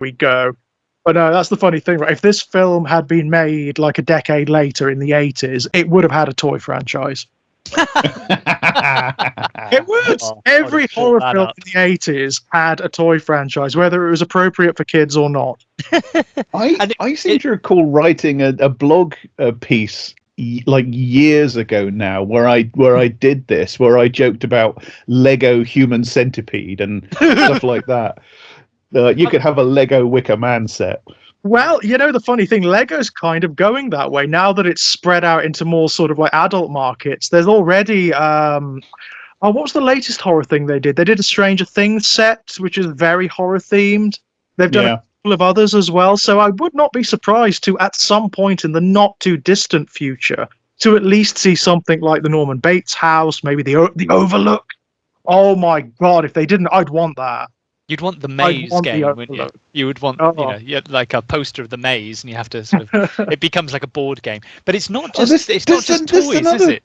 we go. But no, that's the funny thing, right? If this film had been made like a decade later in the 80s, it would have had a toy franchise. It would. Every horror film in the 80s had a toy franchise, whether it was appropriate for kids or not. I seem to recall writing a blog piece like years ago now where I did this, where I joked about Lego Human Centipede and stuff like that. You could have a Lego Wicker Man set. Well, you know, the funny thing, Lego's kind of going that way now that it's spread out into more sort of like adult markets. There's already what was the latest horror thing they did? They did a Stranger Things set, which is very horror themed. They've done a couple of others as well. So I would not be surprised to, at some point in the not too distant future, to at least see something like the Norman Bates house, maybe the Overlook. Oh my God, if they didn't, I'd want that. You'd want the maze game, wouldn't you? You would want, like a poster of the maze, and you have to sort of. It becomes like a board game, but it's not just. It's not just toys, is it?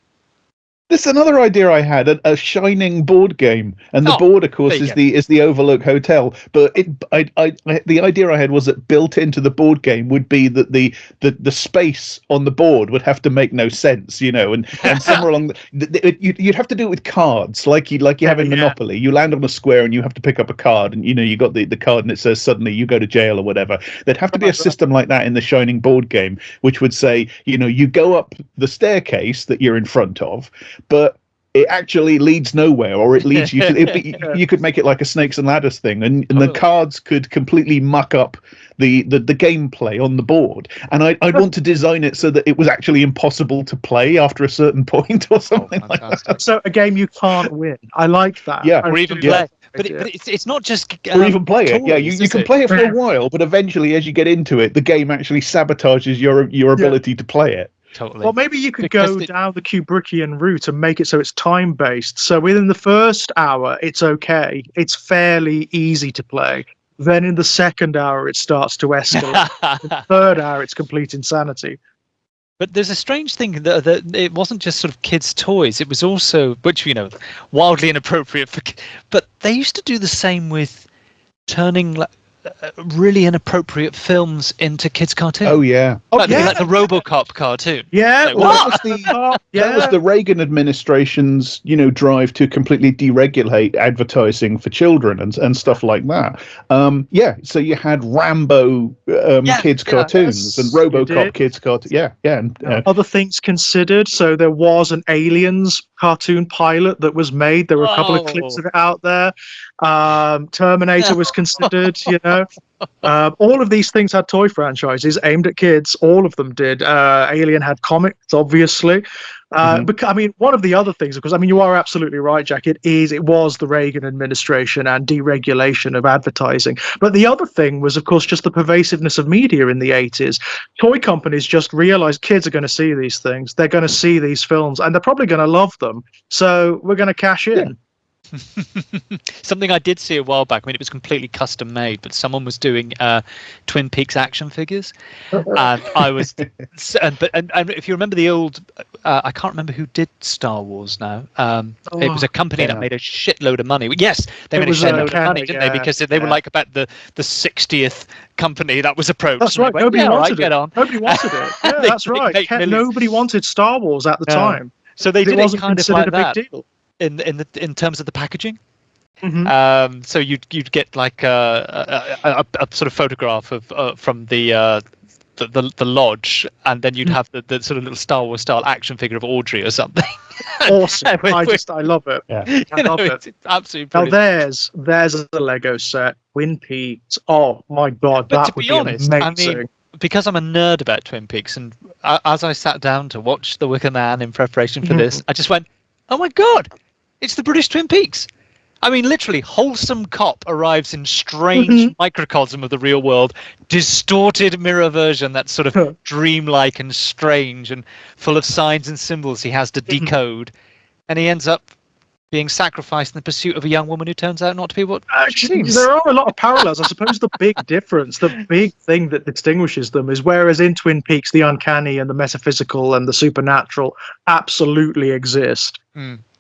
This is another idea I had: a shining board game, and the board, of course, is the Overlook Hotel. But the idea I had was that built into the board game would be that the space on the board would have to make no sense, you know, and somewhere along you'd have to do it with cards, like you have in Monopoly. You land on a square and you have to pick up a card, and you know you got the card and it says suddenly you go to jail or whatever. There'd have to be a system like that in the shining board game, which would say, you know, you go up the staircase that you're in front of, but it actually leads nowhere, or it leads you to. You could make it like a snakes and ladders thing, and the cards could completely muck up the gameplay on the board. And I'd want to design it so that it was actually impossible to play after a certain point, or something like that. So a game you can't win. I like that. Yeah, or even play. But it's not just or even play it. Yeah, you can play it for a while, but eventually, as you get into it, the game actually sabotages your ability to play it. Totally. Well, maybe you could go down the Kubrickian route and make it so it's time-based. So within the first hour, it's okay. It's fairly easy to play. Then in the second hour, it starts to escalate. In the third hour, it's complete insanity. But there's a strange thing that it wasn't just sort of kids' toys. It was also, which, you know, wildly inappropriate for kids. But they used to do the same with turning really inappropriate films into kids' cartoons. Oh yeah, like the RoboCop cartoon. Yeah, like, that was the Reagan administration's, you know, drive to completely deregulate advertising for children and stuff like that. So you had Rambo kids cartoons and RoboCop kids cartoons. Other things considered. So there was an Aliens cartoon pilot that was made. There were a couple of clips of it out there. Terminator was considered, you know. All of these things had toy franchises aimed at kids. All of them did. Alien had comics, obviously. But I mean, one of the other things, because I mean, you are absolutely right, Jack. It was the Reagan administration and deregulation of advertising. But the other thing was, of course, just the pervasiveness of media in the 80s. Toy companies just realized kids are going to see these things. They're going to see these films, and they're probably going to love them. So we're going to cash in. Yeah. Something I did see a while back. I mean, it was completely custom made, but someone was doing Twin Peaks action figures, and I was. And if you remember the old, I can't remember who did Star Wars now. It was a company that made a shitload of money. Yes, they made a shitload of money, didn't they? Because they were like about the 60th company that was approached. That's right. Went, nobody wanted it. On. Nobody wanted it. Yeah, that's right. Nobody wanted Star Wars at the time. So they did it kind of like that. Big deal. In terms of the packaging. So you'd get like a sort of photograph of from the lodge, and then you'd have the sort of little Star Wars style action figure of Audrey or something. Awesome. I love it. Yeah. I love it. It's absolutely brilliant. Now there's a Lego set. Twin Peaks. Oh my God, but that would be honest, amazing. I mean, because I'm a nerd about Twin Peaks, and as I sat down to watch The Wicker Man in preparation for this, I just went, oh my God, it's the British Twin Peaks. I mean, literally, wholesome cop arrives in strange microcosm of the real world, distorted mirror version that's sort of dreamlike and strange and full of signs and symbols he has to decode. And he ends up being sacrificed in the pursuit of a young woman who turns out not to be what she seems. There are a lot of parallels. I suppose the big difference, the big thing that distinguishes them is whereas in Twin Peaks, the uncanny and the metaphysical and the supernatural absolutely exist.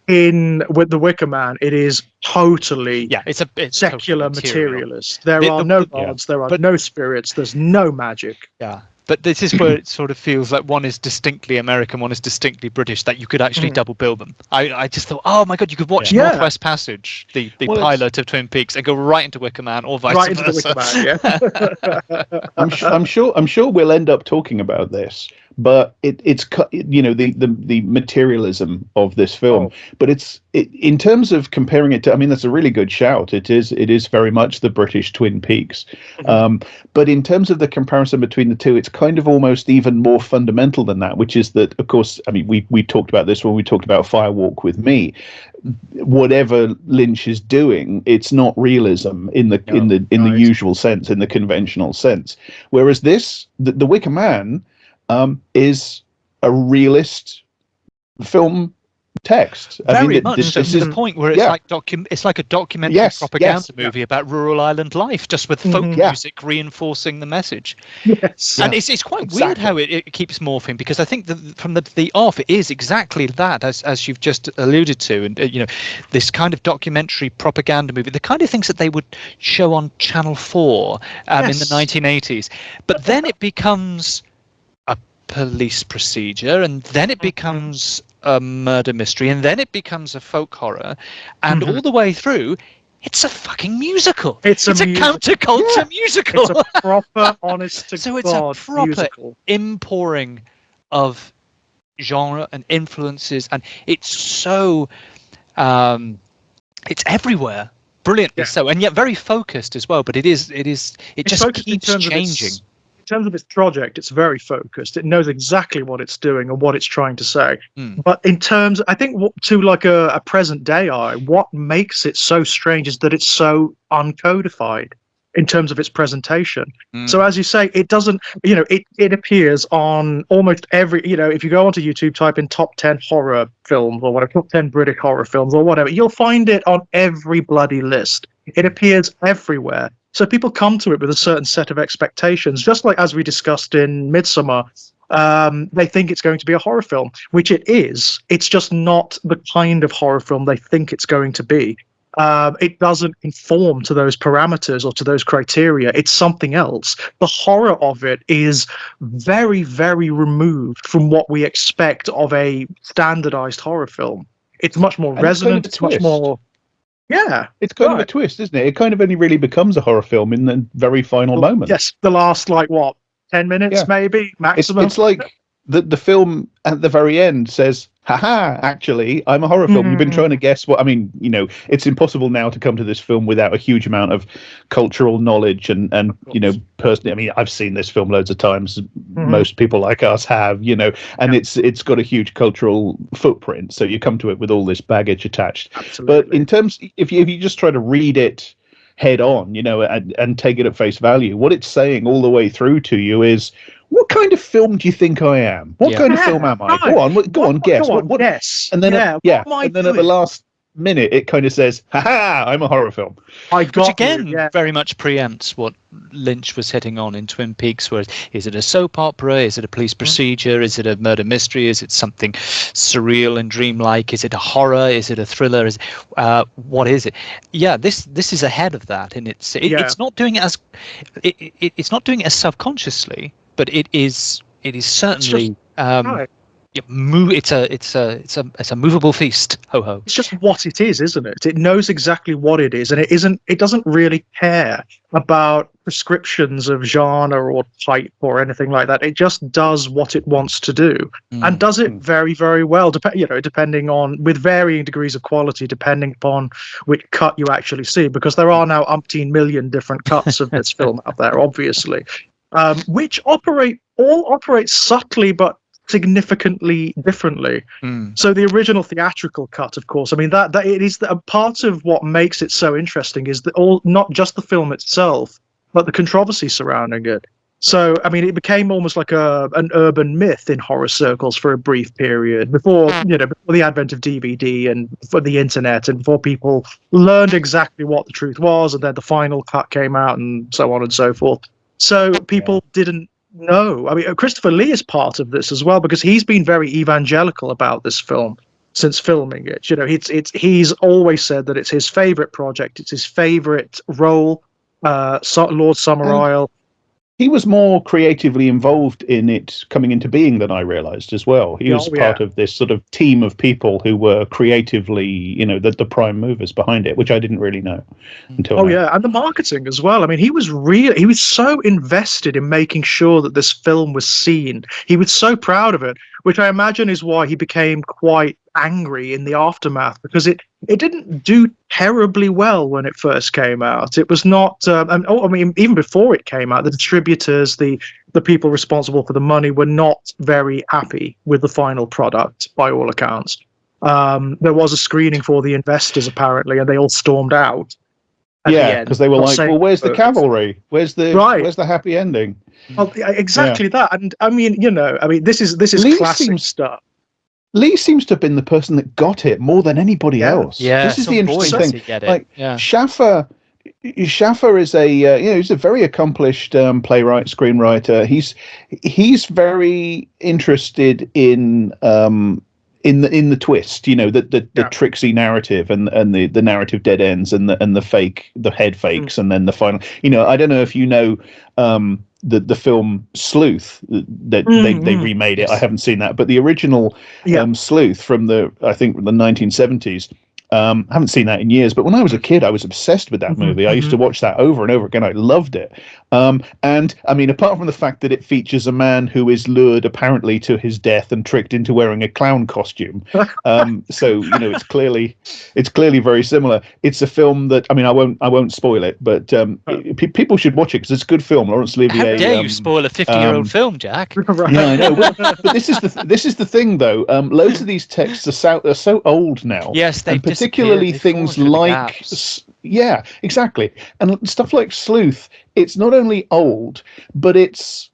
with the Wicker Man, it is totally it's secular totally materialist. There are no gods, there are no spirits, there's no magic. Yeah. But this is where it sort of feels like one is distinctly American, one is distinctly British, that you could actually double bill them. I just thought, oh my God, you could watch Northwest Passage, the pilot of Twin Peaks, and go right into Wicker Man, or vice versa. Into the Wicker Man, yeah. I'm sure we'll end up talking about this, but it's the materialism of this film. But in terms of comparing it to, I mean, that's a really good shout. It is very much the British Twin Peaks. But in terms of the comparison between the two, it's kind of almost even more fundamental than that, which is that, of course, I mean, we talked about this when we talked about Firewalk with Me. Whatever Lynch is doing, it's not realism in the usual sense, in the conventional sense. Whereas the Wicker Man is a realist film text. Very much. This is the point where it's like a documentary propaganda movie about rural island life, just with folk music reinforcing the message. Yes, and it's quite weird how it keeps morphing, because I think that from the off it is exactly that, as you've just alluded to, and this kind of documentary propaganda movie, the kind of things that they would show on Channel 4 in the 1980s, but then it becomes a police procedure, and then it becomes a murder mystery, and then it becomes a folk horror, and all the way through it's a fucking musical. It's a counterculture musical. It's a proper honest to so God it's a proper musical impouring of genre and influences, and it's so it's everywhere brilliantly so, and yet very focused as well, but it just keeps changing. In terms of its project, it's very focused. It knows exactly what it's doing and what it's trying to say. But in terms, I think, to like a present day eye, what makes it so strange is that it's so uncodified in terms of its presentation. So as you say, it doesn't, it appears on almost every, if you go onto YouTube, type in top 10 horror films or whatever, top 10 British horror films or whatever, you'll find it on every bloody list. It appears everywhere. So people come to it with a certain set of expectations, just like as we discussed in Midsummer. They think it's going to be a horror film, which it is. It's just not the kind of horror film they think it's going to be. It doesn't conform to those parameters or to those criteria. It's something else. The horror of it is very, very removed from what we expect of a standardized horror film. It's much more resonant. It's much more... Yeah, it's kind of a twist, isn't it? It kind of only really becomes a horror film in the very final moment. Yes, the last 10 minutes maybe maximum. It's like the film at the very end says, haha, actually, I'm a horror film. You've been trying to guess what, I mean, it's impossible now to come to this film without a huge amount of cultural knowledge and personally, I mean, I've seen this film loads of times. Most people like us have, and it's got a huge cultural footprint. So you come to it with all this baggage attached. Absolutely. But in terms, if you just try to read it head on, and take it at face value, what it's saying all the way through to you is, what kind of film do you think I am? What kind of film am I? Right. Go on, guess. What? Guess. And then, at the last minute, it kind of says, "Ha! I'm a horror film." Which again very much preempts what Lynch was hitting on in Twin Peaks. Where is it a soap opera? Is it a police procedure? Is it a murder mystery? Is it something surreal and dreamlike? Is it a horror? Is it a thriller? What is it? Yeah, this is ahead of that, and it's not doing it as it's not doing it as self-consciously. But it is certainly it's a movable feast. Ho ho. It's just what it is, isn't it? It knows exactly what it is, and it doesn't really care about prescriptions of genre or type or anything like that. It just does what it wants to do, and does it very, very well. Depending on, with varying degrees of quality, depending upon which cut you actually see, because there are now umpteen million different cuts of this film out there, obviously. Which operate subtly but significantly differently. So the original theatrical cut, of course, I mean that it is a part of what makes it so interesting is that not just the film itself, but the controversy surrounding it. So I mean, it became almost like an urban myth in horror circles for a brief period before the advent of DVD and for the internet, and before people learned exactly what the truth was, and then the final cut came out, and so on and so forth. So people didn't know. I mean, Christopher Lee is part of this as well, because he's been very evangelical about this film. since filming it. You know, he's always said that it's his favorite project. It's his favorite role. Lord Summerisle. He was more creatively involved in it coming into being than I realized as well. He was part of this sort of team of people who were creatively, you know, the prime movers behind it, which I didn't really know until now. Yeah, and the marketing as well. I mean, he was so invested in making sure that this film was seen. He was so proud of it, which I imagine is why he became quite angry in the aftermath, because it didn't do terribly well when it first came out. It was not, I mean, even before it came out, the distributors, the people responsible for the money were not very happy with the final product, by all accounts. There was a screening for the investors, apparently, and they all stormed out. Yeah, because they were like, well, where's the cavalry? Where's the happy ending? Well, exactly that. And I mean, you know, this is classic stuff. Lee seems to have been the person that got it more than anybody else. Yeah, this is the interesting thing. Like Schaffer is he's a very accomplished playwright, screenwriter. He's very interested in the twist, you know, the tricksy narrative and the narrative dead ends and the head fakes and then the final. You know, I don't know if you know the film Sleuth that they remade it. I haven't seen that, but the original Sleuth from the 1970s. Haven't seen that in years, but when I was a kid, I was obsessed with that movie. I used to watch that over and over again. I loved it. And I mean, apart from the fact that it features a man who is lured apparently to his death and tricked into wearing a clown costume, so you know, it's clearly very similar. It's a film that, I mean, I won't spoil it, but people should watch it because it's a good film. Laurence Olivier. How dare you spoil a 50-year-old film, Jack? Yeah, I know. But this is the thing, though. Loads of these texts are so old now. Yes, they particularly things like exactly, and stuff like Sleuth. It's not only old, but it's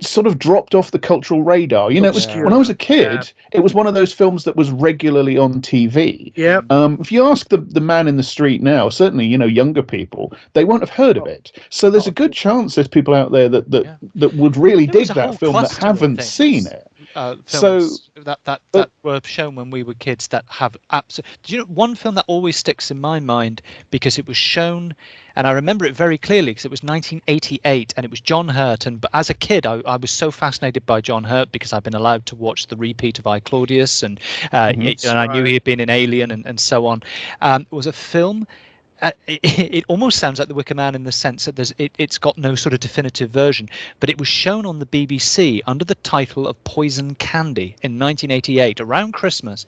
sort of dropped off the cultural radar. You know, when I was a kid, it was one of those films that was regularly on TV. Yeah. If you ask the man in the street now, certainly, you know, younger people, they won't have heard of it. So there's a good chance there's people out there that would really dig that film that haven't seen it. Films that were shown when we were kids that have absolutely. Do you know one film that always sticks in my mind because it was shown, and I remember it very clearly because it was 1988 and it was John Hurt, and but as a kid I was so fascinated by John Hurt because I'd been allowed to watch the repeat of I Claudius and I knew he had been in Alien and so on. It was a film. It almost sounds like the Wicker Man in the sense that it's got no sort of definitive version, but it was shown on the BBC under the title of Poison Candy in 1988 around Christmas.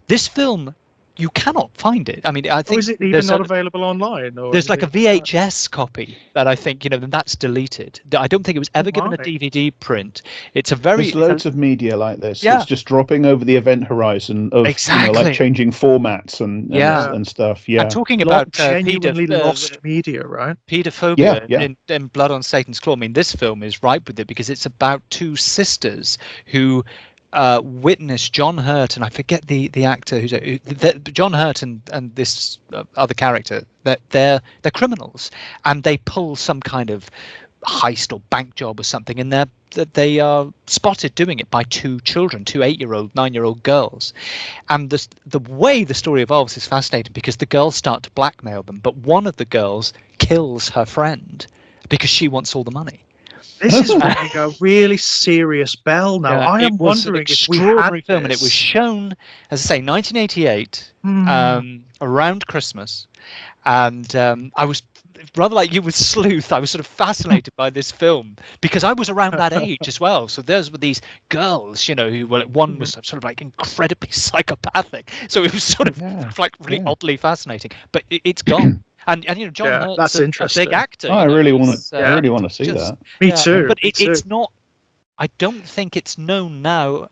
This film, you cannot find it. I mean, I think is it even not available online? Or there's like a VHS copy that I think, you know, that's deleted. I don't think it was ever given a DVD print. It's a very there's loads of media like this. Yeah. It's just dropping over the event horizon of you know, like changing formats and stuff. Yeah, I'm talking about genuinely lost media, right? Paedophobia in Blood on Satan's Claw. I mean, this film is ripe with it because it's about two sisters who witness John Hurt, and I forget the actor who's John Hurt and this other character, that they're criminals and they pull some kind of heist or bank job or something, and they are spotted doing it by two children, two 8-year-old, 9-year-old girls. And the way the story evolves is fascinating because the girls start to blackmail them, but one of the girls kills her friend because she wants all the money. This is ringing a really serious bell now. I am wondering if we had this. Film, and it was shown, as I say, 1988, around Christmas, and I was rather like you with Sleuth. I was sort of fascinated by this film because I was around that age as well. So there's these girls, you know, who one was sort of like incredibly psychopathic. So it was sort of like really oddly fascinating. But it's gone. And you know, John Hurt's a big actor. I really want to see that. Me too. But it's not. I don't think it's known now,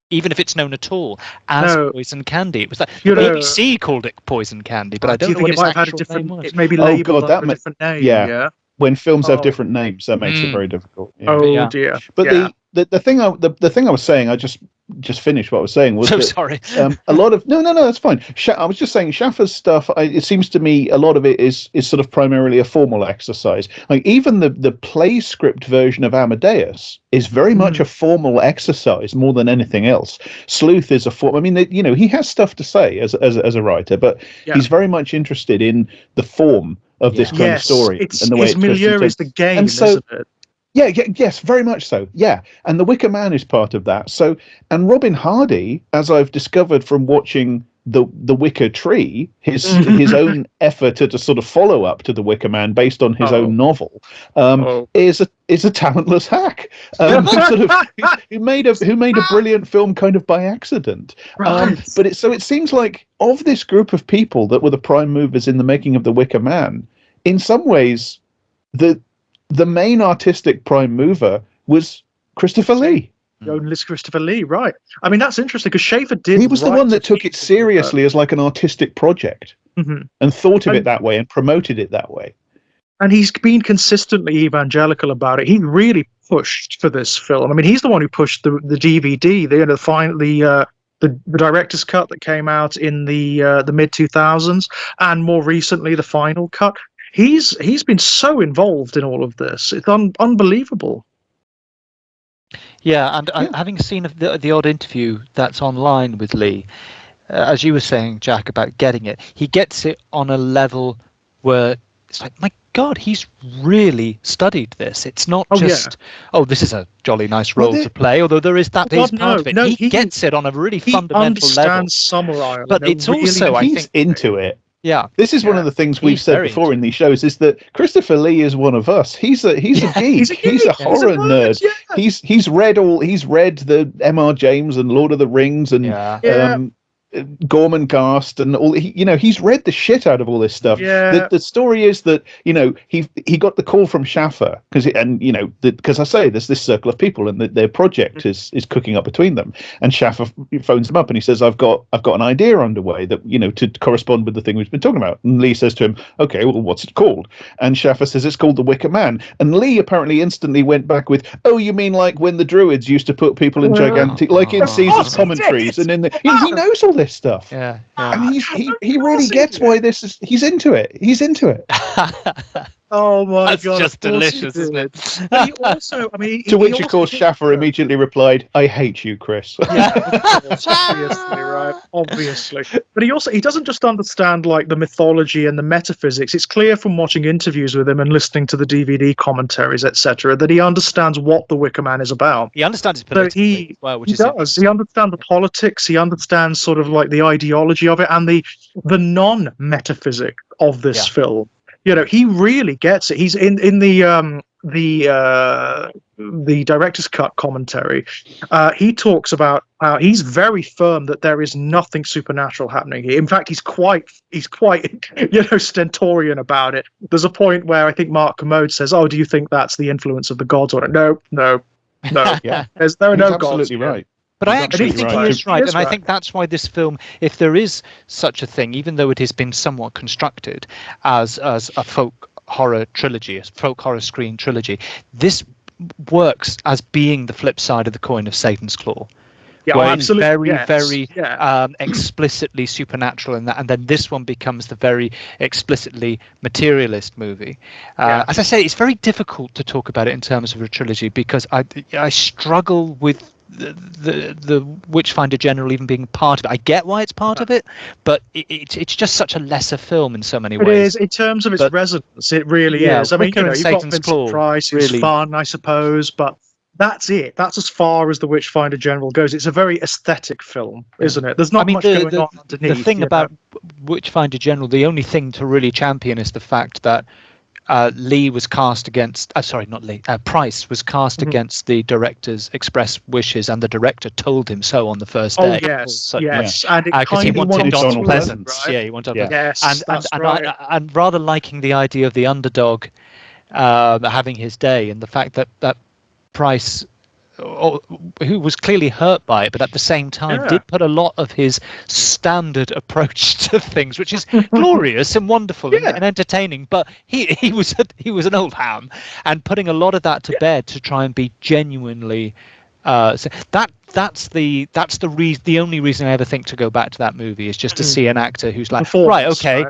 even if it's known at all, as Poison Candy. It was like the BBC called it Poison Candy, but I don't know what its actual name was. It may be labelled under a different name. Yeah. When films have different names, that makes it very difficult. Yeah. Oh dear. But the thing I was saying, I just just finish what I was saying. Was So that, sorry. a lot of no, that's fine. I was just saying Schaffer's stuff. It seems to me a lot of it is sort of primarily a formal exercise. Like even the play script version of Amadeus is very much a formal exercise more than anything else. Sleuth is a form. I mean, he has stuff to say as a writer, but he's very much interested in the form of this kind of story and the way his milieu is the game, and so, isn't it? Yeah, yes, very much so. Yeah, and the Wicker Man is part of that. So, and Robin Hardy, as I've discovered from watching the Wicker Tree, his own effort to sort of follow up to the Wicker Man based on his own novel, is a talentless hack who made a brilliant film kind of by accident. Right. But it seems like of this group of people that were the prime movers in the making of the Wicker Man, in some ways, the main artistic prime mover was Christopher Lee. Only Christopher Lee, right? I mean, that's interesting because Schaefer did. He was the one that took it seriously as like an artistic project and thought of it that way and promoted it that way. And he's been consistently evangelical about it. He really pushed for this film. I mean, he's the one who pushed the DVD, the director's cut that came out in the mid 2000s, and more recently the final cut. He's been so involved in all of this. It's unbelievable. Yeah, and having seen the odd interview that's online with Lee, as you were saying, Jack, about getting it, he gets it on a level where it's like, my God, he's really studied this. It's not just, this is a jolly nice role to play, although there is that is part of it. He gets it on a really fundamental level. He understands Summerisle. But it's also, I think, into it. Yeah, this is one of the things we've said before in these shows is that Christopher Lee is one of us. He's a geek. He's a horror nerd. Yeah. He's read the M.R. James and Lord of the Rings and Gormenghast and all. He's read the shit out of all this stuff. Yeah. The story is that he got the call from Schaffer because I say there's this circle of people and their project is cooking up between them, and Schaffer phones them up and he says, I've got an idea underway that to correspond with the thing we've been talking about. And Lee says to him, okay, well, what's it called? And Schaffer says it's called The Wicker Man. And Lee apparently instantly went back with, oh, you mean like when the Druids used to put people in gigantic, like in Caesar's commentaries and in the he knows all this stuff. Yeah. And he really gets why this is. He's into it. Oh my That's God! That's just delicious, isn't it? But he also, I mean, to which, of course, Schaffer immediately replied, "I hate you, Chris." Yeah, obviously, right? Obviously, but he doesn't just understand like the mythology and the metaphysics. It's clear from watching interviews with him and listening to the DVD commentaries, etc., that he understands what the Wicker Man is about. He understands it politically as well, which is does. He understands the politics. He understands sort of like the ideology of it and the non-metaphysic of this film. He really gets it. He's in the director's cut commentary. He talks about how he's very firm that there is nothing supernatural happening here. In fact, he's quite stentorian about it. There's a point where I think Mark Commode says, "Oh, do you think that's the influence of the gods on it?" No. Yeah, there are no gods. Absolutely right. But I actually think he is right, and I think that's why this film, if there is such a thing, even though it has been somewhat constructed as a folk horror trilogy, a folk horror screen trilogy, this works as being the flip side of the coin of Satan's Claw. Yeah, absolutely. Very explicitly supernatural in that, and then this one becomes the very explicitly materialist movie. As I say, it's very difficult to talk about it in terms of a trilogy because I struggle with the Witchfinder General even being part of it. I get why it's part of it, but it's just such a lesser film in so many ways. It is, in terms of its resonance, it really is. I mean, you've got Vincent Price, who's fun, I suppose, but that's it. That's as far as the Witchfinder General goes. It's a very aesthetic film, isn't it? There's not much going on underneath. The thing about Witchfinder General, the only thing to really champion is the fact that Lee was cast against. Price was cast against the director's express wishes, and the director told him so on the first day. Oh yes, and because he wanted Donald Pleasance. Right? Yeah, he wanted. Yes, and rather liking the idea of the underdog having his day, and the fact that Price, who was clearly hurt by it, but at the same time did put a lot of his standard approach to things, which is glorious and wonderful and entertaining. But he was an old ham, and putting a lot of that to bed to try and be genuinely So the only reason I ever think to go back to that movie is just to see an actor who's like, right, okay,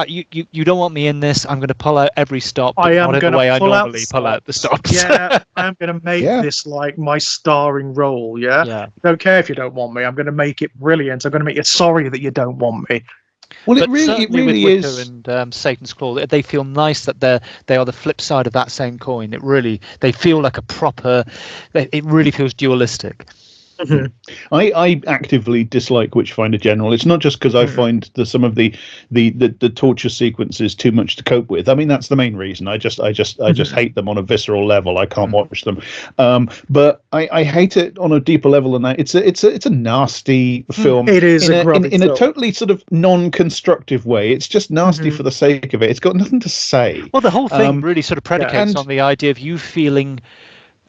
you don't want me in this. I'm going to pull out every stop, but not in the way I normally pull out the stops. Yeah, I'm going to make this like my starring role. Yeah, I don't care if you don't want me. I'm going to make it brilliant. I'm going to make you sorry that you don't want me. Well, it really with Wicker is. And Satan's Claw, they feel nice that they are the flip side of that same coin. They feel like a proper. It really feels dualistic. I actively dislike Witchfinder General. It's not just because I find some of the torture sequences too much to cope with. I mean, that's the main reason. I just hate them on a visceral level. I can't watch them. But I hate it on a deeper level than that. It's a nasty film. It is in a totally sort of non-constructive way. It's just nasty for the sake of it. It's got nothing to say. Well, the whole thing really sort of predicates on the idea of you feeling.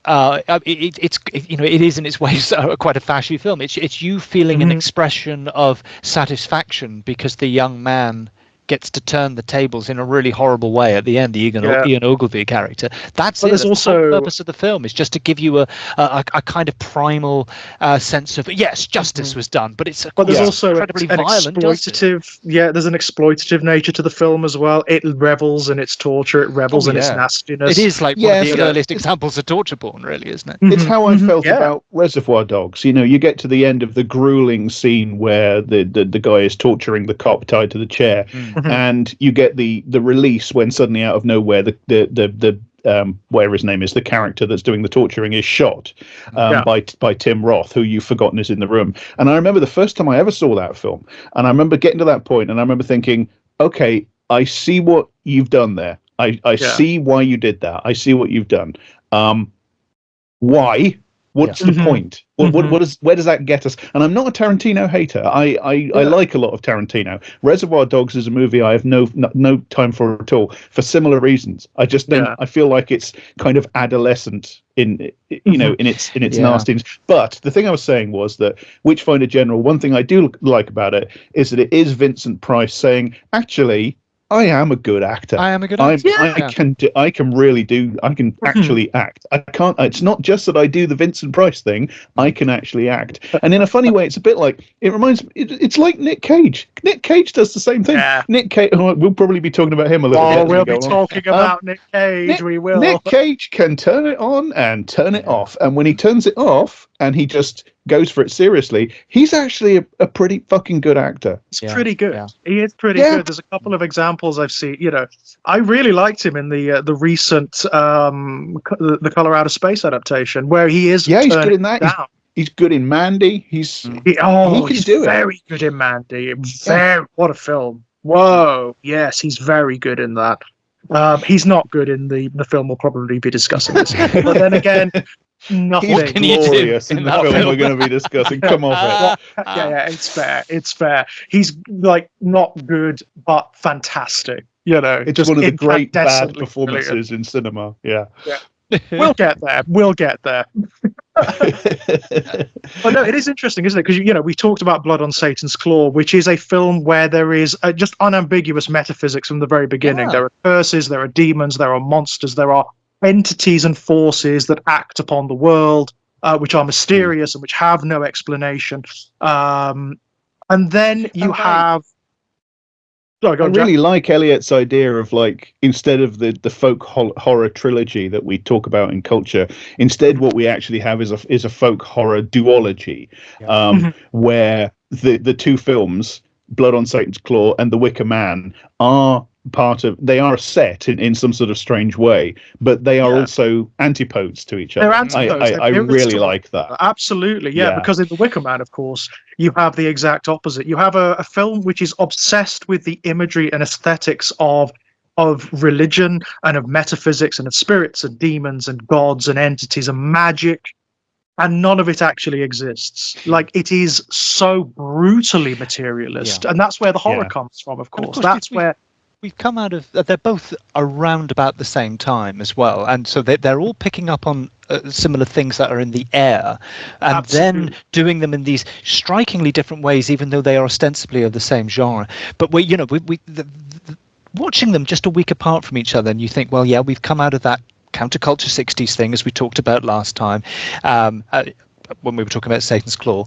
It is in its ways quite a fashy film. It's you feeling an expression of satisfaction because the young man gets to turn the tables in a really horrible way at the end. The Ian Ogilvy character. That's the whole purpose of the film, is just to give you a kind of primal sense of yes, justice was done, but it's there's also incredibly violent exploitative. There's an exploitative nature to the film as well. It revels in its torture. It revels in its nastiness. It is like one of the earliest examples of torture porn, really, isn't it? It's how I felt about Reservoir Dogs. You get to the end of the grueling scene where the guy is torturing the cop tied to the chair. And you get the release when suddenly out of nowhere the whatever his name is, the character that's doing the torturing is shot by Tim Roth, who you've forgotten is in the room. And I remember the first time I ever saw that film, and I remember getting to that point, and I remember thinking, okay, I see what you've done there. I see why you did that. I see what you've done. Why? What's the point? Where does that get us? And I'm not a Tarantino hater. I like a lot of Tarantino. Reservoir Dogs is a movie I have no time for at all, for similar reasons. I just don't. I feel like it's kind of adolescent in its nastiness. But the thing I was saying was that Witchfinder General. One thing I do like about it is that it is Vincent Price saying, actually, I am a good actor. I am a good actor. I can really do. I can actually act. I can't. It's not just that I do the Vincent Price thing. I can actually act. And in a funny way, it's a bit like it reminds. It's like Nick Cage. Nick Cage does the same thing. Yeah. Nick Cage. We'll probably be talking about him a little bit. Oh, we'll be talking about Nick Cage. We will. Nick Cage can turn it on and turn it off. And when he turns it off and he just goes for it seriously, he's actually a pretty fucking good actor. He's pretty good. Yeah. He is pretty good. There's a couple of examples I've seen. I really liked him in the recent the Color Out of Space adaptation, where he is. Yeah, he's good in that. He's good in Mandy. He's very good in Mandy. What a film! Whoa, yes, he's very good in that. He's not good in the film we'll probably be discussing this, but then again. Nothing glorious in the film we're going to be discussing. Come on, it's fair. He's like not good but fantastic. It's just one of the great bad performances in cinema. Yeah. We'll get there. But no, it is interesting, isn't it? Because we talked about Blood on Satan's Claw, which is a film where there is just unambiguous metaphysics from the very beginning. There are curses, there are demons, there are monsters, there are entities and forces that act upon the world, which are mysterious and which have no explanation. And then you have. I really like Eliot's idea of, like, instead of the folk horror trilogy that we talk about in culture, instead what we actually have is a folk horror duology, where the two films, Blood on Satan's Claw and The Wicker Man, are they are set in some sort of strange way, but they are also antipodes to each other. They're antipodes. I really like that. Absolutely, because in The Wicker Man, of course, you have the exact opposite. You have a film which is obsessed with the imagery and aesthetics of religion and of metaphysics and of spirits and demons and gods and entities and magic, and none of it actually exists. Like, it is so brutally materialist, and that's where the horror comes from, of course. That's where we've come out of. They're both around about the same time as well, and so they're all picking up on similar things that are in the air, and then doing them in these strikingly different ways, even though they are ostensibly of the same genre. But watching them just a week apart from each other, and you think, well, we've come out of that counterculture 60s thing, as we talked about last time. When we were talking about Satan's Claw,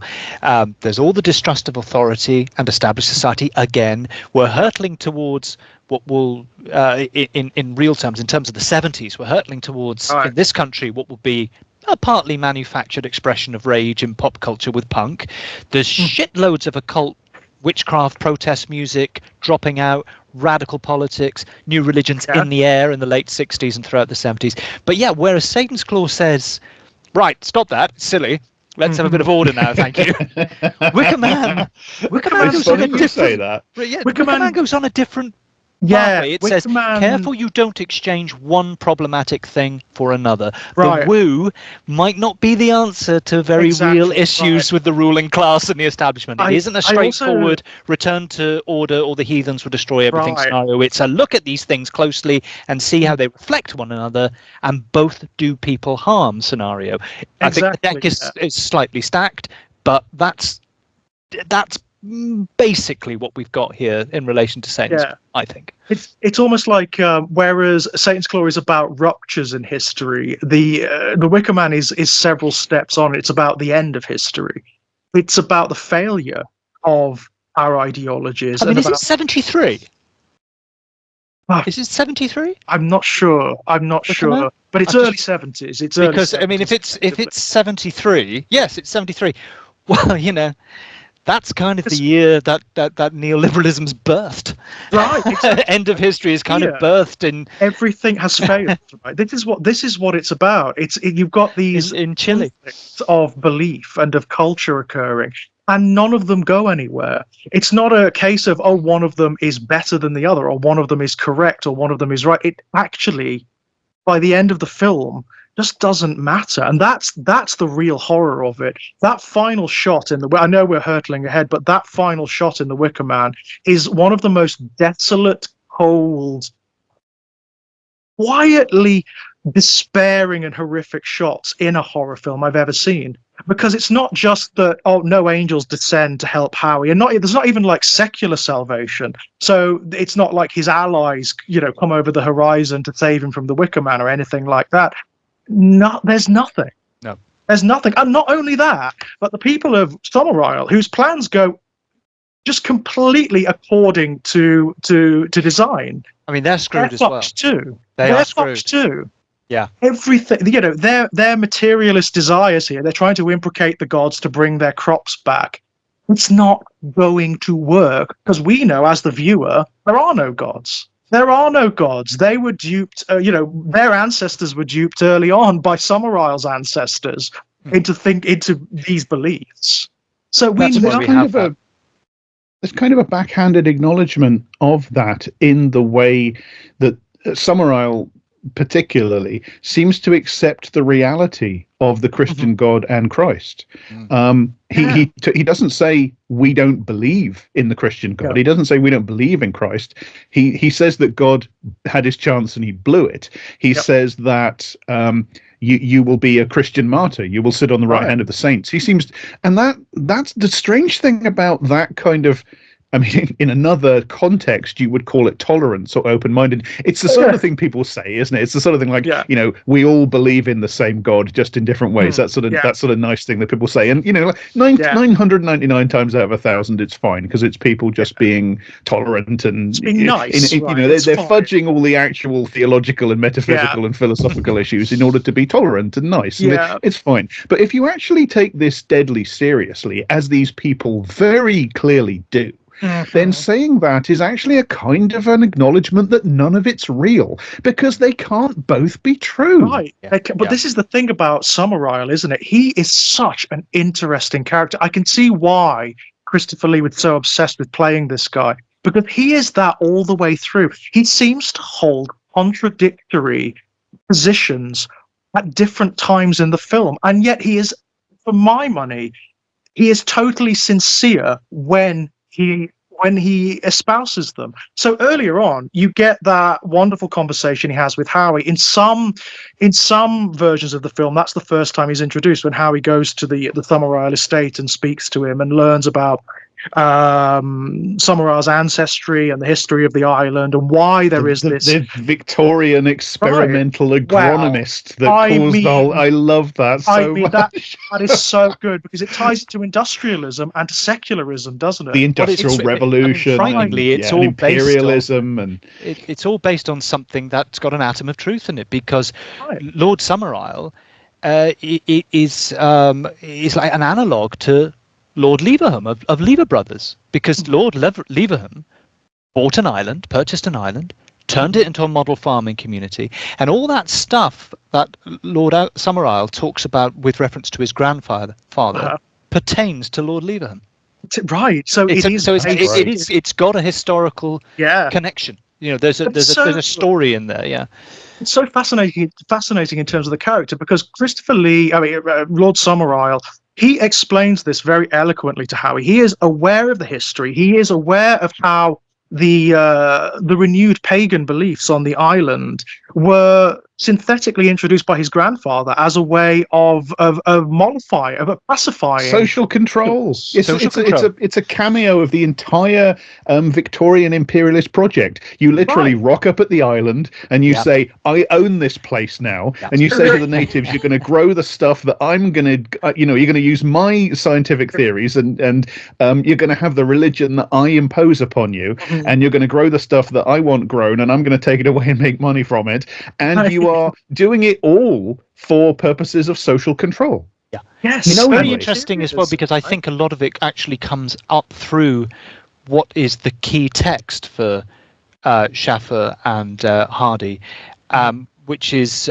there's all the distrust of authority and established society. Again, we're hurtling towards what will, in real terms, in terms of the 70s, we're hurtling towards, in this country, what will be a partly manufactured expression of rage in pop culture with punk. There's shitloads of occult witchcraft, protest music dropping out, radical politics, new religions in the air in the late 60s and throughout the 70s. But yeah, whereas Satan's Claw says, right, stop that, it's silly. Let's have a bit of order now, thank you. Wicker Man goes on a different. Wicker Man goes on a different pathway. It says, careful you don't exchange one problematic thing for another. The woo might not be the answer to very real issues with the ruling class and the establishment. It isn't a straightforward return to order or the heathens will destroy everything scenario. It's a look at these things closely and see how they reflect one another and both do people harm scenario. I think the deck is slightly stacked, but that's basically what we've got here in relation to Satan's Claw, I think. It's almost like whereas Satan's Claw is about ruptures in history, the Wicker Man is several steps on. It's about the end of history. It's about the failure of our ideologies. I mean, is it 73? Is it 73? I'm not sure. But it's early 70s. It's because early 70s. I mean, if it's 73, yes, it's 73. Well, you know, that's kind of the year that neoliberalism's birthed. Right. Exactly. End of history is kind of birthed in. Everything has failed. Right. This is what it's about. You've got these in Chile of belief and of culture occurring, and none of them go anywhere. It's not a case of one of them is better than the other, or one of them is correct, or one of them is right. It actually, by the end of the film, just doesn't matter, and that's the real horror of it. That final shot I know we're hurtling ahead, but that final shot in The Wicker Man is one of the most desolate, cold, quietly despairing and horrific shots in a horror film I've ever seen. Because it's not just that no angels descend to help Howie, and there's not even like secular salvation. So it's not like his allies, come over the horizon to save him from the Wicker Man or anything like that. There's nothing. No, there's nothing. And not only that, but the people of Summerisle, whose plans go just completely according to design. I mean, they're screwed as well. Too. They're screwed too. Yeah. Everything. Their materialist desires here. They're trying to imprecate the gods to bring their crops back. It's not going to work because we know, as the viewer, there are no gods. There are no gods. They were duped, their ancestors were duped early on by Summerisle's ancestors into these beliefs. So there's kind of a backhanded acknowledgement of that in the way that Summerisle particularly seems to accept the reality of the Christian God and Christ. He doesn't say we don't believe in the Christian God. He doesn't say we don't believe in Christ. He says that God had his chance and he blew it. He says that you will be a Christian martyr. You will sit on the right hand of the saints. He seems, and that's the strange thing about that kind of. I mean, in another context, you would call it tolerance or open-minded. It's the sort of thing people say, isn't it? It's the sort of thing like, we all believe in the same God, just in different ways. That sort of nice thing that people say. And, 999 times out of 1,000, it's fine because it's people just being tolerant and being nice. They're fudging all the actual theological and metaphysical and philosophical issues in order to be tolerant and nice. And it's fine. But if you actually take this deadly seriously, as these people very clearly do, then saying that is actually a kind of an acknowledgement that none of it's real, because they can't both be true. Right. But this is the thing about Summerisle, isn't it? He is such an interesting character. I can see why Christopher Lee was so obsessed with playing this guy, because he is that all the way through. He seems to hold contradictory positions at different times in the film, and yet he is, for my money, he is totally sincere when he espouses them. So earlier on, you get that wonderful conversation he has with Howie. In some versions of the film, that's the first time he's introduced, when Howie goes to the Summerisle estate and speaks to him and learns about Summerisle's ancestry and the history of the island, and why there is this the Victorian experimental agronomist that I caused the whole. mean- I love that so much. that is so good, because it ties it to industrialism and to secularism, doesn't it? The Industrial Revolution, frighteningly, and, it's all imperialism, and it's all based on something that's got an atom of truth in it, because Lord Summerisle is like an analogue to Lord Leverham of Lever Brothers, because Lord Leverham bought an island, purchased an island, turned it into a model farming community, and all that stuff that Lord Summerisle talks about with reference to his grandfather pertains to Lord Leverham. Right, so it's got a historical connection. You know, there's a story in there. Yeah, it's so fascinating in terms of the character, because Christopher Lee, Lord Summerisle, he explains this very eloquently to Howie. He is aware of the history. He is aware of how the renewed pagan beliefs on the island were synthetically introduced by his grandfather as a way of modifying, of pacifying social controls. It's a cameo of the entire Victorian imperialist project. You literally rock up at the island and you say, "I own this place now," and you say to the natives, "You're going to grow the stuff that I'm going to, you're going to use my scientific theories, and you're going to have the religion that I impose upon you, and you're going to grow the stuff that I want grown, and I'm going to take it away and make money from it, and you are doing it all for purposes of social control." Yeah. Yes. It's very interesting as well, because I think a lot of it actually comes up through what is the key text for Schaffer and Hardy, which is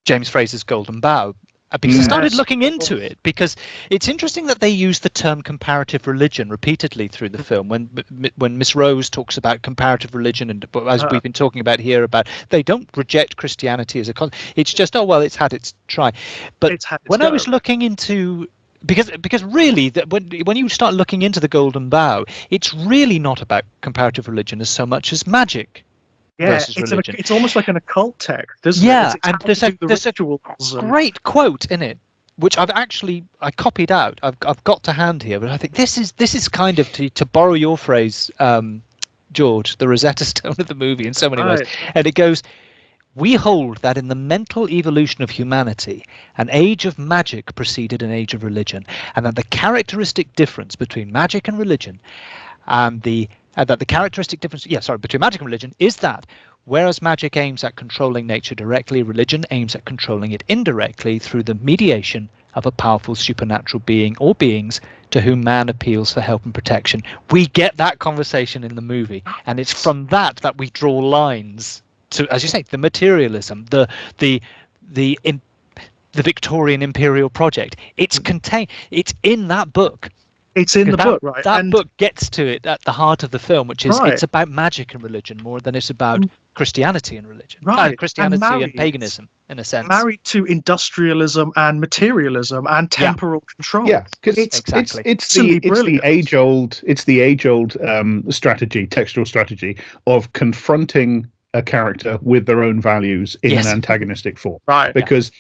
James Fraser's Golden Bough. Because I started looking into it, because it's interesting that they use the term comparative religion repeatedly through the film. When Miss Rose talks about comparative religion, and as we've been talking about here, about they don't reject Christianity as a concept. It's just, oh well, it's had its try. But when I was looking into, because really, when you start looking into the Golden Bough, it's really not about comparative religion as so much as magic. Yeah, it's almost like an occult text, isn't it? And there's a great quote in it, which I copied out. I've got to hand here, but I think this is kind of, to borrow your phrase, George, the Rosetta Stone of the movie in so many ways. And it goes, "We hold that in the mental evolution of humanity, an age of magic preceded an age of religion, and that the characteristic difference between magic and religion, between magic and religion is that whereas magic aims at controlling nature directly, religion aims at controlling it indirectly through the mediation of a powerful supernatural being or beings to whom man appeals for help and protection." We get that conversation in the movie, and it's from that we draw lines to, as you say, the materialism, the Victorian imperial project. It's in that book. It's in the book, right? That book gets to it at the heart of the film, which is it's about magic and religion more than it's about Christianity and religion. Right. Christianity and paganism, in a sense. Married to industrialism and materialism and temporal control. Yeah, because it's the age-old strategy, textual strategy of confronting a character with their own values in an antagonistic form. Right. Because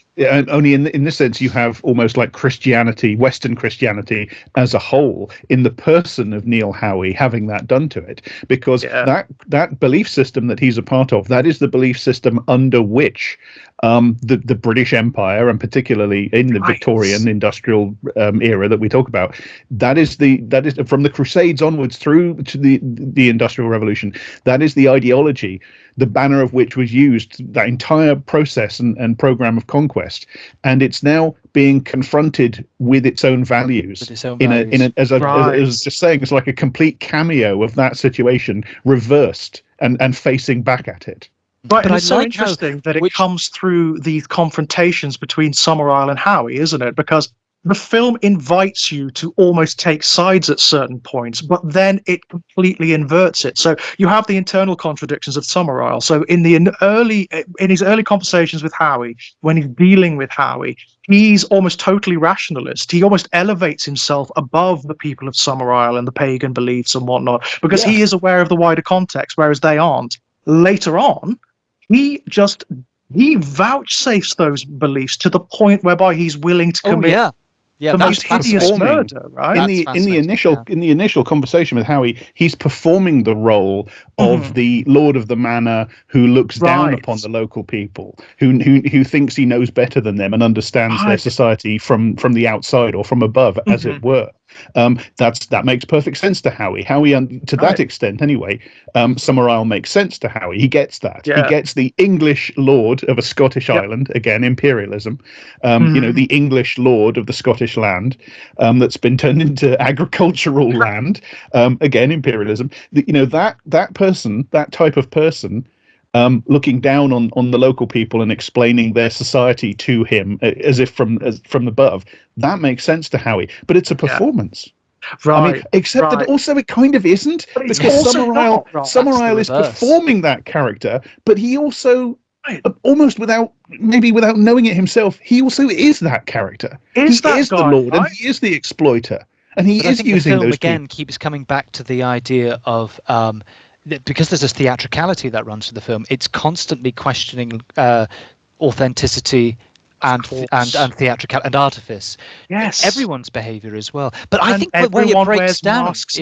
only in this sense you have almost like Christianity, Western Christianity as a whole, in the person of Neil Howie having that done to it. Because that belief system that he's a part of, that is the belief system under which the British Empire, and particularly in the Victorian industrial era that we talk about, that is from the Crusades onwards through to the Industrial Revolution. That is the ideology, the banner of which was used, that entire process and program of conquest, and it's now being confronted with its own values. As I was just saying, it's like a complete cameo of that situation reversed and facing back at it. Right, but it's so interesting that it comes through these confrontations between Summerisle and Howie, isn't it? Because the film invites you to almost take sides at certain points, but then it completely inverts it. So you have the internal contradictions of Summerisle. So in his early conversations with Howie, when he's dealing with Howie, he's almost totally rationalist. He almost elevates himself above the people of Summerisle and the pagan beliefs and whatnot, because he is aware of the wider context, whereas they aren't. Later on, he vouchsafes those beliefs to the point whereby he's willing to commit Yeah, the that's most hideous performing murder, right? in That's the fascinating, initial conversation with Howie. He's performing the role of the lord of the manor who looks down upon the local people, who thinks he knows better than them and understands their society from the outside or from above, as it were. That makes perfect sense to Howie. To that extent, anyway, Summerisle makes sense to Howie. He gets that. He gets the English lord of a Scottish island, again, imperialism. The English lord of the Scottish land that's been turned into agricultural land, again, imperialism. That type of person, looking down on the local people and explaining their society to him as if from above, that makes sense to Howie. But it's a performance. Right. I mean, except that also it kind of isn't, because Summerisle is performing that character, but he also, almost without knowing it himself, he also is that character. He is the lord, and he is the exploiter, and he is using those people. Again keeps coming back to the idea of because there's this theatricality that runs through the film. It's constantly questioning authenticity and theatrical and artifice. Yes, everyone's behavior as well. But I think the way it breaks down is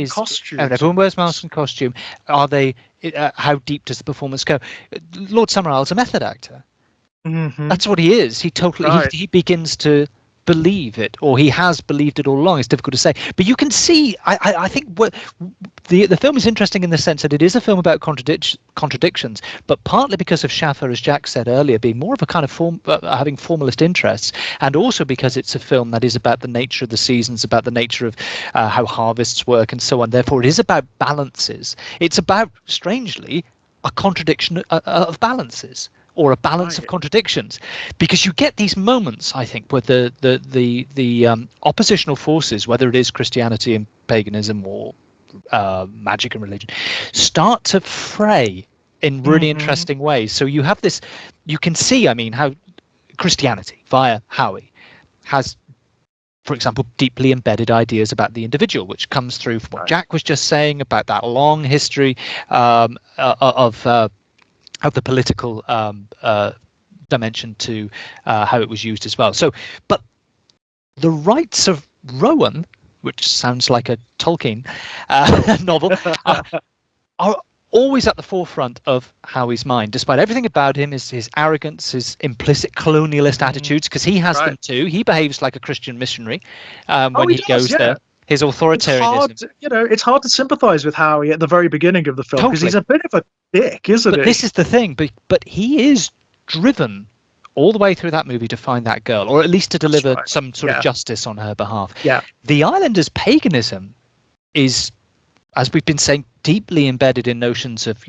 everyone wears masks and costume. Are they? How deep does the performance go? Lord Summerisle's a method actor. That's what he is. He he begins to believe it, or he has believed it all along. It's difficult to say, but you can see. I think what the film is interesting in the sense that it is a film about contradictions, but partly because of Schaffer, as Jack said earlier, being more of a kind of having formalist interests, and also because it's a film that is about the nature of the seasons, about the nature of how harvests work, and so on. Therefore, it is about balances. It's about, strangely, a contradiction of balances, or a balance of contradictions, because you get these moments, I think, where the oppositional forces, whether it is Christianity and paganism or magic and religion, start to fray in really interesting ways. So you have this, you can see, I mean, how Christianity via Howie has, for example, deeply embedded ideas about the individual, which comes through from what Jack was just saying about that long history of the political dimension to how it was used as well. So, but the rights of Rowan, which sounds like a Tolkien novel, are always at the forefront of Howie's mind, despite everything about him, his arrogance, his implicit colonialist attitudes, because he has them too. He behaves like a Christian missionary when he goes there. His authoritarianism. It's hard to sympathise with Howie at the very beginning of the film, because he's a bit of a dick, isn't he? But this is the thing. But he is driven all the way through that movie to find that girl, or at least to deliver some sort of justice on her behalf. Yeah. The islanders' paganism is, as we've been saying, deeply embedded in notions of,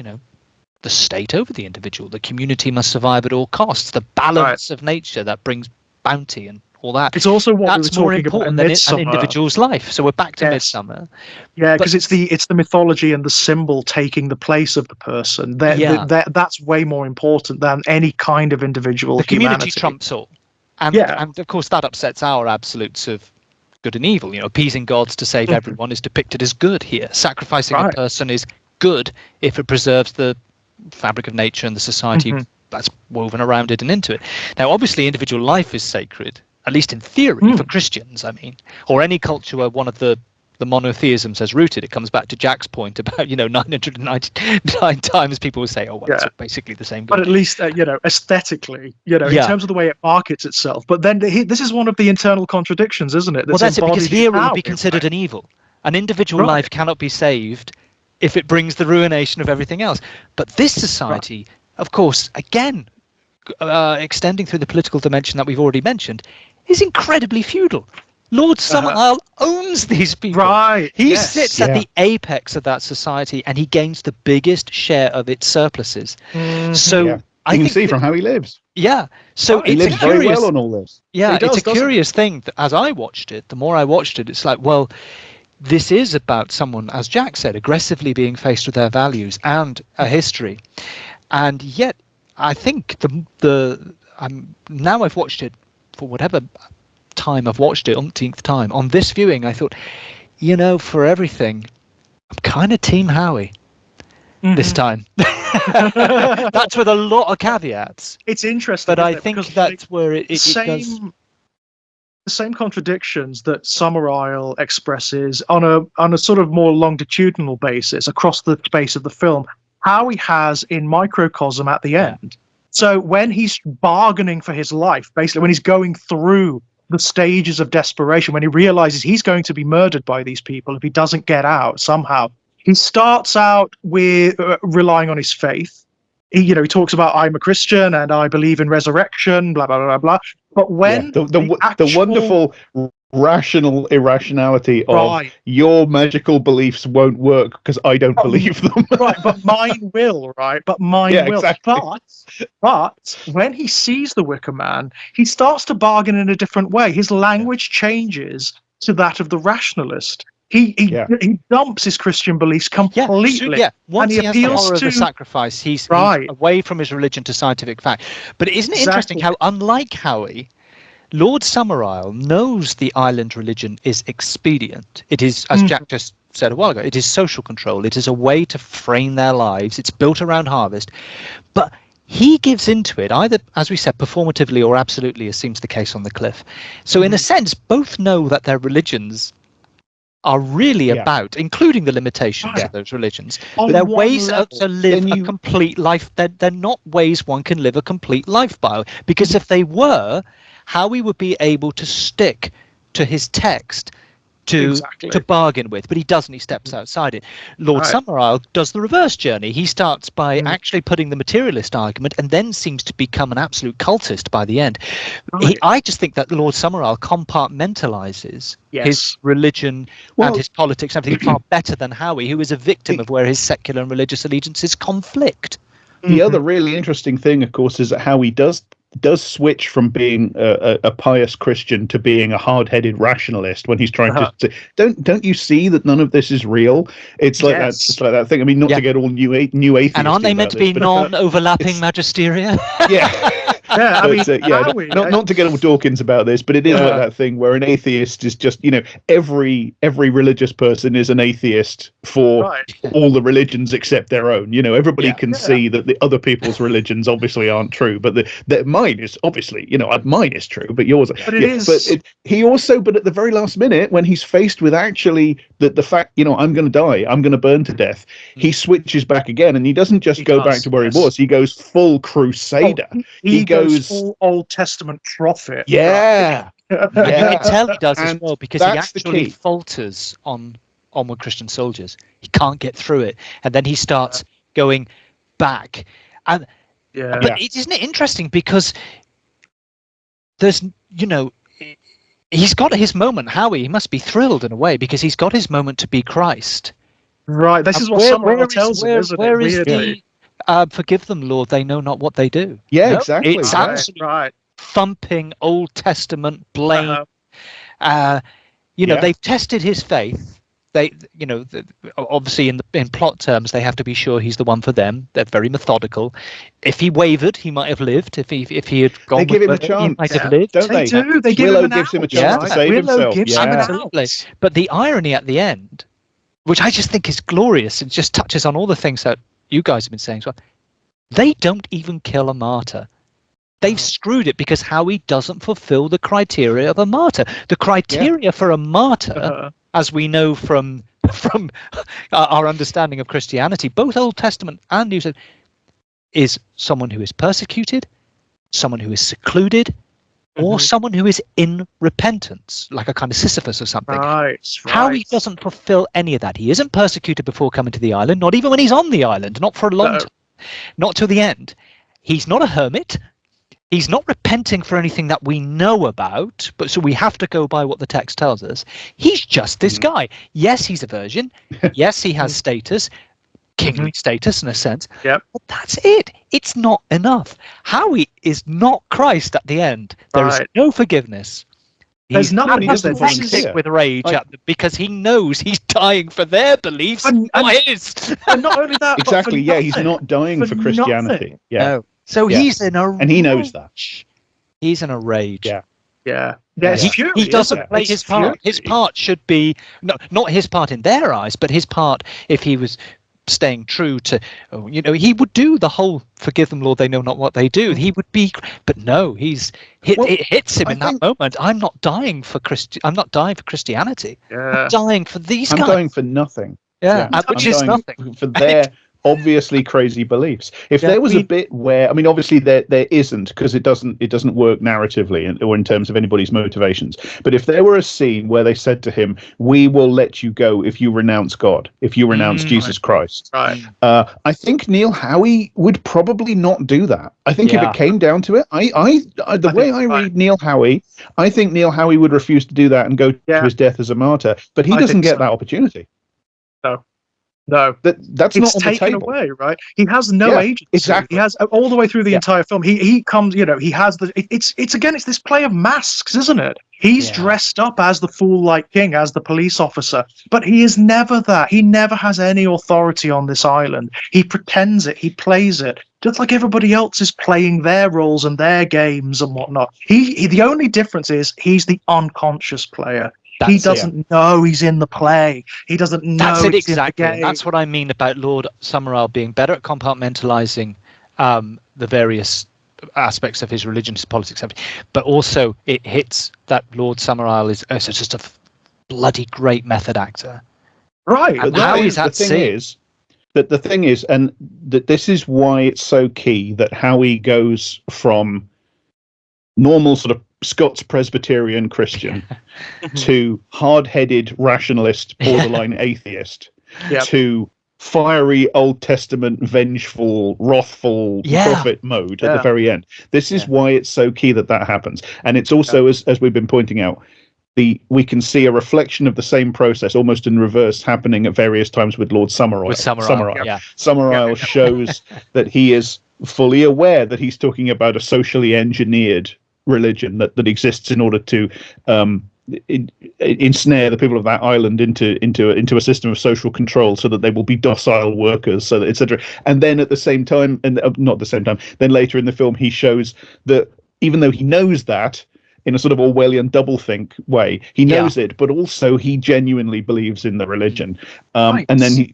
the state over the individual. The community must survive at all costs. The balance of nature that brings bounty and all that. It's also what that's we were more talking important about in than an individual's life. So we're back to Midsummer. Yeah, because it's the mythology and the symbol taking the place of the person. That's way more important than any kind of individual the humanity. Community trumps all. And of course that upsets our absolutes of good and evil. Appeasing gods to save everyone is depicted as good here. Sacrificing a person is good if it preserves the fabric of nature and the society that's woven around it and into it. Now, obviously, individual life is sacred, at least in theory, for Christians, I mean, or any culture where one of the monotheisms has rooted. It comes back to Jack's point about, 999 times people will say, it's basically the same God. But at least, aesthetically, in terms of the way it markets itself. But then this is one of the internal contradictions, isn't it? That's it, because here it would be considered an evil. An individual life cannot be saved if it brings the ruination of everything else. But this society, of course, again, extending through the political dimension that we've already mentioned, is incredibly feudal. Lord Summerisle owns these people. He sits at the apex of that society, and he gains the biggest share of its surpluses. So I can see from how he lives. Yeah. So he lives very well on all this. Yeah, it's a curious thing that as I watched it, the more I watched it, it's like, well, this is about someone, as Jack said, aggressively being faced with their values and a history. And yet, I think now I've watched it for whatever time I've watched it, umpteenth time. On this viewing, I thought, for everything, I'm kind of Team Howie this time. That's with a lot of caveats. It's interesting, but I think that's where it does. The the same contradictions that Summerisle expresses on a sort of more longitudinal basis across the space of the film, Howie has in microcosm at the end. So when he's bargaining for his life, basically when he's going through the stages of desperation, when he realizes he's going to be murdered by these people if he doesn't get out somehow, he starts out with relying on his faith. He talks about, I'm a Christian and I believe in resurrection, blah, blah, blah, blah. But when the wonderful rational irrationality of your magical beliefs won't work because I don't believe them. Right, but mine will, right? But mine will. Exactly. But when he sees the Wicker Man, he starts to bargain in a different way. His language changes to that of the rationalist. He dumps his Christian beliefs completely. Once he has the horror of the sacrifice, he's away from his religion to scientific fact. But isn't it interesting how, unlike Howie, Lord Summerisle knows the island religion is expedient. It is, as Jack just said a while ago, it is social control. It is a way to frame their lives. It's built around harvest. But he gives into it, either, as we said, performatively or absolutely, as seems the case on the cliff. So in a sense, both know that their religions are really about, including the limitations of those religions. They're ways to live a complete life. They're not ways one can live a complete life by. Because if they were, Howie would be able to stick to his text to bargain with, but he doesn't. He steps outside it. Lord Summerisle does the reverse journey. He starts by actually putting the materialist argument and then seems to become an absolute cultist by the end. I just think that Lord Summerisle compartmentalizes his religion and his politics and everything far better than Howie, who is a victim of where his secular and religious allegiances conflict. The other really interesting thing, of course, is that Howie does switch from being a pious Christian to being a hard-headed rationalist when he's trying to say, don't you see that none of this is real? It's like that. It's like that thing. I mean, not to get all new atheists. And aren't they meant to be non-overlapping magisteria? I mean, not to get all Dawkins about this, but it is like that thing where an atheist is just, every religious person is an atheist for all the religions except their own. Everybody can see that the other people's religions obviously aren't true, but that mine is obviously, mine is true, but yours. But it is. But at the very last minute, when he's faced with actually the fact, I'm going to die, I'm going to burn to death, he switches back again, and he doesn't just go back to where he was. He goes full crusader. He goes full Old Testament prophet. You can tell he does as well, because he actually falters on onward Christian soldiers. He can't get through it, and then he starts going back. And but isn't it interesting, because there's he's got his moment. Howie, he must be thrilled in a way, because he's got his moment to be Christ. Right. This is what Summerisle tells him, isn't it? Where is the forgive them, Lord, they know not what they do? Exactly. It's absolutely thumping Old Testament blame. They've tested his faith. They, obviously in plot terms, they have to be sure he's the one for them. They're very methodical. If he wavered, he might have lived. If he had gone, they give him a chance. He might have lived. Don't they? Do. They give Willow him gives him a chance to save himself. Absolutely. But the irony at the end, which I just think is glorious, and just touches on all the things that you guys have been saying as well. They don't even kill a martyr. They've screwed it, because Howie doesn't fulfill the criteria of a martyr. The criteria for a martyr, as we know from our understanding of Christianity, both Old Testament and New Testament, is someone who is persecuted, someone who is secluded, or someone who is in repentance, like a kind of Sisyphus or something. Howie doesn't fulfill any of that. He isn't persecuted before coming to the island, not even when he's on the island, not for a long time, not till the end. He's not a hermit. He's not repenting for anything that we know about, but so we have to go by what the text tells us. He's just this guy. Yes, he's a virgin. Yes, he has status, kingly status in a sense. But that's it. It's not enough. Howie is not Christ at the end. There is no forgiveness. There's nothing. He doesn't sick with rage because he knows he's dying for their beliefs, not his. And not only that, exactly. He's not dying for Christianity. No. So he's in a and he knows that. He's in a rage. He doesn't play his part. His part should be not his part in their eyes, but his part, if he was staying true to, he would do the whole "forgive them, Lord, they know not what they do." He would be, but no, it hits him in that moment. I'm not dying for I'm not dying for Christianity. I'm dying for these guys. I'm dying for nothing. Which is nothing for their obviously crazy beliefs. If there was a bit where, I mean, obviously there isn't, because it doesn't work narratively or in terms of anybody's motivations. But if there were a scene where they said to him, "We will let you go if you renounce God, if you renounce Jesus Christ," Right. I think Howie would probably not do that. I think if it came down to it, the way I read Neil Howie, I think Neil Howie would refuse to do that and go to his death as a martyr. But he doesn't get that opportunity. No, that's it's not on the taken table. away, right? He has no agency. Exactly. He has all the way through the entire film. He comes, he has it's this play of masks, isn't it? He's dressed up as the fool-like king, as the police officer, but he is never that. He never has any authority on this island. He pretends it. He plays it, just like everybody else is playing their roles and their games and whatnot. The only difference is he's the unconscious player. He doesn't know he's in the play. He doesn't know. That's it, it's exactly. in the game. That's what I mean about Lord Summerisle being better at compartmentalizing the various aspects of his religion, his politics, but also it hits that Lord Summerisle is just a bloody great method actor. Right. And how is that the thing is, and that this is why it's so key that Howie goes from normal sort of Scots Presbyterian Christian to hard-headed rationalist, borderline atheist, to fiery Old Testament, vengeful, wrathful prophet mode at the very end. This is why it's so key that happens. And it's also, as we've been pointing out, we can see a reflection of the same process, almost in reverse, happening at various times with Lord Summerisle. Summerisle shows that he is fully aware that he's talking about a socially engineered religion that exists in order to ensnare the people of that island into a system of social control, so that they will be docile workers, so that etc. And then at the same time, and not the same time, then later in the film, he shows that even though he knows that, in a sort of Orwellian doublethink way, he knows it, but also he genuinely believes in the religion. And then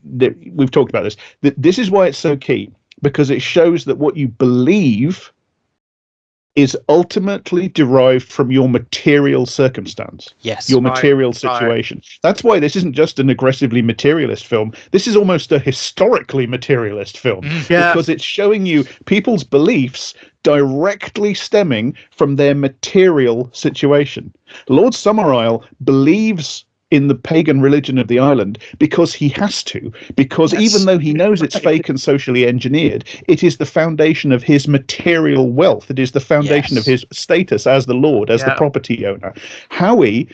we've talked about this. This is why it's so key, because it shows that what you believe is ultimately derived from your material circumstance, your material situation. That's why this isn't just an aggressively materialist film. This is almost a historically materialist film, because it's showing you people's beliefs directly stemming from their material situation. Lord Summerisle believes in the pagan religion of the island because he has to, because even though he knows it's fake and socially engineered, it is the foundation of his material wealth. It is the foundation of his status as the lord, as the property owner. Howie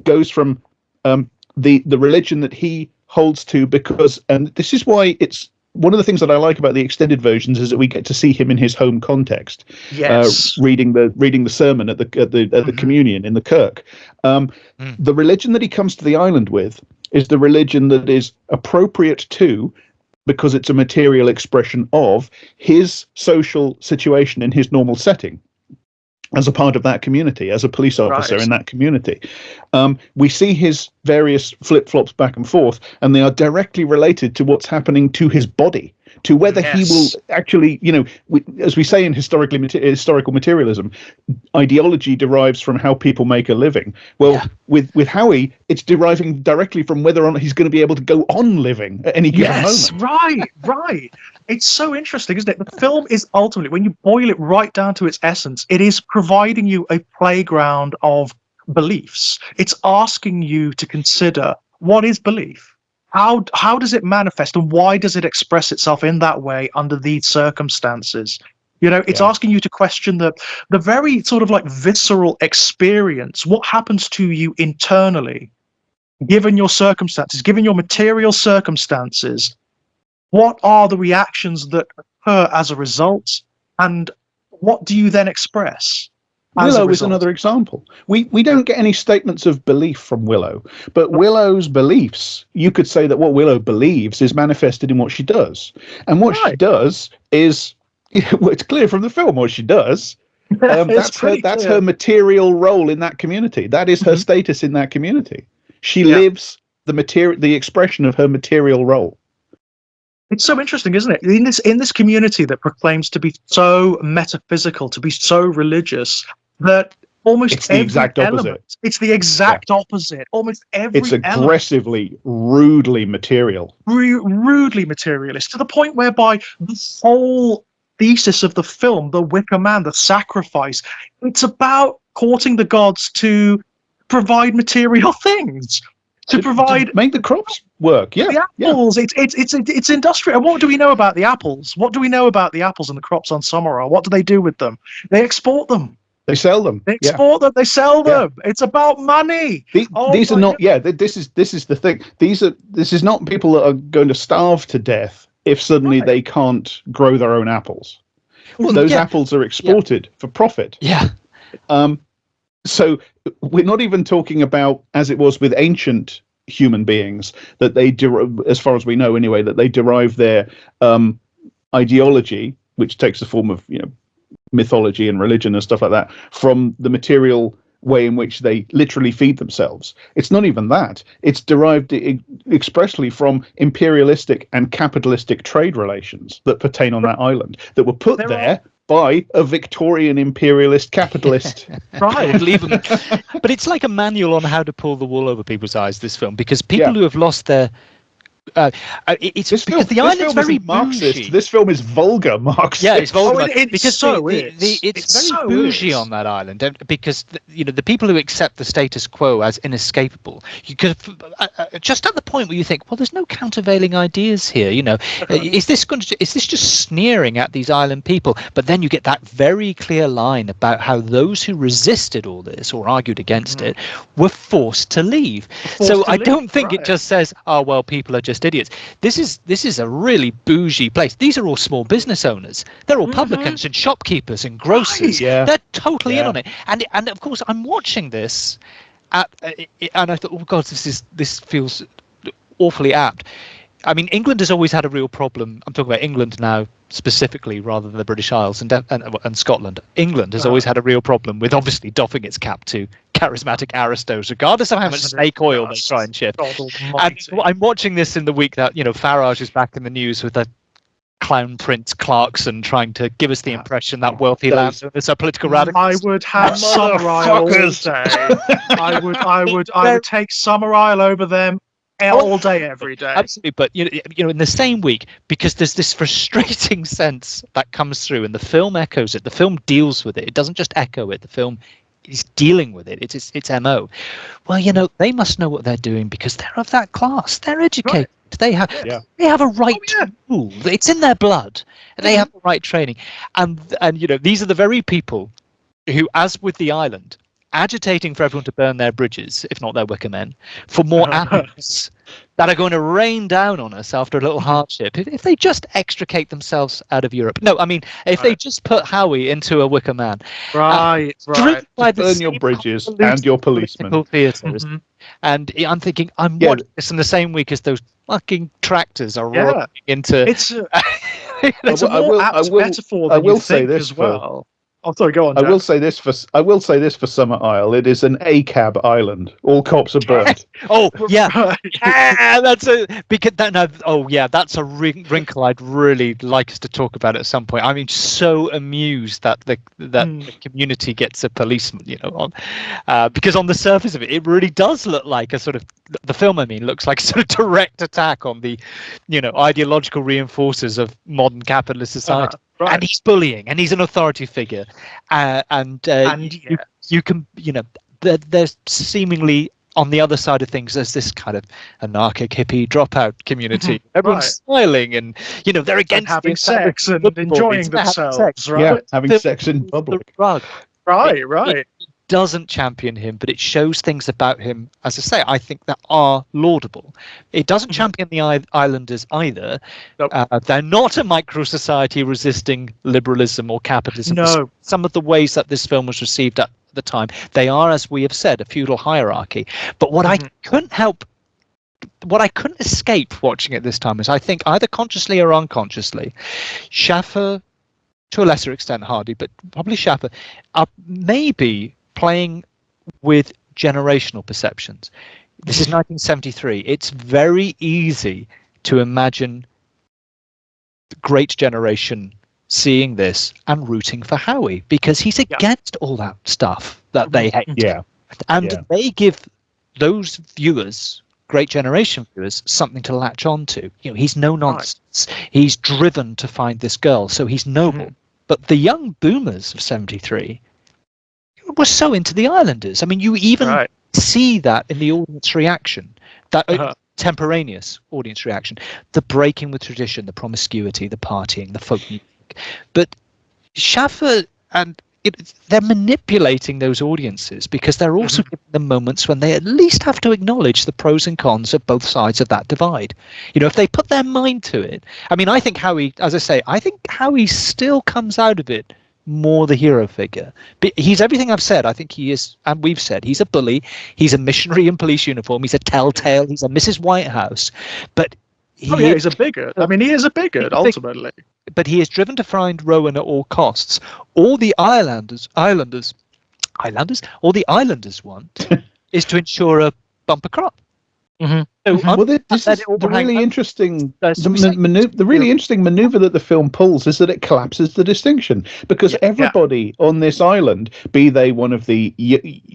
goes from the religion that he holds to, because, and this is why it's one of the things that I like about the extended versions, is that we get to see him in his home context, reading the sermon at the communion in the kirk. The religion that he comes to the island with is the religion that is appropriate to, because it's a material expression of his social situation in his normal setting, as a part of that community, as a police officer in that community. We see his various flip-flops back and forth, and they are directly related to what's happening to his body, to whether he will actually, as we say in historical materialism, ideology derives from how people make a living. Well, with Howie, it's deriving directly from whether or not he's going to be able to go on living at any given moment. Right. It's so interesting, isn't it? The film is ultimately, when you boil it right down to its essence, it is providing you a playground of beliefs. It's asking you to consider, what is belief? How does it manifest, and why does it express itself in that way under these circumstances? It's asking you to question the very sort of like visceral experience. What happens to you internally, given your circumstances, given your material circumstances? What are the reactions that occur as a result, and what do you then express? Willow is another example. We don't get any statements of belief from Willow, but Willow's beliefs, you could say that what Willow believes is manifested in what she does. And what she does is, well, it's clear from the film what she does. That's her material role in that community. That is her status in that community. She lives the expression of her material role. It's so interesting, isn't it? In this community that proclaims to be so metaphysical, to be so religious, that almost It's the every exact element, opposite. it's the exact opposite. Almost every It's element aggressively, rudely material. rudely materialist, to the point whereby the whole thesis of the film, the Wicker Man, the sacrifice, it's about courting the gods to provide material things, to provide make the crops work. Yeah, the yeah. apples. It's industrial. And what do we know about the apples? What do we know about the apples and the crops on Summerisle? What do they do with them? They export them. They sell them. They export them. They sell Yeah. them. It's about money. These are not. Yeah, this is the thing. This is not people that are going to starve to death if suddenly they can't grow their own apples. Well, Those apples are exported for profit. Yeah. So we're not even talking about, as it was with ancient human beings, that they, as far as we know anyway, that they derive their ideology, which takes the form of mythology and religion and stuff like that, from the material way in which they literally feed themselves. It's not even that. It's derived expressly from imperialistic and capitalistic trade relations that pertain on that island, that were put there by a Victorian imperialist capitalist. Right. But it's like a manual on how to pull the wool over people's eyes, this film, because people who have lost their the island's very Marxist. bougie. This film is vulgar Marxist. Yeah, it's vulgar because it's very bougie on that island, because the people who accept the status quo as inescapable, you could just at the point where you think, well, there's no countervailing ideas here. Is this just sneering at these island people? But then you get that very clear line about how those who resisted all this or argued against it were forced to leave. I don't think it just says, oh well, people are just idiots. This is a really bougie place. These are all small business owners. They're all publicans and shopkeepers and grocers. Yeah. They're totally in on it. And of course, I'm watching this, and I thought, oh God, this feels awfully apt. I mean, England has always had a real problem. I'm talking about England now specifically, rather than the British Isles and Scotland. England has always had a real problem with obviously doffing its cap to charismatic aristos, regardless of how much snake oil they try and shift. And I'm watching this in the week that Farage is back in the news with a clown Prince Clarkson trying to give us the impression that wealthy landowners are political radicals. I would have Summerisle all day. I would take Summerisle over them all day, every day. Absolutely, but in the same week, because there's this frustrating sense that comes through, and the film echoes it. The film deals with it. It doesn't just echo it. The film is dealing with it. It's MO. Well, they must know what they're doing because they're of that class. They're educated. Right. They have a right to rule. It's in their blood. They have the right training, and these are the very people who, as with the island, agitating for everyone to burn their bridges, if not their Wicker Men, for more apples that are going to rain down on us after a little hardship. If they just extricate themselves out of Europe. No, I mean, if they just put Howie into a Wicker Man. Right. Burn your bridges and your policemen. Theaters. And I'm thinking, I'm watching this in the same week as those fucking tractors are rolling into... It's a more apt metaphor than you think as well. Oh, sorry, go on, Jack. I will say this for Summerisle. It is an ACAB island. All cops are burnt. That's a wrinkle I'd really like us to talk about at some point. I mean, so amused that the community gets a policeman, because on the surface of it, it really does look like a sort of the film. I mean, looks like a sort of direct attack on the, ideological reinforcers of modern capitalist society. Right. And he's bullying, and he's an authority figure, you can, there's seemingly on the other side of things, there's this kind of anarchic hippie dropout community. Everyone's smiling, and they're against having sex and enjoying themselves, right? Yeah, having sex in public. Right. It doesn't champion him, but it shows things about him, as I say, I think that are laudable. It doesn't champion the islanders either. Nope. They're not a micro society resisting liberalism or capitalism. No. Some of the ways that this film was received at the time, they are, as we have said, a feudal hierarchy. But what I couldn't escape watching it this time is, I think, either consciously or unconsciously, Schaffer, to a lesser extent Hardy, but probably Schaffer, are maybe playing with generational perceptions. This is 1973. It's very easy to imagine great generation seeing this and rooting for Howie because he's against all that stuff that they hate. Yeah. And they give those viewers, great generation viewers, something to latch on to. He's no nonsense. Right. He's driven to find this girl, so he's noble. But the young boomers of 73 were so into the Islanders. I mean, you even see that in the audience reaction, that contemporaneous audience reaction, the breaking with tradition, the promiscuity, the partying, the folk music. But Schaffer and they're manipulating those audiences because they're also giving them moments when they at least have to acknowledge the pros and cons of both sides of that divide. If they put their mind to it. I mean, I think Howie, as I say, Howie still comes out of it more the hero figure. But he's everything I've said. I think he is, and we've said, he's a bully, he's a missionary in police uniform, he's a telltale, he's a Mrs. Whitehouse. But he's a bigot. I mean, he is a bigot, ultimately. But he is driven to find Rowan at all costs. All the Islanders want is to ensure a bumper crop. This is the really interesting maneuver that the film pulls is that it collapses the distinction because everybody on this island, be they one of the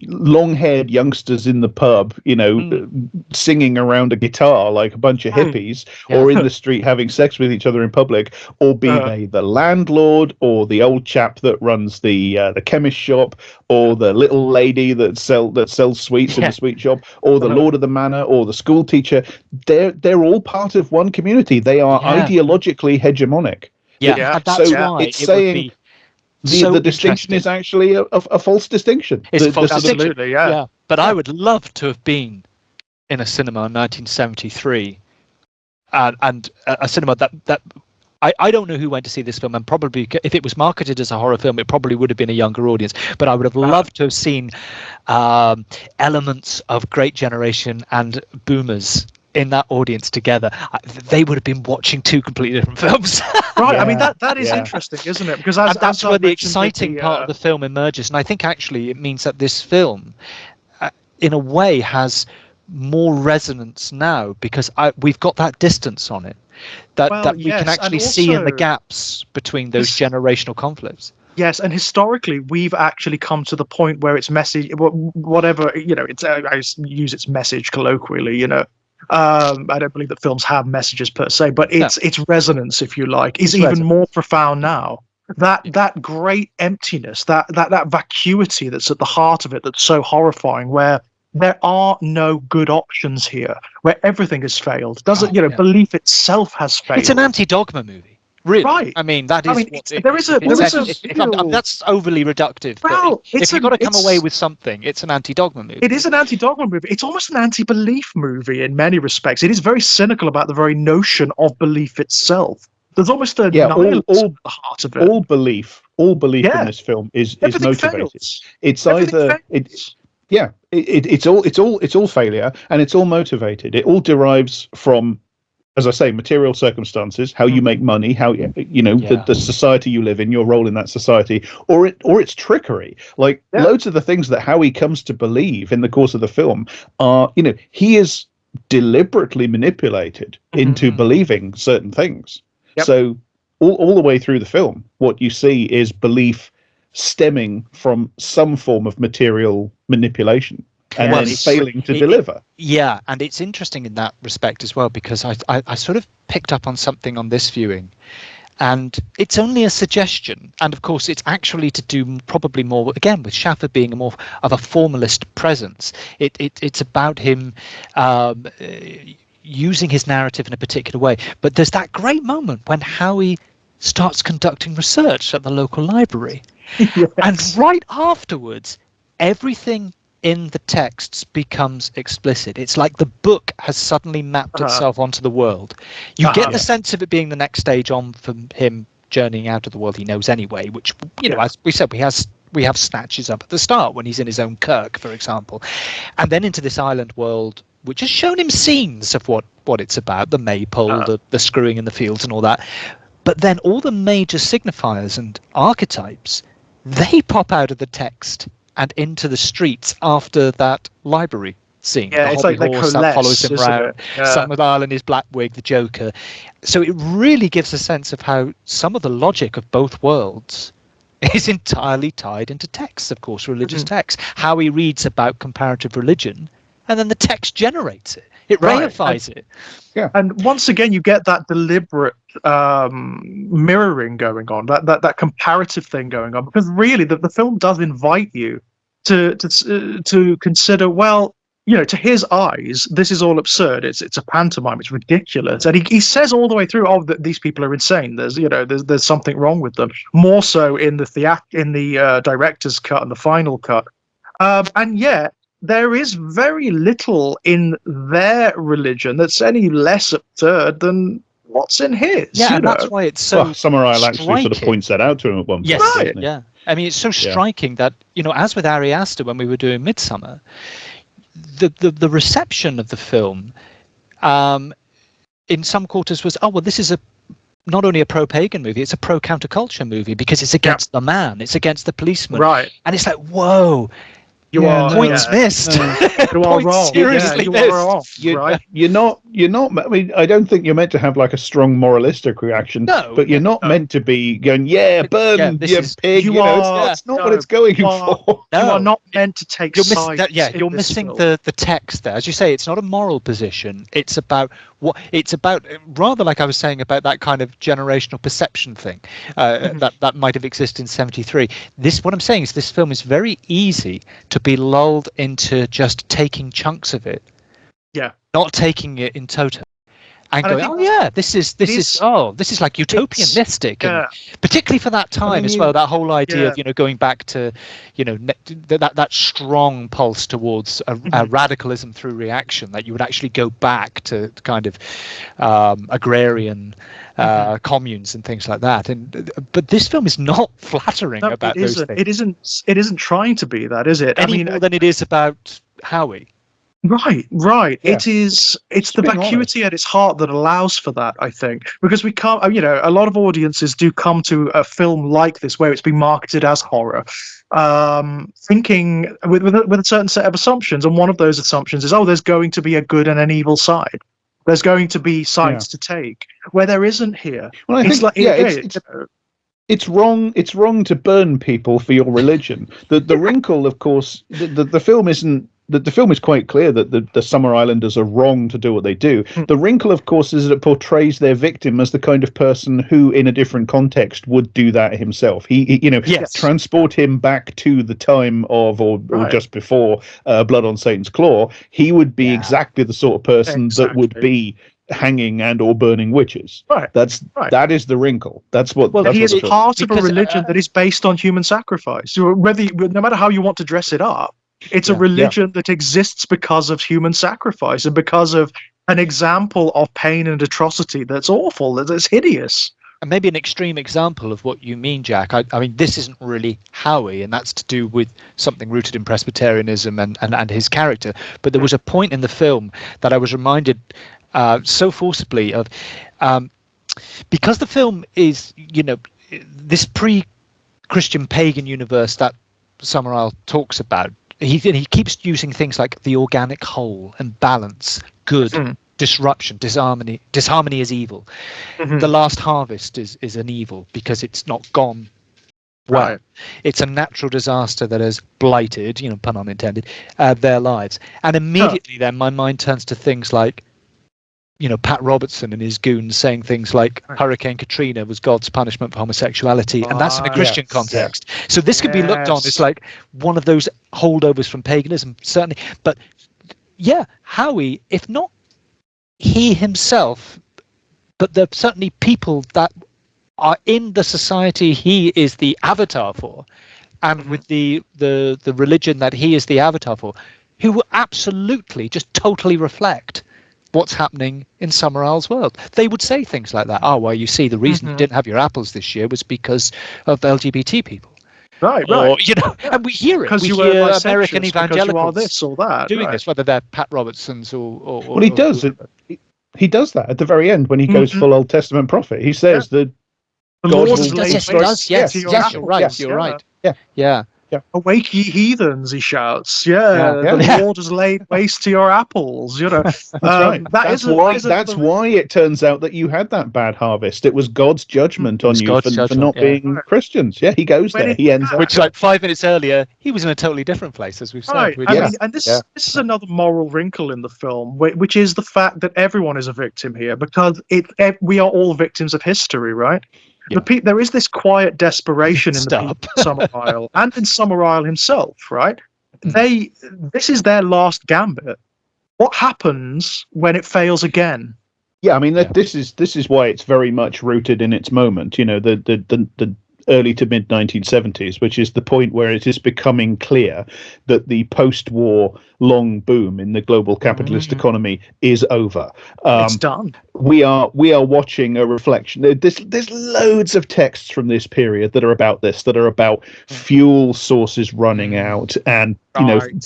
long-haired youngsters in the pub, singing around a guitar like a bunch of hippies, or in the street having sex with each other in public, or be they the landlord or the old chap that runs the chemist shop, or the little lady that sells sweets in the sweet shop, or the lord of the manor, or the school teacher, they're all part of one community. They are ideologically hegemonic. And that's why it's saying the distinction is actually a false distinction. It's a false distinction. Absolutely, yeah. But I would love to have been in a cinema in 1973, and a cinema that I don't know who went to see this film, and probably if it was marketed as a horror film, it probably would have been a younger audience. But I would have loved to have seen elements of Great Generation and Boomers in that audience together. They would have been watching two completely different films. Right. I mean, that is interesting, isn't it? Because that's where the exciting part of the film emerges. And I think actually it means that this film, in a way, has more resonance now because we've got that distance on it. That we can actually see in the gaps between those generational conflicts. Yes, and historically, we've actually come to the point where its message, whatever, it's I use its message colloquially, I don't believe that films have messages per se, but its resonance, if you like, is even more profound now. That great emptiness, that vacuity that's at the heart of it, that's so horrifying, where there are no good options here, where everything has failed. Belief itself has failed. It's an anti-dogma movie, really. Right. I mean, that is. That's overly reductive. Well, if you've got to come away with something, it's an anti-dogma movie. It is an anti-dogma movie. It's almost an anti-belief movie in many respects. It is very cynical about the very notion of belief itself. There's almost a nihilism at the heart of it. All belief in this film is motivated. Fails. It's either it's all failure, and it's all motivated. It all derives from, as I say, material circumstances, how you make money, how the society you live in, your role in that society, or it's trickery. Loads of the things that Howie comes to believe in the course of the film are, he is deliberately manipulated into believing certain things. Yep. So all the way through the film, what you see is belief stemming from some form of material manipulation and then failing to deliver. And it's interesting in that respect as well, because I sort of picked up on something on this viewing, and it's only a suggestion, and of course it's actually to do probably more, again, with Schaffer being more of a formalist presence. It's about him using his narrative in a particular way. But there's that great moment when Howie starts conducting research at the local library. Yes. And right afterwards, everything in the texts becomes explicit. It's like the book has suddenly mapped itself onto the world. You get the sense of it being the next stage on from him journeying out of the world he knows anyway, which, as we said, we have snatches up at the start when he's in his own kirk, for example. And then into this island world, which has shown him scenes of what it's about, the maypole, the screwing in the fields and all that. But then all the major signifiers and archetypes, they pop out of the text and into the streets after that library scene. Yeah, the it's hobby like they horse that follows coalesce, him isn't around, it? Yeah. Summerisle in his black wig, the Joker. So it really gives a sense of how some of the logic of both worlds is entirely tied into texts, of course, religious texts. How he reads about comparative religion, and then the text generates it. It reifies it. Yeah. And once again, you get that deliberate mirroring going on, that comparative thing going on, because really the film does invite you to consider, well, you know, to his eyes, this is all absurd. It's a pantomime. It's ridiculous. And he says all the way through, oh, these people are insane. There's something wrong with them. More so in the director's cut and the final cut. And yet there is very little in their religion that's any less absurd than what's in his. Yeah, and that's why it's so. Well, Summerisle actually sort of points that out to him at one point. Yes, right. Yeah. I mean, it's so striking that, you know, as with Ari Aster when we were doing Midsummer, the reception of the film in some quarters was, oh, well, this is not only a pro-pagan movie, it's a pro-counterculture movie because it's against the man, it's against the policeman. Right. And it's like, whoa. Points missed. You are wrong. Seriously you missed. are wrong. Right? You're not. I mean, I don't think you're meant to have like a strong moralistic reaction. No, but you're not meant to be going, burn, you pig. You it's not what it's going for. You are not meant to take sides. You're missing the text there. As you say, it's not a moral position. It's about rather like I was saying about that kind of generational perception thing that might have existed in 73. What I'm saying is this film is very easy to be lulled into just taking chunks of it, not taking it in toto, and going, this is like utopian mystic, and particularly for that time as well. That whole idea of going back to that strong pulse towards a radicalism through reaction, that you would actually go back to kind of agrarian communes and things like that. But this film is not flattering about those things. It isn't trying to be that, is it? Any more than it is about Howie. Right. Yeah. It's the vacuity at its heart that allows for that, I think, because we can't, a lot of audiences do come to a film like this where it's been marketed as horror, thinking with a certain set of assumptions, and one of those assumptions is, there's going to be a good and an evil side. There's going to be sides to take, where there isn't here. Well, I think, it's wrong. It's wrong to burn people for your religion. The wrinkle, of course, the film isn't. The film is quite clear that the Summer Islanders are wrong to do what they do. The wrinkle, of course, is that it portrays their victim as the kind of person who, in a different context, would do that himself. Transport him back to the time of or just before Blood on Satan's Claw. He would be exactly the sort of person that would be hanging and or burning witches. Right. That is the wrinkle. That's what. Well, he is part of a religion that is based on human sacrifice. No matter how you want to dress it up. It's a religion that exists because of human sacrifice and because of an example of pain and atrocity that's awful, that's hideous. And maybe an extreme example of what you mean, Jack. I mean, this isn't really Howie, and that's to do with something rooted in Presbyterianism and his character. But there was a point in the film that I was reminded so forcibly of, because the film is, this pre-Christian pagan universe that Summerisle talks about. He keeps using things like the organic whole and balance, good, disruption, disharmony. Disharmony is evil. The last harvest is an evil because it's not gone well. Right. It's a natural disaster that has blighted, pun unintended, their lives. And immediately then my mind turns to things like, Pat Robertson and his goons saying things like Hurricane Katrina was God's punishment for homosexuality, and that's in a Christian context. Yeah. So this could be looked on as like one of those holdovers from paganism, certainly. But Howie, if not he himself, but there are certainly people that are in the society he is the avatar for, and with the religion that he is the avatar for, who will absolutely just totally reflect what's happening in Summerisle's world. They would say things like that. You see, the reason you didn't have your apples this year was because of LGBT people. Right. And we hear it. We hear American evangelicals this or that, doing this, whether they're Pat Robertsons or well, he does. He does that at the very end when he goes full Old Testament prophet. He says that the Lord is Yes, you're right. Yeah. Awake ye heathens, he shouts. The Lord has laid waste to your apples. That's right. That's why it turns out that you had that bad harvest. It was God's judgment on you for not being Christians. Yeah, he goes there. He ends up. Which, like 5 minutes earlier, he was in a totally different place, as we've said. Right. I mean, and this is another moral wrinkle in the film, which is the fact that everyone is a victim here, because we are all victims of history, right? There is this quiet desperation in the people of Summerisle and in Summerisle himself, right? This is their last gambit. What happens when it fails again? Yeah, I mean this is why it's very much rooted in its moment. You know, the early to mid 1970s, which is the point where it is becoming clear that the post-war long boom in the global capitalist economy is over. It's done. We are watching a reflection. There's loads of texts from this period that are about this, that are about fuel sources running out and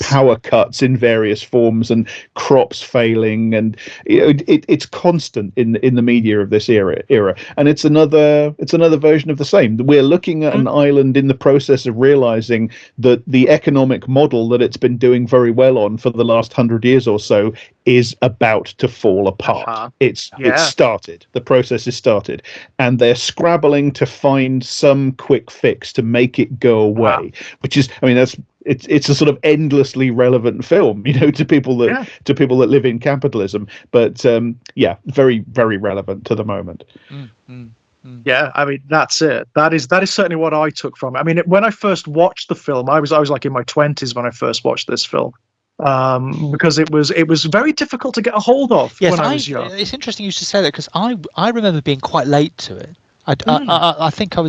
power cuts in various forms and crops failing, and it's constant in the media of this era, and it's another version of the same. We're looking at an island in the process of realizing that the economic model that it's been doing very well on for the last 100 years or so is about to fall apart. It's started. The process is started, and they're scrabbling to find some quick fix to make it go away. Which is, I mean, it's a sort of endlessly relevant film, to people that live in capitalism. But very, very relevant to the moment. Yeah, I mean, that's it. That is certainly what I took from it. I mean, when I first watched the film, I was like in my 20s when I first watched this film, because it was very difficult to get a hold of when I was young. It's interesting you should say that, because I remember being quite late to it. I think I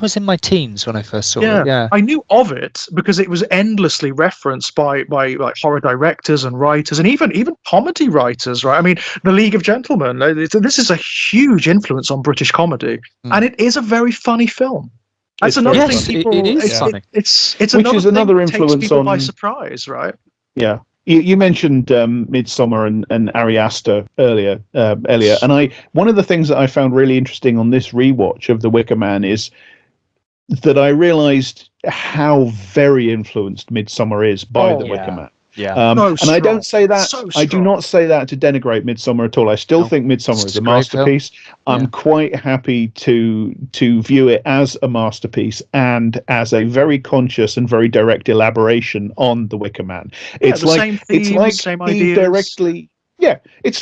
was in my teens when I first saw it. Yeah, I knew of it because it was endlessly referenced by like horror directors and writers, and even comedy writers, right? I mean, The League of Gentlemen. This is a huge influence on British comedy, and it is a very funny film. That's another thing. It is funny. It's another thing that influence takes people on by surprise, right? Yeah. You mentioned Midsommar and Ari Aster earlier, Elliot, and one of the things that I found really interesting on this rewatch of The Wicker Man is that I realized how very influenced Midsommar is by The Wicker Man. Yeah. And I don't say that. I do not say that to denigrate Midsommar at all. I still think Midsommar is a masterpiece. I'm quite happy to view it as a masterpiece and as a very conscious and very direct elaboration on The Wicker Man. It's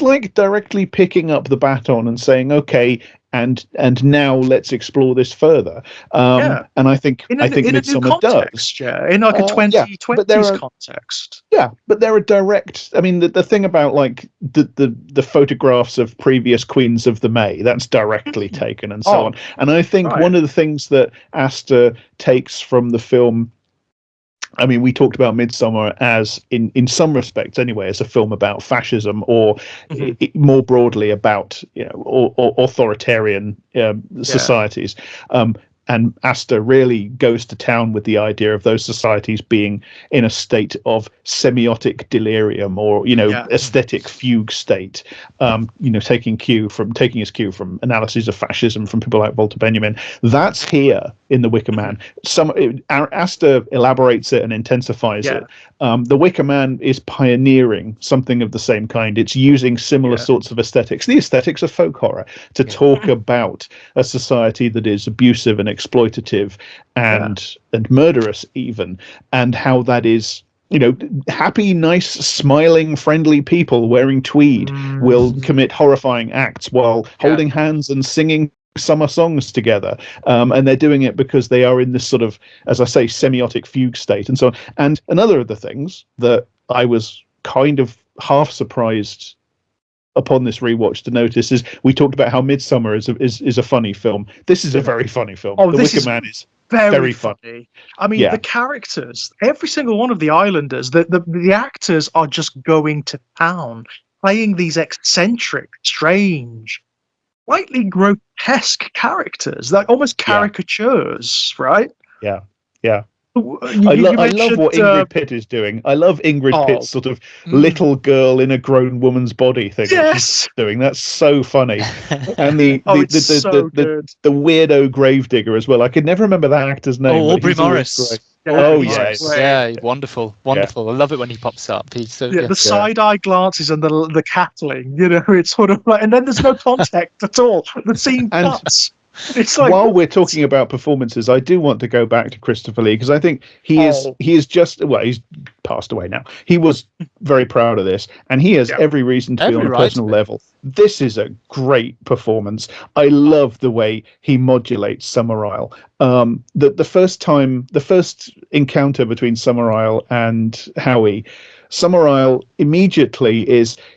like directly picking up the baton and saying, okay, and now let's explore this further. And I think Midsommar does. Yeah, in like a 2020s context. Yeah, but there are direct. I mean, the thing about like the photographs of previous queens of the May, that's directly taken and so on. And I think one of the things that Aster takes from the film. I mean, we talked about Midsommar as, in some respects anyway, as a film about fascism, or more broadly about authoritarian societies. And Aster really goes to town with the idea of those societies being in a state of semiotic delirium, or aesthetic fugue state. Taking his cue from analyses of fascism from people like Walter Benjamin. That's here in The Wicker Man. Aster elaborates it and intensifies it. The Wicker Man is pioneering something of the same kind. It's using similar sorts of aesthetics, the aesthetics of folk horror, to talk about a society that is abusive and exploitative and murderous even, and how that is, happy, nice, smiling, friendly people wearing tweed will commit horrifying acts while holding hands and singing summer songs together, and they're doing it because they are in this sort of, as I say, semiotic fugue state and so on. And another of the things that I was kind of half surprised upon this rewatch to notice is, we talked about how Midsommar is a funny film. This is a very funny film. The Wicker Man is very funny. I mean, the characters, every single one of the islanders, the actors are just going to town, playing these eccentric, strange, slightly grotesque characters, like almost caricatures, right? Yeah. I love what Ingrid Pitt is doing. I love Ingrid Pitt's sort of little girl in a grown woman's body thing that she's doing. That's so funny. And the weirdo gravedigger as well. I could never remember that actor's name. Aubrey Morris. yes. Yeah, wonderful. I love it when he pops up. He's so the side-eye glances and the cackling, it's sort of like, and then there's no context at all. The scene cuts. It's like, while we're talking about performances, I do want to go back to Christopher Lee, because I think he is just, well, he's passed away now. He was very proud of this, and he has every reason to be on a personal level. This is a great performance. I love the way he modulates Summerisle. The first encounter between Summerisle and Howie, Summerisle immediately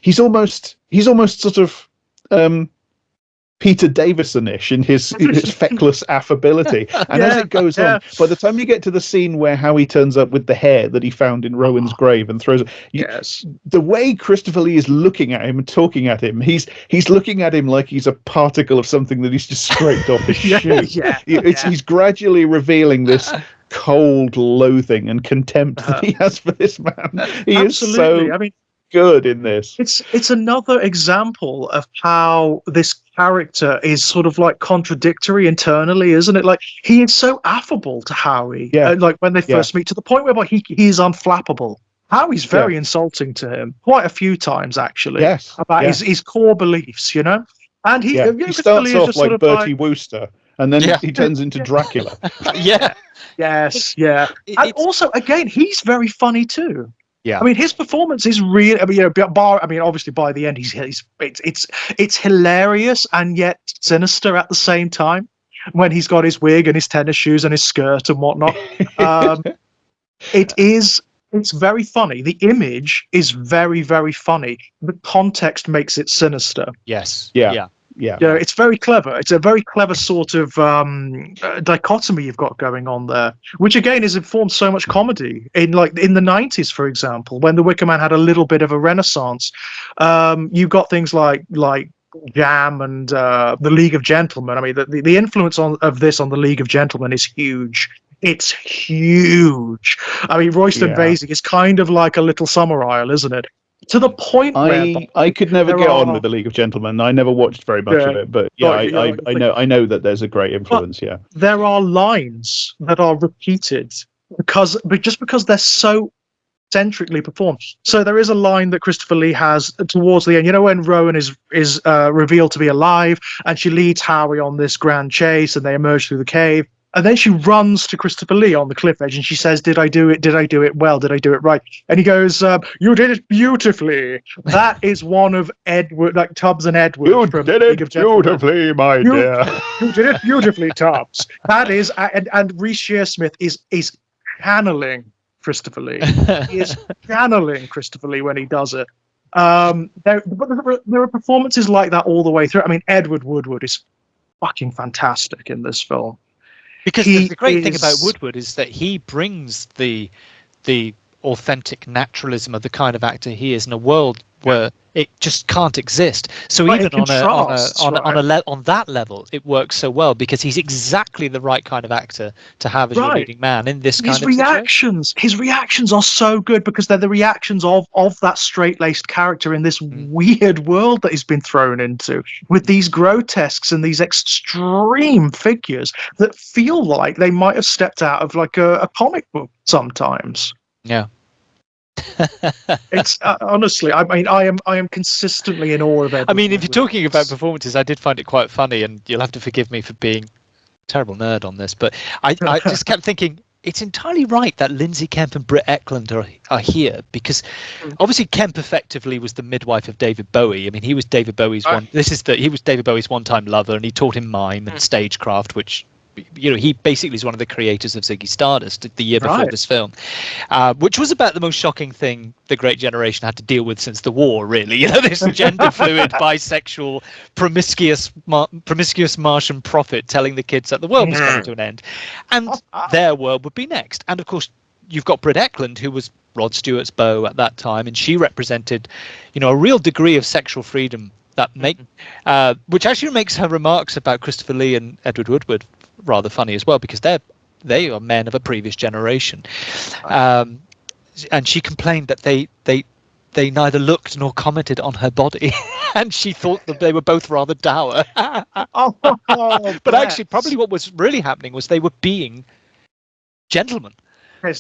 he's almost sort of Peter Davison-ish in his feckless affability. And as it goes on, by the time you get to the scene where Howie turns up with the hair that he found in Rowan's grave and throws it, the way Christopher Lee is looking at him and talking at him, he's looking at him like he's a particle of something that he's just scraped off his shoe. He's gradually revealing this cold loathing and contempt that he has for this man. He is so good in this. It's another example of how this character is sort of like contradictory internally, isn't it? Like, he is so affable to Howie, like when they first meet, to the point where he is unflappable. Howie's very insulting to him quite a few times, actually, about his core beliefs, And he starts off like Bertie Wooster, and then he turns into Dracula. And also, again, he's very funny too. Yeah, I mean, his performance is really. Obviously, by the end, it's hilarious and yet sinister at the same time. When he's got his wig and his tennis shoes and his skirt and whatnot, it's very funny. The image is very, very funny. The context makes it sinister. Yes. Yeah, it's very clever. It's a very clever sort of dichotomy you've got going on there, which again has informed so much comedy in the 90s, for example, when the Wicker Man had a little bit of a renaissance. You've got things like Jam and the League of Gentlemen. I mean, the influence of this on the League of Gentlemen is huge. It's huge. I mean, Royston Vasey is kind of like a little Summerisle, isn't it? To the point where I could never get on with the League of Gentlemen. I never watched very much of it, but I know that there's a great influence. There are lines that are repeated because they're so centrically performed. So there is a line that Christopher Lee has towards the end. When Rowan is revealed to be alive, and she leads Howie on this grand chase, and they emerge through the cave. And then she runs to Christopher Lee on the cliff edge, and she says, "Did I do it? Did I do it well? Did I do it right?" And he goes, "You did it beautifully." That is one of Edward, like Tubbs and Edward. You did it beautifully, my dear. You did it beautifully, Tubbs. That is, and Reece Shearsmith is channeling Christopher Lee. He is channeling Christopher Lee when he does it. There are performances like that all the way through. I mean, Edward Woodward is fucking fantastic in this film. Because the great thing about Woodward is that he brings the authentic naturalism of the kind of actor he is in a world where it just can't exist. So even on that level, it works so well because he's exactly the right kind of actor to have as your leading man in this kind of situation. His reactions are so good because they're the reactions of that straight-laced character in this weird world that he's been thrown into, with these grotesques and these extreme figures that feel like they might have stepped out of like a comic book sometimes. Yeah. It's honestly, I mean, I am consistently in awe of it. I mean, if you're talking about performances, I did find it quite funny, and you'll have to forgive me for being a terrible nerd on this, but I just kept thinking it's entirely right that Lindsay Kemp and Britt Eklund are here, because obviously Kemp effectively was the midwife of David Bowie. I mean, he was David Bowie's he was David Bowie's one-time lover, and he taught him mime and stagecraft, which he basically is one of the creators of Ziggy Stardust the year before this film, which was about the most shocking thing the Great Generation had to deal with since the war, really. This gender fluid, bisexual, promiscuous Martian prophet telling the kids that the world was coming to an end, and their world would be next. And of course, you've got Britt Eklund, who was Rod Stewart's beau at that time, and she represented, a real degree of sexual freedom that which actually makes her remarks about Christopher Lee and Edward Woodward rather funny as well, because they are men of a previous generation, and she complained that they neither looked nor commented on her body, and she thought that they were both rather dour. But actually, probably what was really happening was they were being gentlemen.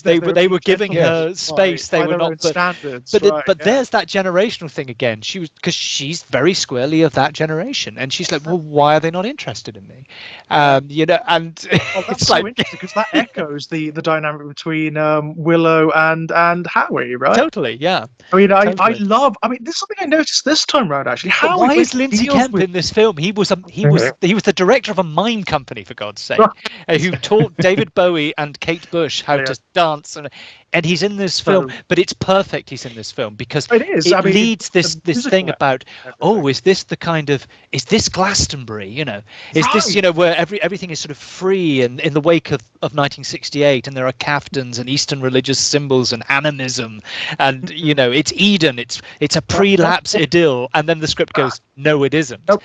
they were giving her space. They were not standards. But there's that generational thing again. Because she's very squarely of that generation, and she's like, well, why are they not interested in me? And that's so interesting because that echoes the dynamic between Willow and Howie, right? Totally, yeah. I mean, I love. I mean, this is something I noticed this time round. Actually, why is Lindsay Kemp in this film? He was the director of a mime company, for God's sake, who taught David Bowie and Kate Bush how to dance, and he's in this film. But it's perfect he's in this film because it leads this thing about is this the kind of is Glastonbury? Is this where everything is sort of free and in the wake of 1968, and there are caftans and Eastern religious symbols and animism, and it's Eden. It's a pre-lapse idyll, and then the script goes, no, it isn't. But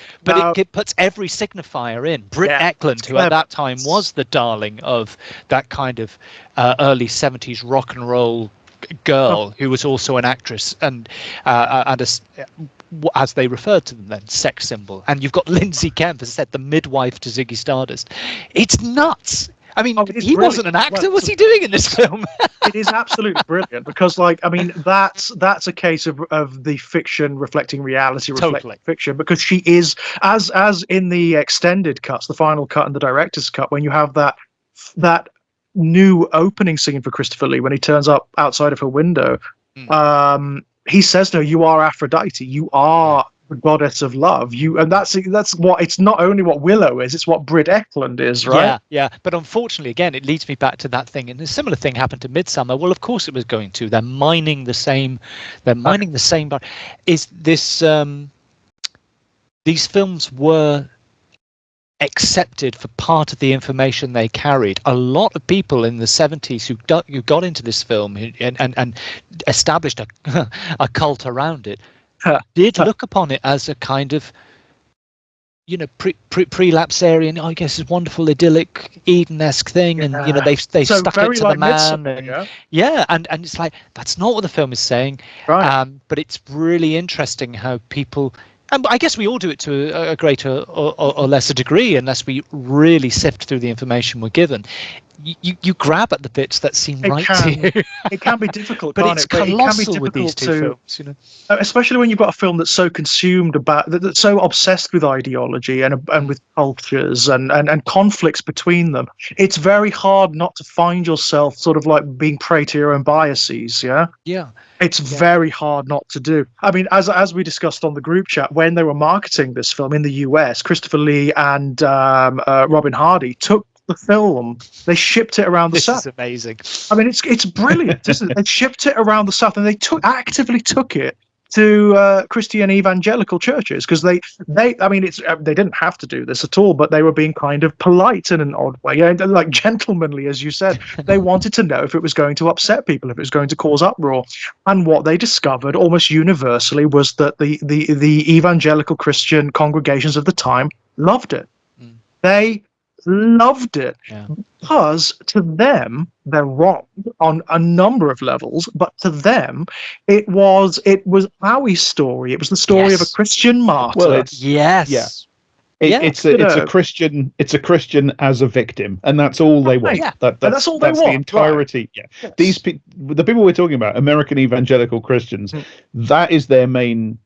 it puts every signifier in. Britt Eklund, who at that time was the darling of that kind of early 70s rock and roll girl, who was also an actress and as they referred to them then, sex symbol. And you've got Lindsay Kemp, as I said, the midwife to Ziggy Stardust. It's nuts. I mean, he wasn't an actor. What's he doing in this film? It is absolutely brilliant because, that's a case of the fiction reflecting reality, reflecting fiction. Because she is, as in the extended cuts, the final cut and the director's cut, when you have that new opening scene for Christopher Lee when he turns up outside of her window, he says, "No, you are Aphrodite. You are the goddess of love." And that's what. It's not only what Willow is; it's what Britt Eklund is, right? Yeah. But unfortunately, again, it leads me back to that thing. And a similar thing happened to Midsummer. Well, of course, it was going to. They're mining the same. But is this? These films were accepted for part of the information they carried. A lot of people in the 70s who got into this film and established a cult around it did look upon it as a kind of pre-lapsarian, I guess, is wonderful idyllic Eden-esque thing, and they stuck it to the man, and it's like that's not what the film is saying, right? But it's really interesting how people. And I guess we all do it to a greater or lesser degree, unless we really sift through the information we're given. You grab at the bits that seem right to you. It can be difficult, but can't it's it? colossal with these two films, especially when you've got a film that's so consumed that's so obsessed with ideology and with cultures and conflicts between them. It's very hard not to find yourself sort of like being prey to your own biases. It's very hard not to do. I mean, as we discussed on the group chat, when they were marketing this film in the US, Christopher Lee and Robin Hardy took the film. They shipped it around the South. This is amazing. I mean, it's brilliant, isn't it? They shipped it around the South, and they actively took it to Christian evangelical churches because they didn't have to do this at all, but they were being kind of polite in an odd way, like gentlemanly, as you said. They wanted to know if it was going to upset people, if it was going to cause uproar. And what they discovered almost universally was that the evangelical Christian congregations of the time loved it. They loved it because to them, they're wrong on a number of levels, but to them it was Howie's story. It was the story of a Christian martyr. Well, it's a Christian as a victim, and that's all they want. That's all they want. The entirety. Right. Yeah. Yes. The people we're talking about, American evangelical Christians, that is their main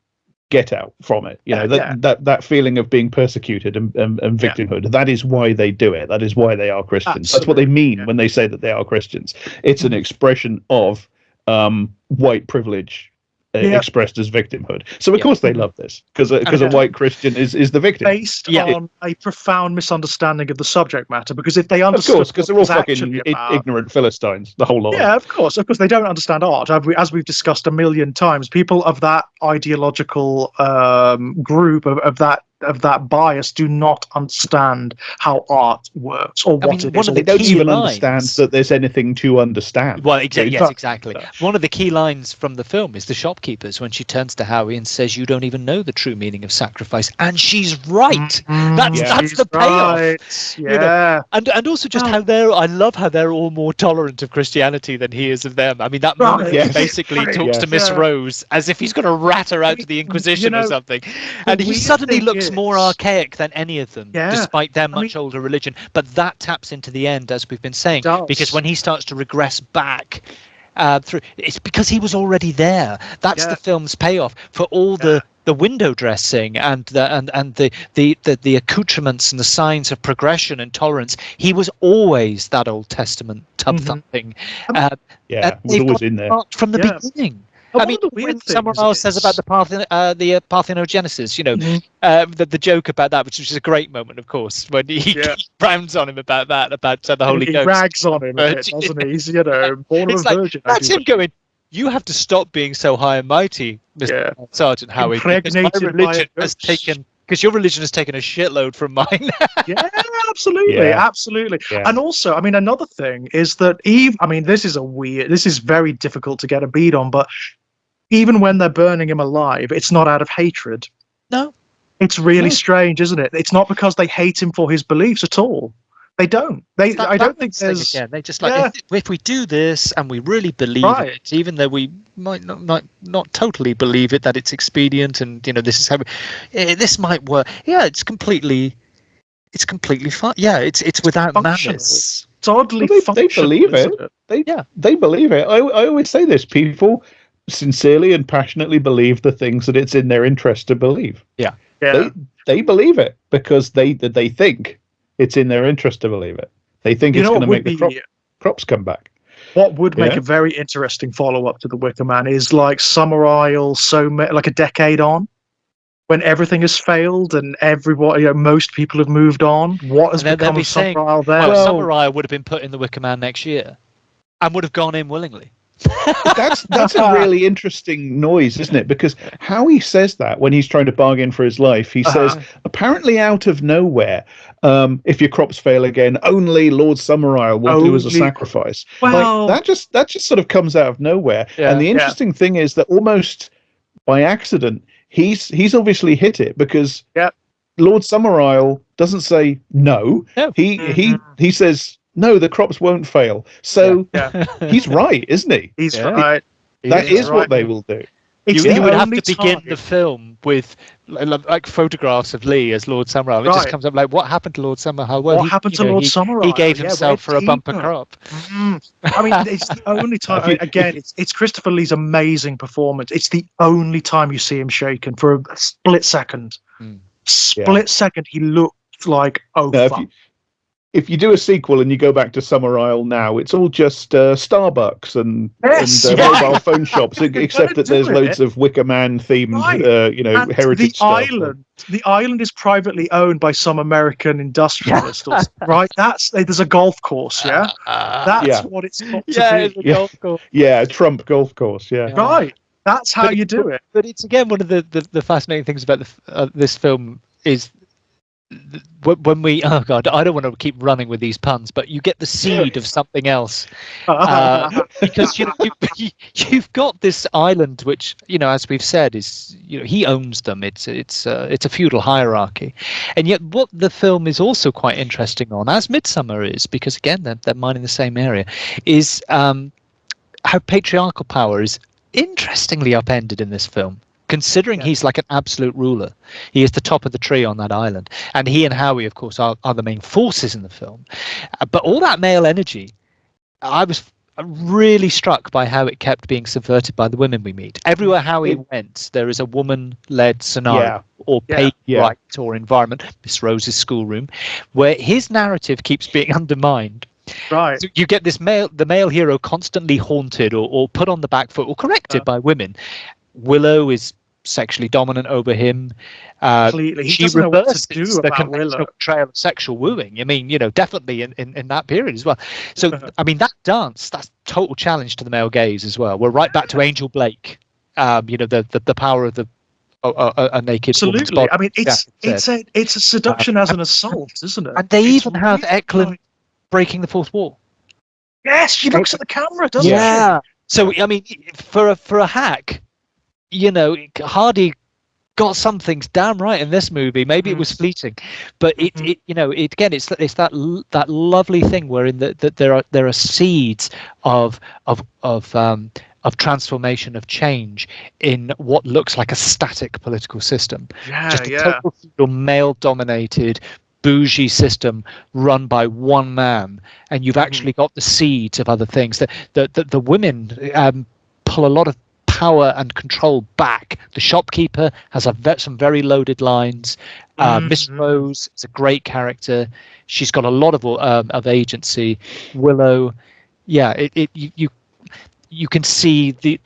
get out from it, that feeling of being persecuted and victimhood. That is why they do it. That is why they are Christians. That's what they mean when they say that they are Christians. It's an expression of white privilege expressed as victimhood. So of course they love this because a white Christian is the victim based on a profound misunderstanding of the subject matter. Because if they understood, of course, because they're all fucking ignorant Philistines, the whole lot. Yeah, of course, they don't understand art. As we've discussed a million times, people of that ideological group of that bias do not understand how art works or what it is. They don't even understand that there's anything to understand. Well, exactly. One of the key lines from the film is the shopkeepers when she turns to Howie and says, "You don't even know the true meaning of sacrifice," and she's right. That's the payoff. Right. Yeah, and also just how I love how they're all more tolerant of Christianity than he is of them. I mean, that moment he basically talks to Miss Rose as if he's going to rat her out to the Inquisition or something, and he suddenly looks looks more archaic than any of them, despite their much older religion. But that taps into the end, as we've been saying, because when he starts to regress back through, it's because he was already there. That's the film's payoff for all the window dressing and the accoutrements and the signs of progression and tolerance. He was always that Old Testament tub thumping. Was always in there from the beginning. I mean, when Summerisle says about the parthenogenesis, the joke about that, which is a great moment, of course, when he rounds on him about that, about the Holy Ghost. He rags on him a bit, doesn't he? He's, born of a virgin. That's him going, you have to stop being so high and mighty, Mr. Sergeant Howie, because your religion has taken a shitload from mine. Absolutely. And also, I mean, another thing is that this is very difficult to get a beat on, but even when they're burning him alive, it's not out of hatred. No. It's really strange, isn't it? It's not because they hate him for his beliefs at all. They don't. I don't think there's. They just if we do this and we really believe it, even though we might not totally believe it, that it's expedient and this is how this might work. Yeah, it's completely fun. Yeah, it's without malice. It's oddly they believe it. They believe it. I always say this: people sincerely and passionately believe the things that it's in their interest to believe. They believe it because they think it's in their interest to believe it. They think it's going to make the crops come back. What would make a very interesting follow-up to the Wicker Man is like Summerisle, like a decade on, when everything has failed and everybody, most people have moved on. What has become of Summerisle there? Well, Summerisle would have been put in the Wicker Man next year, and would have gone in willingly. That's a really interesting noise, isn't it? Because Howie says that when he's trying to bargain for his life, he says, apparently out of nowhere, if your crops fail again, only Lord Summerisle will do as a sacrifice. Well, that just sort of comes out of nowhere. And the interesting thing is that almost by accident, he's obviously hit it because Lord Summerisle doesn't say no. He says, no, the crops won't fail. So he's right, isn't he? He's right. That is what they will do. You would have to begin the film with like photographs of Lee as Lord Summerisle. It just comes up like, what happened to Lord Summerisle? Well, what happened to Lord Summerisle? He gave himself for a bumper crop. I mean, it's the only time. Again, it's Christopher Lee's amazing performance. It's the only time you see him shaken for a split second. Split second, he looked like fuck. If you do a sequel and you go back to Summerisle now, it's all just Starbucks and mobile phone shops, except that there's loads of Wicker Man themed, heritage stuff. The island is privately owned by some American industrialist, right? There's a golf course, That's what it's got to be. It's a golf course. Yeah, Trump golf course, Right. That's how you do it. But it's again one of the fascinating things about this film is when we I don't want to keep running with these puns, but you get the seed of something else because you've got this island which as we've said is he owns them. It's a feudal hierarchy, and yet what the film is also quite interesting on, as Midsummer is, because again they're mining the same area, is how patriarchal power is interestingly upended in this film. Considering he's like an absolute ruler, he is the top of the tree on that island, and he and Howie, of course, are the main forces in the film. But all that male energy, I was really struck by how it kept being subverted by the women we meet. Everywhere Howie went, there is a woman-led scenario or right or environment. Miss Rose's schoolroom, where his narrative keeps being undermined. Right. So you get the male hero constantly haunted or put on the back foot or corrected by women. Willow is sexually dominant over him. Completely. He doesn't know what to do the about Willow. Portrayal of sexual wooing. I mean, definitely in that period as well. So, I mean, that's total challenge to the male gaze as well. We're right back to Angel Blake. The power of a naked woman's body. I mean, it's a seduction as an assault, isn't it? And they even have Eklund breaking the fourth wall. Yes, she looks at the camera, doesn't she? So, I mean, for a hack, Hardy got some things damn right in this movie. Maybe it was fleeting, but it's that lovely thing wherein that there are seeds of of transformation, of change in what looks like a static political system. Just a total feudal, male-dominated, bougie system run by one man, and you've actually got the seeds of other things. The women pull a lot of power and control back. The shopkeeper has some very loaded lines. Miss Rose is a great character. She's got a lot of agency. Willow, you can see the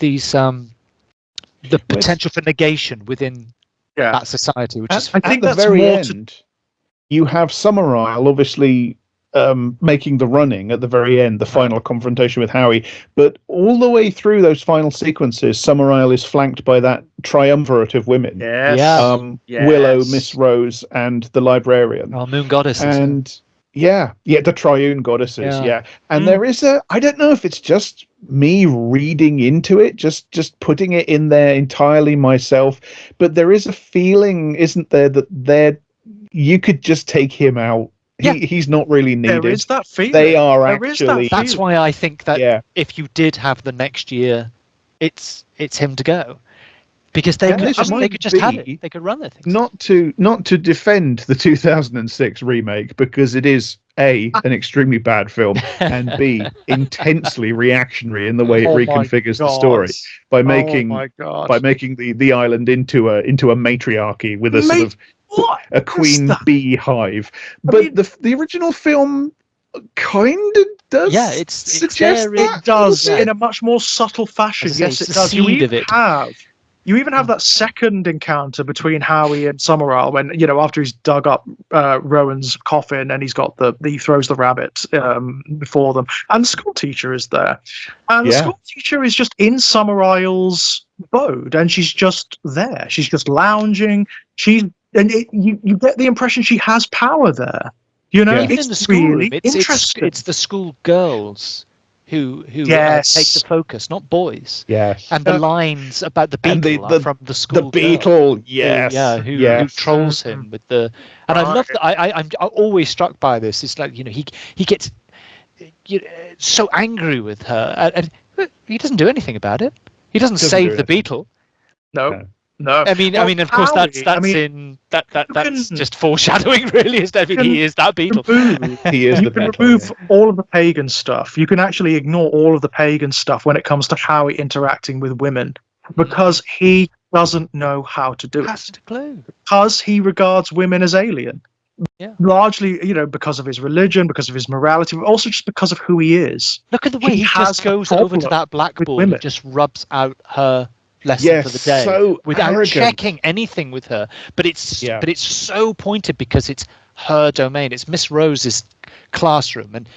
potential for negation within that society, which is I think at the very end. You have Summerisle obviously making the running at the very end, the final confrontation with Howie. But all the way through those final sequences, Summerisle is flanked by that triumvirate of women. Willow, Miss Rose, and the librarian. Oh, moon goddesses. And the triune goddesses. And there is I don't know if it's just me reading into it, just putting it in there entirely myself, but there is a feeling, isn't there, that you could just take him out. He's not really needed. There is that feeling. They are actually. That's why I think that if you did have the next year, it's him to go, because they could just have it. They could run their things. Not to defend the 2006 remake, because it is A, an extremely bad film, and B, intensely reactionary in the way it reconfigures the story by making the island into a matriarchy with a sort of a queen bee hive. But the original film kind of does suggest that. It does in a much more subtle fashion. Yes, it does. You even have that second encounter between Howie and Summerisle when, after he's dug up Rowan's coffin and he throws the rabbit before them, and the school teacher is there, and the school teacher is just in Summerisle's abode, and she's just there. She's just lounging. You get the impression she has power there. Even in the it's schoolroom, really interesting. It's the school girls who take the focus, not boys. Yes. And the lines about the beetle are from the school. The beetle, who trolls him with the. And I love that. I'm always struck by this. It's like he gets so angry with her, and he doesn't do anything about it. He doesn't save the beetle. No. I mean, of course, that's just foreshadowing, really. He is that beetle. You can remove all of the pagan stuff. You can actually ignore all of the pagan stuff when it comes to Howie interacting with women, because he doesn't know how to do it. Has a clue. Because he regards women as alien. Yeah. Largely, because of his religion, because of his morality, but also just because of who he is. Look at the way he just goes over to that blackboard and just rubs out her lesson for the day without checking anything with her. But it's so pointed because it's her domain. It's Miss Rose's classroom, and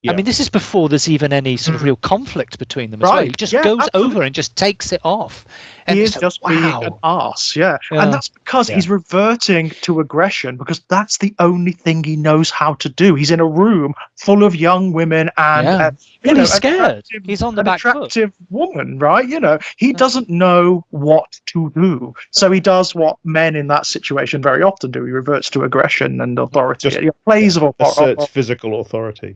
I mean, this is before there's even any sort of real conflict between them as well. He just goes over and just takes it off. And he is just being an arse, and that's because he's reverting to aggression, because that's the only thing he knows how to do. He's in a room full of young women and he's scared. He's on the back foot. Attractive woman, right? He doesn't know what to do, so he does what men in that situation very often do. He reverts to aggression and authority. Plays of asserts physical authority.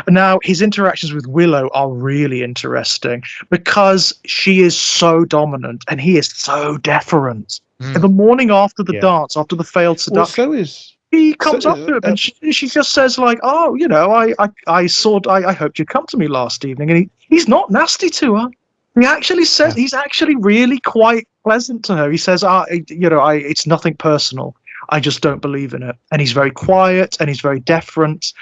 Now his interactions with Willow are really interesting because she is so dominant and he is so deferent. In the morning after the dance, after the failed seduction, he comes up to him and she just says, like, "Oh, I hoped you'd come to me last evening." And he's not nasty to her. He actually says he's actually really quite pleasant to her. He says, it's nothing personal. I just don't believe in it. And he's very quiet and he's very deferent,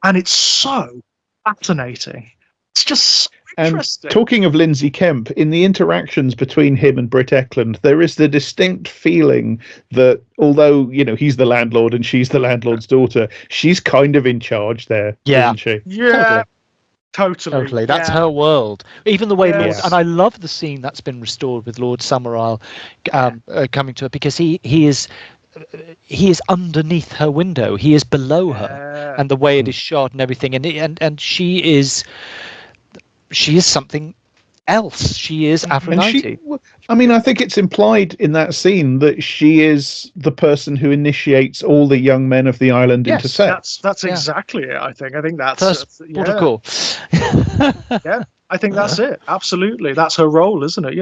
and it's so fascinating. It's just so interesting. And talking of Lindsay Kemp, in the interactions between him and Britt Eklund, there is the distinct feeling that although, he's the landlord and she's the landlord's daughter, she's kind of in charge there, isn't she? Yeah. Totally. That's her world. Even the way Lord, and I love the scene that's been restored with Lord Summerisle coming to her, because he is underneath her window. He is below her, and the way it is shot and everything, and she is something else. She is Aphrodite. I think it's implied in that scene that she is the person who initiates all the young men of the island into sex. That's exactly it. I think that's first protocol. I think that's it. Absolutely. That's her role, isn't it?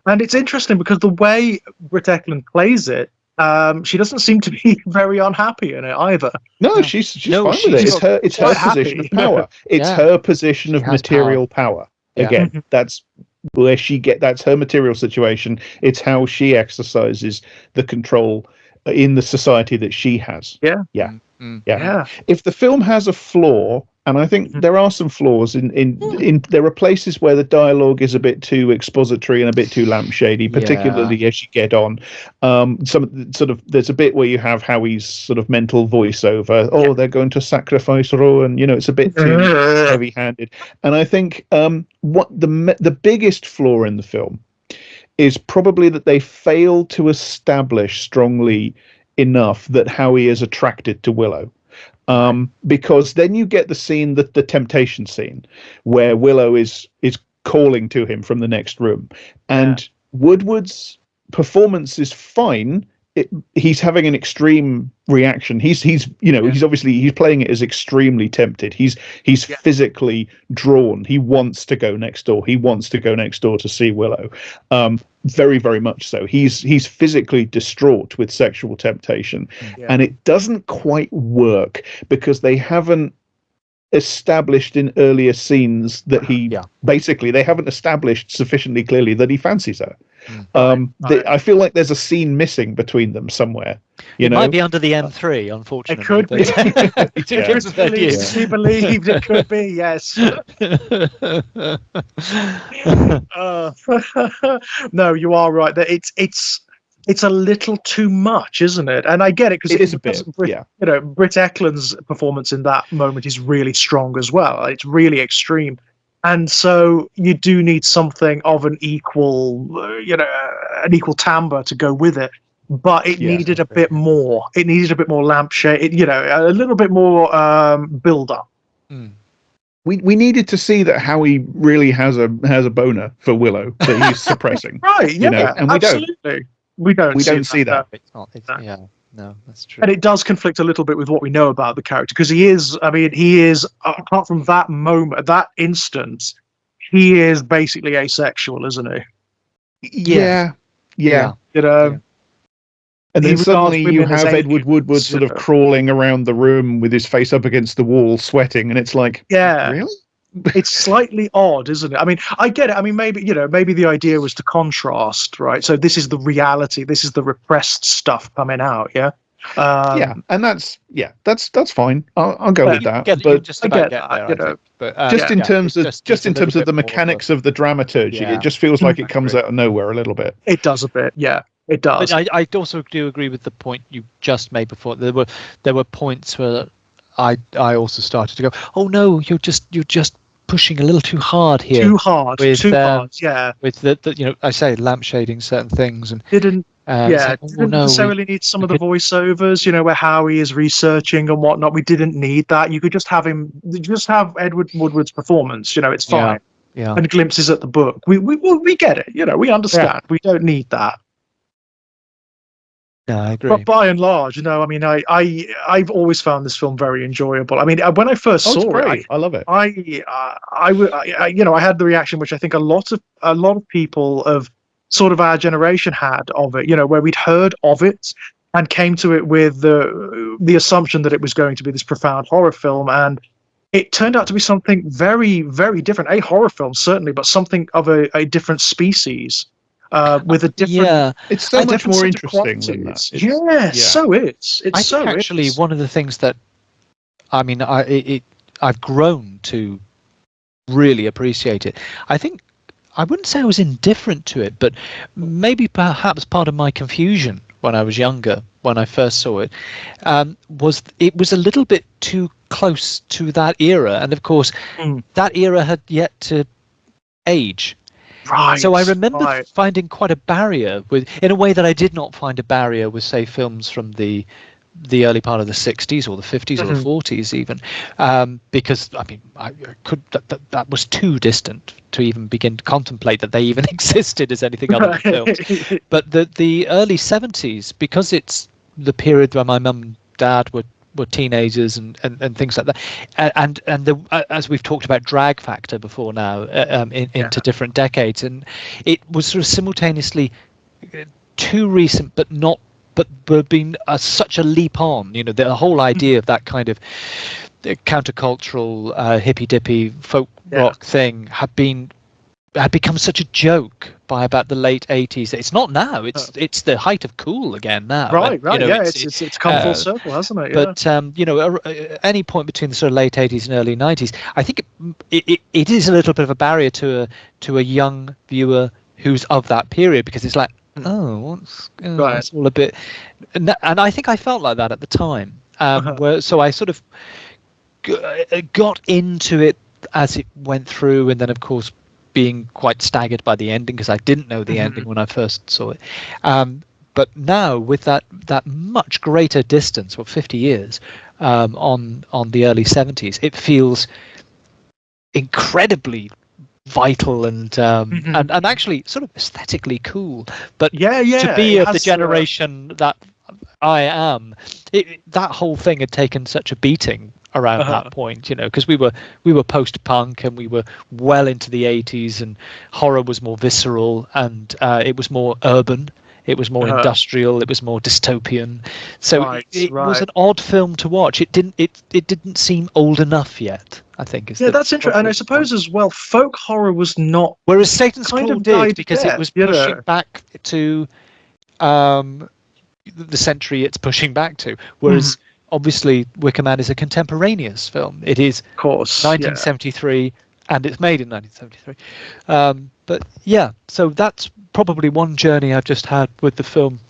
And it's interesting because the way Britt Ekland plays it, she doesn't seem to be very unhappy in it either. No, she's fine with it. It's her position of power. It's her position of material power. Again, that's where that's her material situation. It's how she exercises the control in the society that she has. Yeah. If the film has a flaw, and I think there are some flaws in there are places where the dialogue is a bit too expository and a bit too lampshady, particularly as you get on. There's a bit where you have Howie's sort of mental voiceover. Oh, they're going to sacrifice Ro, and it's a bit too heavy-handed. And I think what the biggest flaw in the film is probably that they fail to establish strongly enough that Howie is attracted to Willow. Because then you get the scene, the temptation scene, where Willow is calling to him from the next room, and Woodward's performance is fine. He's having an extreme reaction. He's obviously playing it as extremely tempted. He's physically drawn. He wants to go next door. He wants to go next door to see Willow. Very, very much so. He's physically distraught with sexual temptation, and it doesn't quite work because they haven't established in earlier scenes that they haven't established sufficiently clearly that he fancies her. I feel like there's a scene missing between them somewhere. It might be under the M3, unfortunately. It could be. She believed it could be. Yes. No, you are right. That it's a little too much, isn't it? And I get it because it is a bit. Britt Ekland's performance in that moment is really strong as well. It's really extreme. And so you do need something of an equal timbre to go with it. But it needed a bit more. It needed a bit more lampshade. A little bit more build up. We needed to see that Howie really has a boner for Willow that he's suppressing. Right? Yeah. And absolutely. We don't see that. No, that's true. And it does conflict a little bit with what we know about the character because he is apart from that moment, that instance, he is basically asexual, isn't he? Yeah. And then suddenly you have Edward Woodward sort of crawling around the room with his face up against the wall, sweating, and it's like, really? It's slightly odd, isn't it? I mean, I get it. I mean, maybe the idea was to contrast, right? So this is the reality. This is the repressed stuff coming out. Yeah. And that's fine. I'll go with that. Just in terms of the mechanics of the dramaturgy, it just feels like it comes out of nowhere a little bit. It does a bit. Yeah. It does. But I also do agree with the point you just made before. There were points where I also started to go, oh no, you're just pushing a little too hard here. Too hard. With the I say lampshading certain things and didn't necessarily need some of the voiceovers, where Howie is researching and whatnot. We didn't need that. You could just have Edward Woodward's performance. It's fine. Yeah. And glimpses at the book. We get it. We understand. Yeah. We don't need that. No, I agree. But by and large, I've always found this film very enjoyable. I mean, when I first saw it, I love it. I had the reaction which I think a lot of people of sort of our generation had of it. Where we'd heard of it and came to it with the assumption that it was going to be this profound horror film, and it turned out to be something very, very different. A horror film, certainly, but something of a different species. With a different, it's so much more interesting than that. So it's. I think actually one of the things that, I mean, I've grown to really appreciate it. I think I wouldn't say I was indifferent to it, but maybe perhaps part of my confusion when I was younger, when I first saw it, was a little bit too close to that era, and of course, that era had yet to age. Right, so I remember finding quite a barrier in a way that I did not find a barrier with, say, films from the early part of the 60s or the 50s or the 40s even, because I mean that was too distant to even begin to contemplate that they even existed as anything other than films. But the early 70s, because it's the period where my mum and dad were were teenagers and things like that, and as we've talked about drag factor before now, into different decades, and it was sort of simultaneously too recent but been such a leap on. The whole idea of that kind of countercultural hippy dippy folk rock thing had become such a joke by about the late 80s. It's not now. It's the height of cool again now. Right. It's come full circle, hasn't it? But any point between the sort of late 80s and early 90s, I think it is a little bit of a barrier to a young viewer who's of that period, because it's like, it's all a bit, and I think I felt like that at the time. So I sort of got into it as it went through, and then of course being quite staggered by the ending, because I didn't know the ending when I first saw it. But now with that much greater distance, 50 years on the early 70s, it feels incredibly vital and actually sort of aesthetically cool. But to be of the generation that I am, that whole thing had taken such a beating around that point, because we were post-punk and we were well into the 80s, and horror was more visceral, and it was more urban, it was more industrial, it was more dystopian. So it was an odd film to watch. It didn't seem old enough yet, I think. That's interesting. And I suppose as well, folk horror was not, whereas Satan's Claw did, because it was pushing back to the century it's pushing back to, whereas obviously Wicker Man is a contemporaneous film. It is, of course, 1973, and it's made in 1973. But so that's probably one journey I've just had with the film,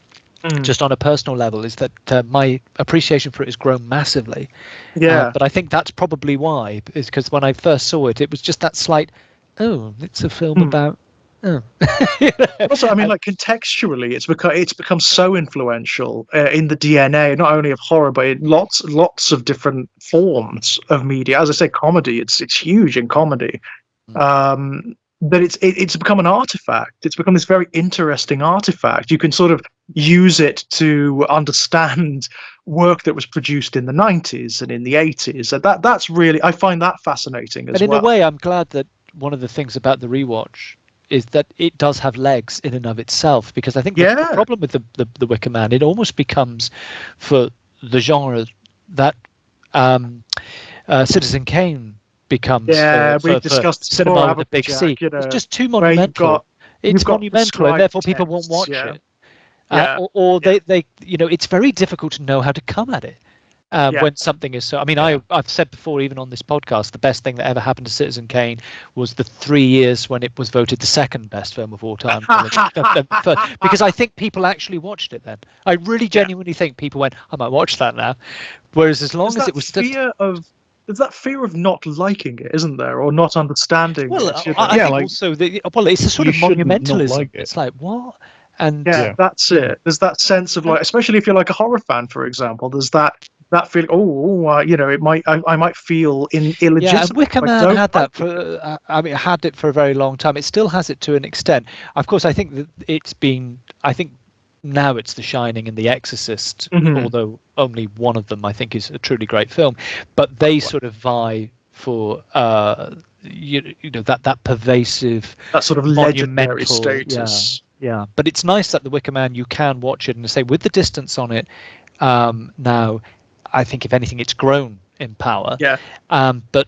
just on a personal level, is that my appreciation for it has grown massively. But I think that's probably why, is because when I first saw it, it was just that slight, it's a film about. Also, I mean, like, contextually, it's become so influential in the DNA, not only of horror, but in lots of different forms of media. As I say, comedy, it's huge in comedy. But it's become an artifact. It's become this very interesting artifact. You can sort of use it to understand work that was produced in the 90s and in the 80s. And that's really, I find that fascinating as well. And in a way, I'm glad that one of the things about the rewatch is that it does have legs in and of itself, because I think the problem with the Wicker Man, it almost becomes, for the genre, that Citizen Kane becomes we've discussed cinema with a big C. It's just too monumental. It's monumental, and therefore people won't watch it. Or they it's very difficult to know how to come at it. When something is so, I mean, I've said before, even on this podcast, the best thing that ever happened to Citizen Kane was the 3 years when it was voted the second best film of all time. Because I think people actually watched it then. I really genuinely think people went, I might watch that now. Whereas as long as it was there's that fear of not liking it, isn't there, or not understanding? Well, I think also it's a sort of monumentalism. It's like, what? And that's it. There's that sense of, like, especially if you're like a horror fan, for example, there's that feeling. I might feel illegitimate. Yeah, and Wicker Man had that had it for a very long time. It still has it to an extent. Of course, I think that it's been. I think now it's The Shining and The Exorcist, although only one of them I think is a truly great film. But they sort of vie for that pervasive, that sort of legendary status. Yeah, but it's nice that the Wicker Man, you can watch it and say, with the distance on it now, I think if anything it's grown in power. But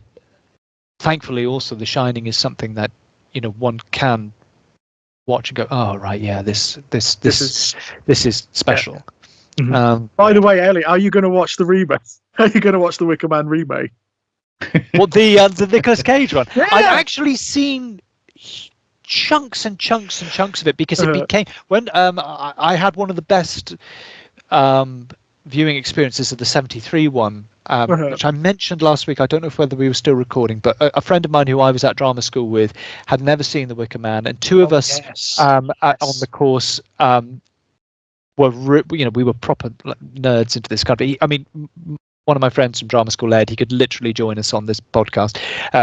thankfully also The Shining is something that one can watch and go, oh right, this is special. By the way, Ellie, are you going to watch the remake? Are you going to watch the Wicker Man remake? What, the Nicolas Cage one? I've actually seen chunks and chunks and chunks of it, because it became, when I had one of the best viewing experiences of the 73 one, which I mentioned last week. I don't know whether we were still recording, but a friend of mine who I was at drama school with had never seen the Wicker Man, and two of us on the course were we were proper nerds into this kind of. I mean, one of my friends from drama school, Ed, he could literally join us on this podcast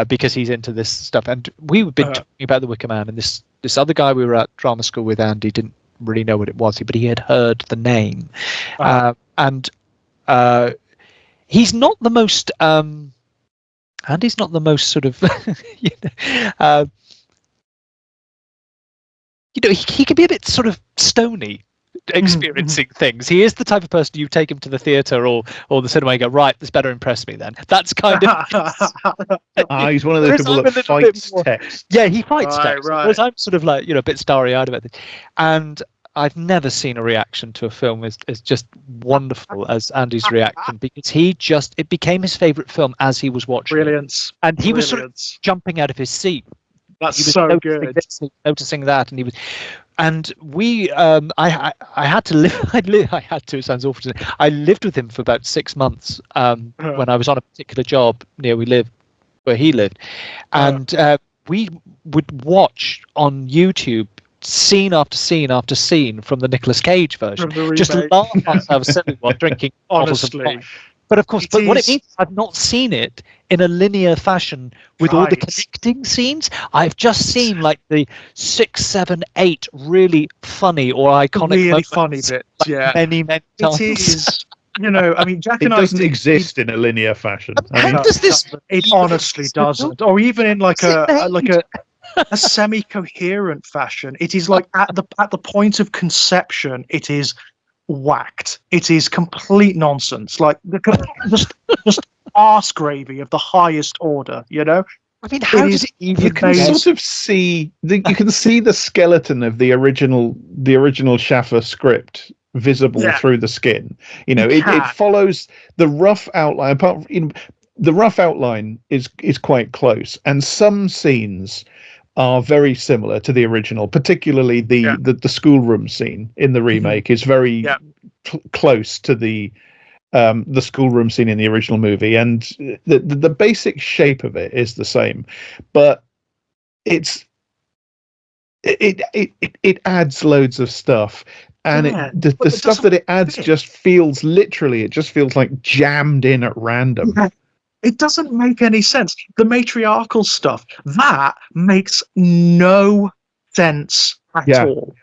because he's into this stuff, and we've been talking about the Wicker Man, and this other guy we were at drama school with, Andy, didn't really know what it was, but he had heard the name, and he's not the most and he's not the most sort of he can be a bit sort of stony experiencing things. He is the type of person you take him to the theatre or the cinema and go, right, this better impress me then. That's kind of he's one of those people that fights text. Yeah, he fights text. Right. Whereas I'm sort of like, a bit starry-eyed about it. And I've never seen a reaction to a film as just wonderful as Andy's reaction, because it became his favourite film as he was watching. Brilliant. And he was sort of jumping out of his seat. That's so good. Noticing that, and he was, and we, I had to live. I had to. It sounds awful to say. I lived with him for about 6 months when I was on a particular job near where he lived, and we would watch on YouTube scene after scene after scene from the Nicolas Cage version, just laugh ourselves silly while drinking bottles of wine. But of course, what it means, I've not seen it in a linear fashion with all the connecting scenes. I've just seen like the 6, 7, 8 really funny or iconic, really funny bits. Yeah, many times. It is. I mean, Jack and I doesn't exist in a linear fashion. How does this? It honestly doesn't, or even in like a semi-coherent fashion. It is like at the point of conception, it is whacked. It is complete nonsense, like just arse gravy of the highest order. I mean, how does it even? You can sort of see the skeleton of the original Schaffer script visible through the skin. It follows the rough outline. The rough outline is quite close, and some scenes are very similar to the original, particularly the schoolroom scene in the remake is very close to the schoolroom scene in the original movie, and the basic shape of it is the same, but it adds loads of stuff, and the stuff that it adds just feels like jammed in at random. It doesn't make any sense. The matriarchal stuff, that makes no sense at all.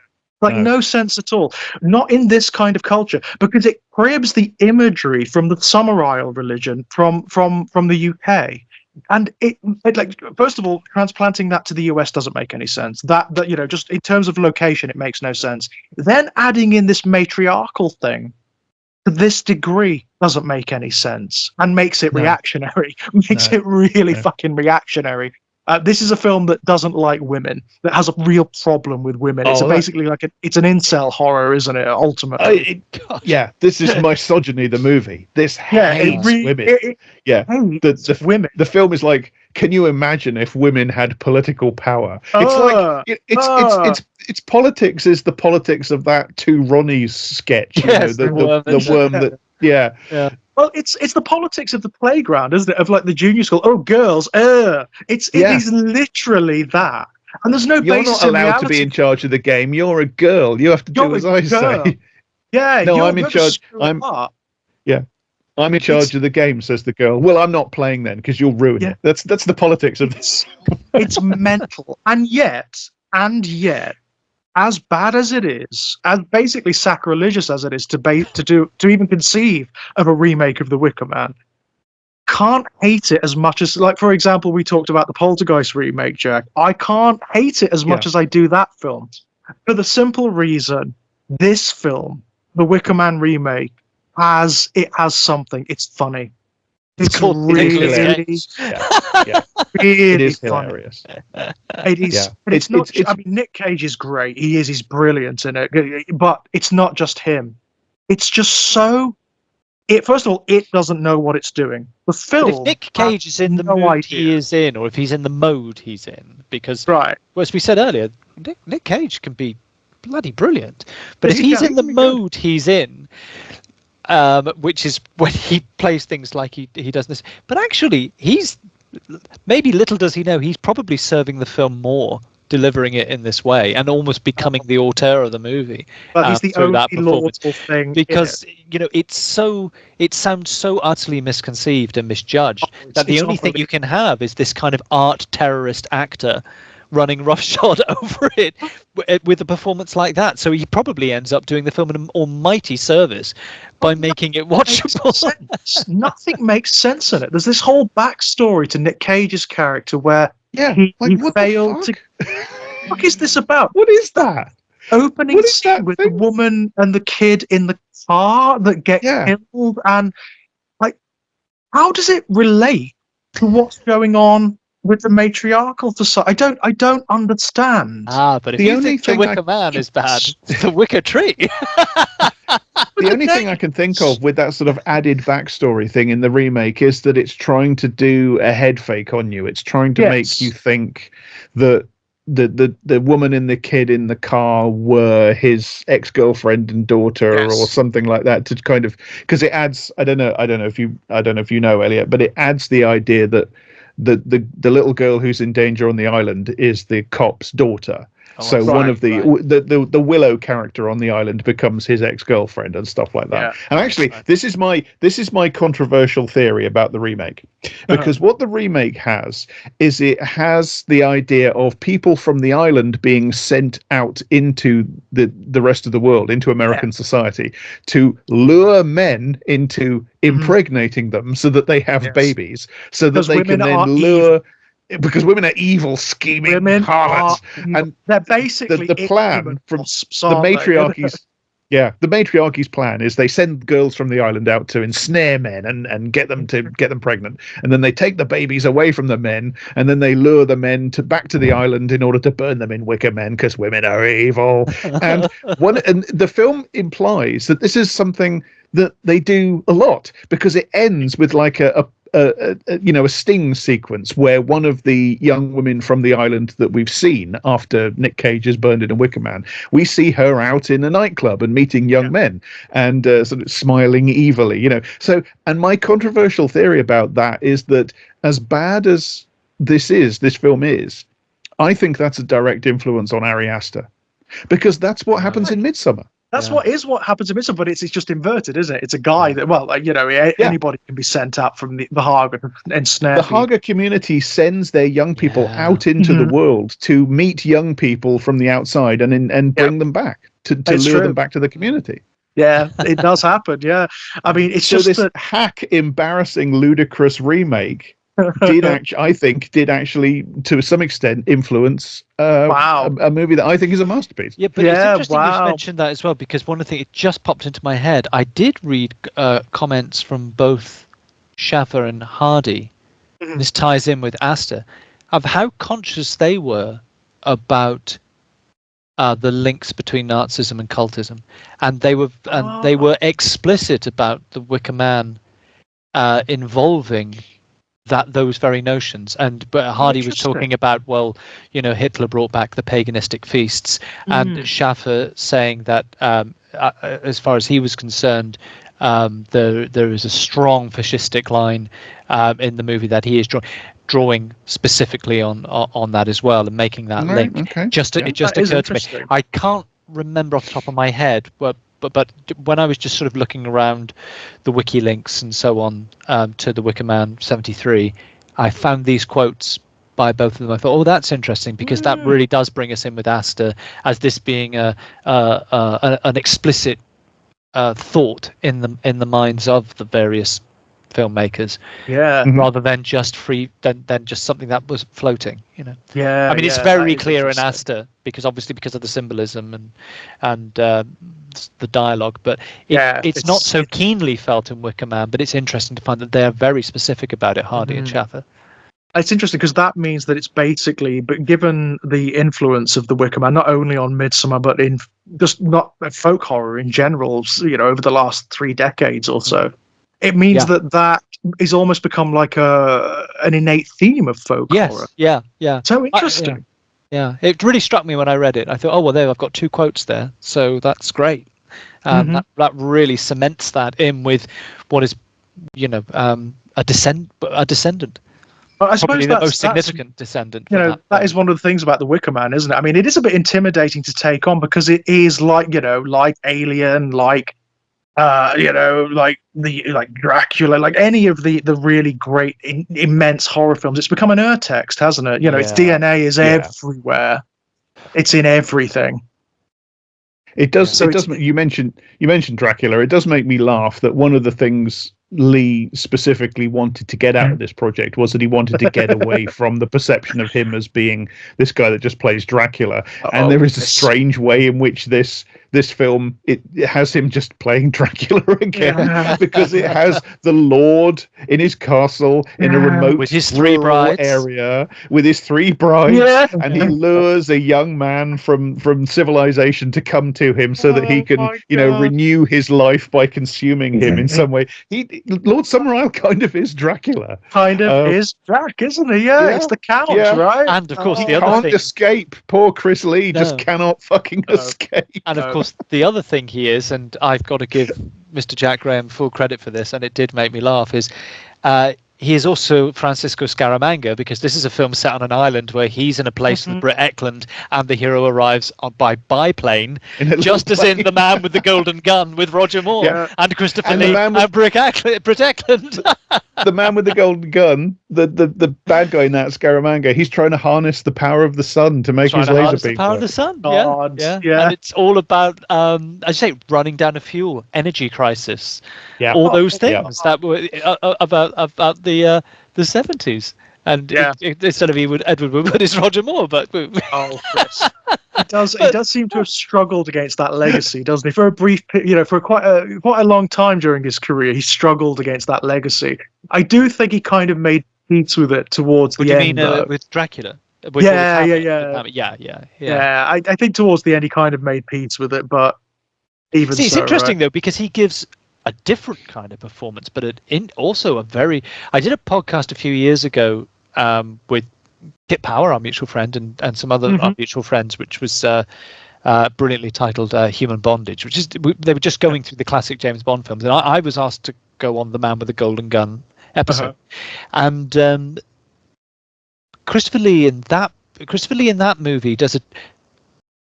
No sense at all. Not in this kind of culture, because it cribs the imagery from the Summerisle religion from the UK. And it like, first of all, transplanting that to the US doesn't make any sense. That just in terms of location, it makes no sense. Then adding in this matriarchal thing to this degree doesn't make any sense, and makes it reactionary. Makes it really fucking reactionary. This is a film that doesn't like women, that has a real problem with women. It's basically like it's an incel horror, isn't it? Ultimately, this is Misogyny, the movie. This hates women. The women. The film is like, can you imagine if women had political power? It's politics is the politics of that Two Ronnies sketch. The worm that. Yeah. Well, it's the politics of the playground, isn't it? Of like the junior school. Oh, girls. It is literally that. And there's no basis in reality. You're not allowed to be in charge of the game. You're a girl. You have to do as I say. Yeah. No, I'm in charge. I'm in charge of the game, says the girl. Well, I'm not playing then because you'll ruin it. That's the politics of this. It's mental. And yet, as bad as it is, as basically sacrilegious as it is to even conceive of a remake of The Wicker Man, can't hate it as much as, like, for example, we talked about the Poltergeist remake, Jack. I can't hate it as much as I do that film, for the simple reason this film, The Wicker Man remake, has something. It's funny. It's really, really it is hilarious. It is, but it's not. I mean, Nick Cage is great. He's brilliant in it. But it's not just him. It's just so. First of all, it doesn't know what it's doing. The film. But if Nick Cage is in the mood he is in, or if he's in the mode he's in, because as we said earlier, Nick Cage can be bloody brilliant. But if he's in the mode he's in. Which is when he plays things like he does this. But actually, maybe little does he know, he's probably serving the film more, delivering it in this way, and almost becoming the auteur of the movie. But he's the only laudable thing. Because, it sounds so utterly misconceived and misjudged that the only thing you can have is this kind of art terrorist actor running roughshod over it with a performance like that. So he probably ends up doing the film an almighty service by making it watchable. Nothing makes sense in it. There's this whole backstory to Nick Cage's character where he what failed the to. What is this about? What is that? Opening What is scene that with thing? the woman and the kid in the car that get killed, and like, how does it relate to what's going on with the matriarchal society? I don't understand. But if you think the Wicker Man is bad, the Wicker Tree. The only thing I can think of with that sort of added backstory thing in the remake is that it's trying to do a head fake on you. It's trying to make you think that the woman and the kid in the car were his ex-girlfriend and daughter or something like that, to kind of, because it adds, I don't know if you know, Elliot, but it adds the idea that the little girl who's in danger on the island is the cop's daughter. So one of the Willow character on the island becomes his ex-girlfriend and stuff like that. And actually, this is my controversial theory about the remake, because what the remake has is it has the idea of people from the island being sent out into the rest of the world, into American society, to lure men into impregnating them so that they have babies, so that they can then lure. Because women are evil, scheming harlots, and they're basically the plan from the matriarchy's. Yeah, the matriarchy's plan is they send girls from the island out to ensnare men and get them pregnant, and then they take the babies away from the men, and then they lure the men back to the island in order to burn them in wicker men because women are evil. And the film implies that this is something that they do a lot, because it ends with like a sting sequence where one of the young women from the island that we've seen after Nick Cage is burned in a Wicker Man, we see her out in a nightclub and meeting young men and sort of smiling evilly, So, and my controversial theory about that is that as bad as this film is, I think that's a direct influence on Ari Aster, because that's what happens in Midsummer. That's what happens in Midsummer, but it's just inverted, isn't it? It's a guy that, anybody can be sent out from the Haga and snare. The Haga community sends their young people out into the world to meet young people from the outside and bring them back, to lure them back to the community. Yeah, it does happen, yeah. I mean, it's so just this hack, embarrassing, ludicrous remake did actually to some extent influence a movie that I think is a masterpiece. Yeah, but it's interesting you mentioned that as well, because one of the things, it just popped into my head. I did read comments from both Schaffer and Hardy. This ties in with Aster, of how conscious they were about the links between Nazism and cultism, and they were explicit about the Wicker Man involving those very notions. But Hardy was talking about, Hitler brought back the paganistic feasts, and Schaffer saying that as far as he was concerned, there is a strong fascistic line in the movie that he is drawing specifically on that as well, and making that link. Okay. It just occurred to me. I can't remember off the top of my head, but when I was just sort of looking around the wiki links and so on to the Wicker Man 73, I found these quotes by both of them. I thought, that's interesting, because that really does bring us in with Aster as this being an explicit thought in the minds of the various filmmakers, rather than just than just something that was floating, Yeah, I mean, it's very clear in Aster, because of the symbolism and the dialogue, but it's not so keenly felt in Wicker Man. But it's interesting to find that they're very specific about it, Hardy and Schaffer. It's interesting because that means that it's basically, but given the influence of the Wicker Man, not only on Midsummer, but in just not folk horror in general, over the last 3 decades or so, it means that is almost become like an innate theme of folk horror. Yeah. So interesting. Yeah, it really struck me when I read it. I thought, there, I've got 2 quotes there, so that's great. That really cements that in with what is, a descendant. Well, I suppose probably the most significant descendant. That is one of the things about the Wicker Man, isn't it? I mean, it is a bit intimidating to take on, because it is like Alien, like like Dracula, like any of the really great, immense horror films. It's become an urtext, hasn't it? Its DNA is everywhere. It's in everything. It does. So it does. You mentioned Dracula. It does make me laugh that one of the things Lee specifically wanted to get out of this project was that he wanted to get away from the perception of him as being this guy that just plays Dracula. And there is a strange way in which this film it has him just playing Dracula again, because it has the Lord in his castle in a remote with his three brides area with his three brides, and he lures a young man from civilization to come to him so that he can renew his life by consuming him in some way. Lord Summerisle kind of is Dracula. Kind of is Drac, isn't he? Yeah, it's the Count, right? And of course, the other other thing, escape. Poor Chris Lee just cannot fucking escape. And of course, the other thing he is, and I've got to give Mr. Jack Graham full credit for this, and it did make me laugh, is he is also Francisco Scaramanga, because this is a film set on an island where he's in a place in Brit Eklund, and the hero arrives by biplane, just as in The Man with the Golden Gun with Roger Moore and Christopher Lee and Brit Eklund. The Man with the Golden Gun, the bad guy in that, Scaramanga, he's trying to harness the power of the sun to make his laser beam. The power of the sun, yeah. And it's all about, as you say, running down a fuel, energy crisis, all those things that were about the 70s. And instead of Edward Woodward, it's Roger Moore. But Chris. He does seem to have struggled against that legacy, doesn't he? For a brief, for quite a long time during his career, he struggled against that legacy. I do think he kind of made peace with it towards the end. You mean with Dracula? Yeah. I think towards the end he kind of made peace with it, but even it's interesting though, because he gives a different kind of performance, but also a very. I did a podcast a few years ago with Kit Power, our mutual friend, and some other our mutual friends, which was brilliantly titled Human Bondage, which is they were just going through the classic James Bond films, and I was asked to go on the Man with the Golden Gun episode, and Christopher Lee in that movie does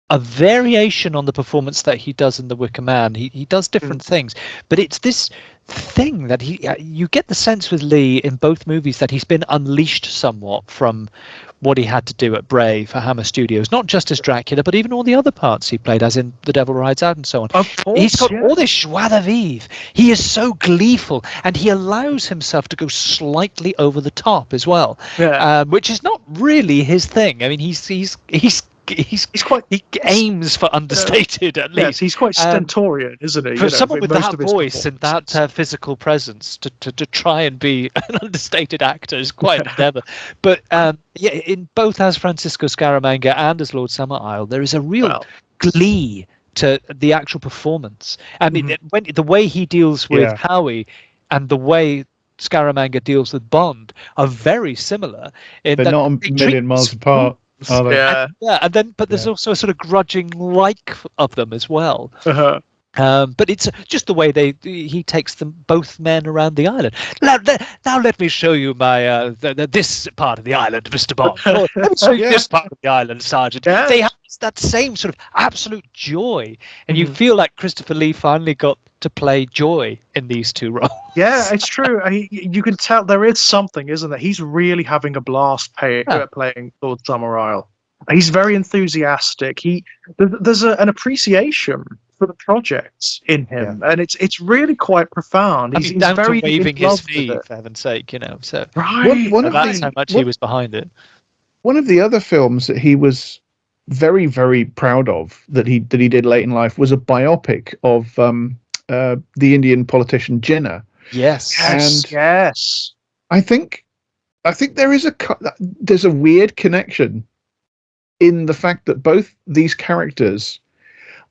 a variation on the performance that he does in The Wicker Man. He does different things, but it's this thing that you get the sense with Lee in both movies that he's been unleashed somewhat from what he had to do at Bray for Hammer Studios, not just as Dracula, but even all the other parts he played, as in The Devil Rides Out and so on. Of course, he's got all this joie de vivre. He is so gleeful, and he allows himself to go slightly over the top as well, which is not really his thing. I mean, he aims for understated at least. Yes, he's quite stentorian, isn't he? For someone with that voice and that physical presence to try and be an understated actor is quite an endeavour. But in both as Francisco Scaramanga and as Lord Summerisle, there is a real glee to the actual performance. I mean, when the way he deals with Howie and the way Scaramanga deals with Bond are very similar. They're not a million miles apart. And then there's also a sort of grudging like of them as well. But it's just the way he takes them both men around the island. Now let me show you my this part of the island, Mr. Bond. Let me show you this part of the island, Sergeant. They have that same sort of absolute joy, and you feel like Christopher Lee finally got to play joy in these two roles. Yeah, it's true. You can tell there is something, isn't there? He's really having a blast playing Lord Summerisle. He's very enthusiastic. There's an appreciation for the projects in him, and it's really quite profound. He's down very to waving his fee, for heaven's sake, So that's how much he was behind it. One of the other films that he was very, very proud of that he did late in life was a biopic of the Indian politician Jinnah. Yes. I think there's a weird connection in the fact that both these characters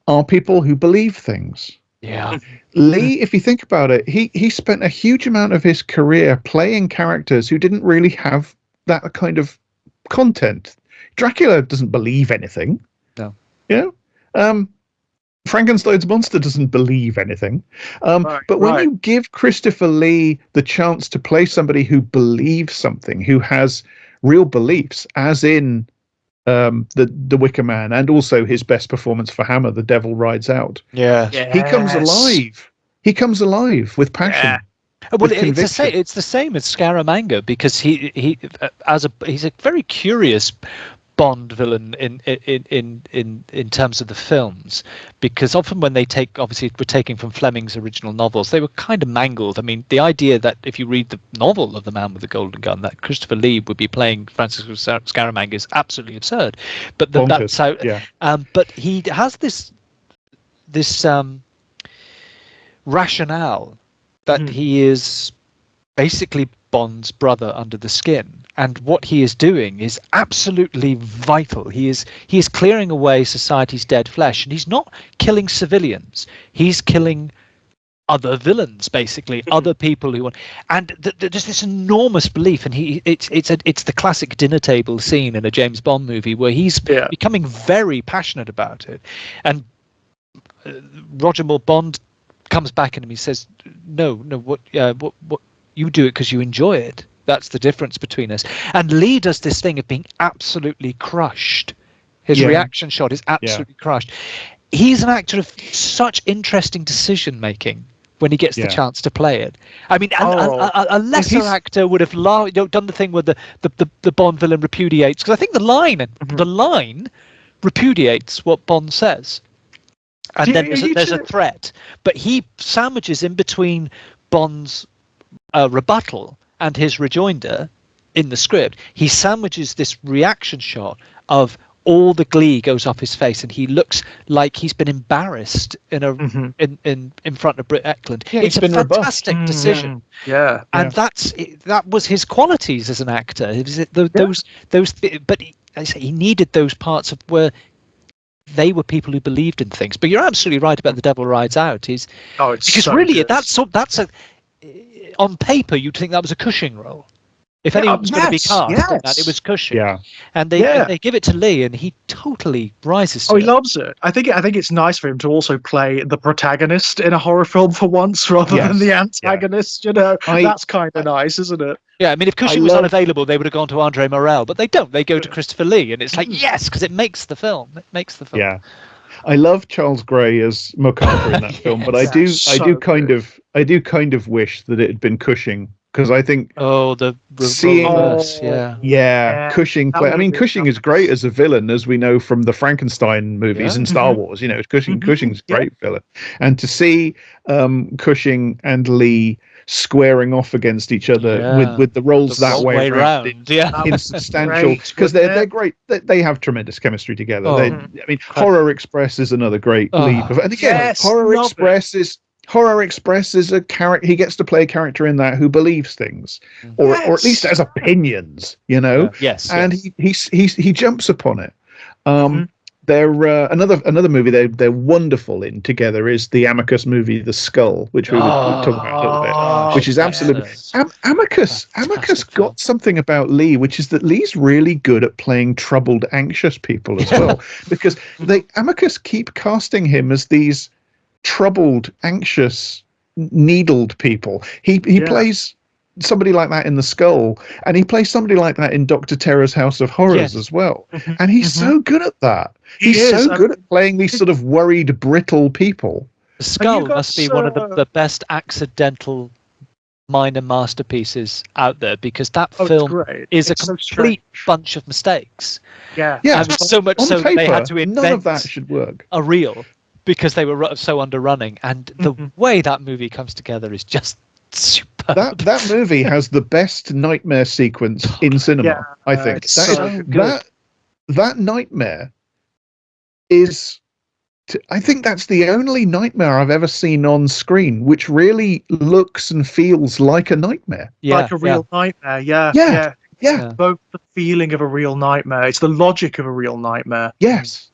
are people who believe things. Yeah. Lee, if you think about it, he spent a huge amount of his career playing characters who didn't really have that kind of content. Dracula doesn't believe anything. No. Frankenstein's monster doesn't believe anything. But when you give Christopher Lee the chance to play somebody who believes something, who has real beliefs, as in the Wicker Man, and also his best performance for Hammer, The Devil Rides Out. Yeah. He comes alive. he comes alive with passion. Yeah. Well, with conviction. it's the same as Scaramanga, because he's a very curious Bond villain in terms of the films, because often when obviously we're taking from Fleming's original novels, they were kind of mangled. I mean, the idea that if you read the novel of The Man with the Golden Gun, that Christopher Lee would be playing Francis Scaramanga is absolutely absurd. But that's how. Yeah. But he has this rationale that he is basically Bond's brother under the skin, and what he is doing is absolutely vital. He is clearing away society's dead flesh, and he's not killing civilians. He's killing other villains, basically, other people who want. And there's this enormous belief, and it's the classic dinner table scene in a James Bond movie where he's becoming very passionate about it. And Roger Moore Bond comes back at him. He says, "No, what you do it because you enjoy it. That's the difference between us." And Lee does this thing of being absolutely crushed. His reaction shot is absolutely crushed. He's an actor of such interesting decision making when he gets the chance to play it. I mean, a lesser actor would have done the thing where the Bond villain repudiates, because I think the line repudiates what Bond says. And then there's a threat, but he sandwiches in between Bond's rebuttal and his rejoinder in the script. He sandwiches this reaction shot of all the glee goes off his face, and he looks like he's been embarrassed in front of Britt Eklund. Yeah, it's a fantastic decision. And that was his qualities as an actor. But he needed those parts of where they were people who believed in things. But you're absolutely right about The Devil Rides Out. It's because so really good. that's a on paper you'd think that was a Cushing role. If anyone was going to be cast in that, it was Cushing. Yeah. And they give it to Lee, and he totally rises to it. He loves it. I think it's nice for him to also play the protagonist in a horror film for once, rather than the antagonist. You know, that's kind of nice, isn't it? Yeah, I mean, if Cushing was unavailable, they would have gone to Andre Morel, but they don't. They go to Christopher Lee, and it's like, yes, because it makes the film. Yeah. I love Charles Gray as MacArthur in that film, but I do kind of wish that it had been Cushing, because I think seeing Cushing play. I mean, Cushing is great as a villain, as we know from the Frankenstein movies and Star Wars. You know, Cushing's a great villain, and to see Cushing and Lee squaring off against each other with the roles that way around, insubstantial, because they're great. They have tremendous chemistry together. I mean, Horror Express is another great leap of, and again, Horror Express is a character. He gets to play a character in that who believes things, or at least has opinions. You know, and he jumps upon it. They're another movie they're wonderful in together is the Amicus movie The Skull, which we were talking about a little bit, which is absolutely Amicus got something about Lee, which is that Lee's really good at playing troubled, anxious people as well, because Amicus keep casting him as these troubled, anxious, needled people. He plays somebody like that in The Skull, and he plays somebody like that in Dr. Terror's House of Horrors as well. And he's so good at that. He's so good at playing these sort of worried, brittle people. The Skull must be one of the best accidental minor masterpieces out there, because that film is a complete bunch of mistakes. So much so paper, they had to invent none of that should work. A reel, because they were so underrunning, and the way that movie comes together is just superb. That movie has the best nightmare sequence in cinema. I think that nightmare is. I think that's the only nightmare I've ever seen on screen which really looks and feels like a nightmare, like a real nightmare. Yeah. Both the feeling of a real nightmare. It's the logic of a real nightmare. Yes.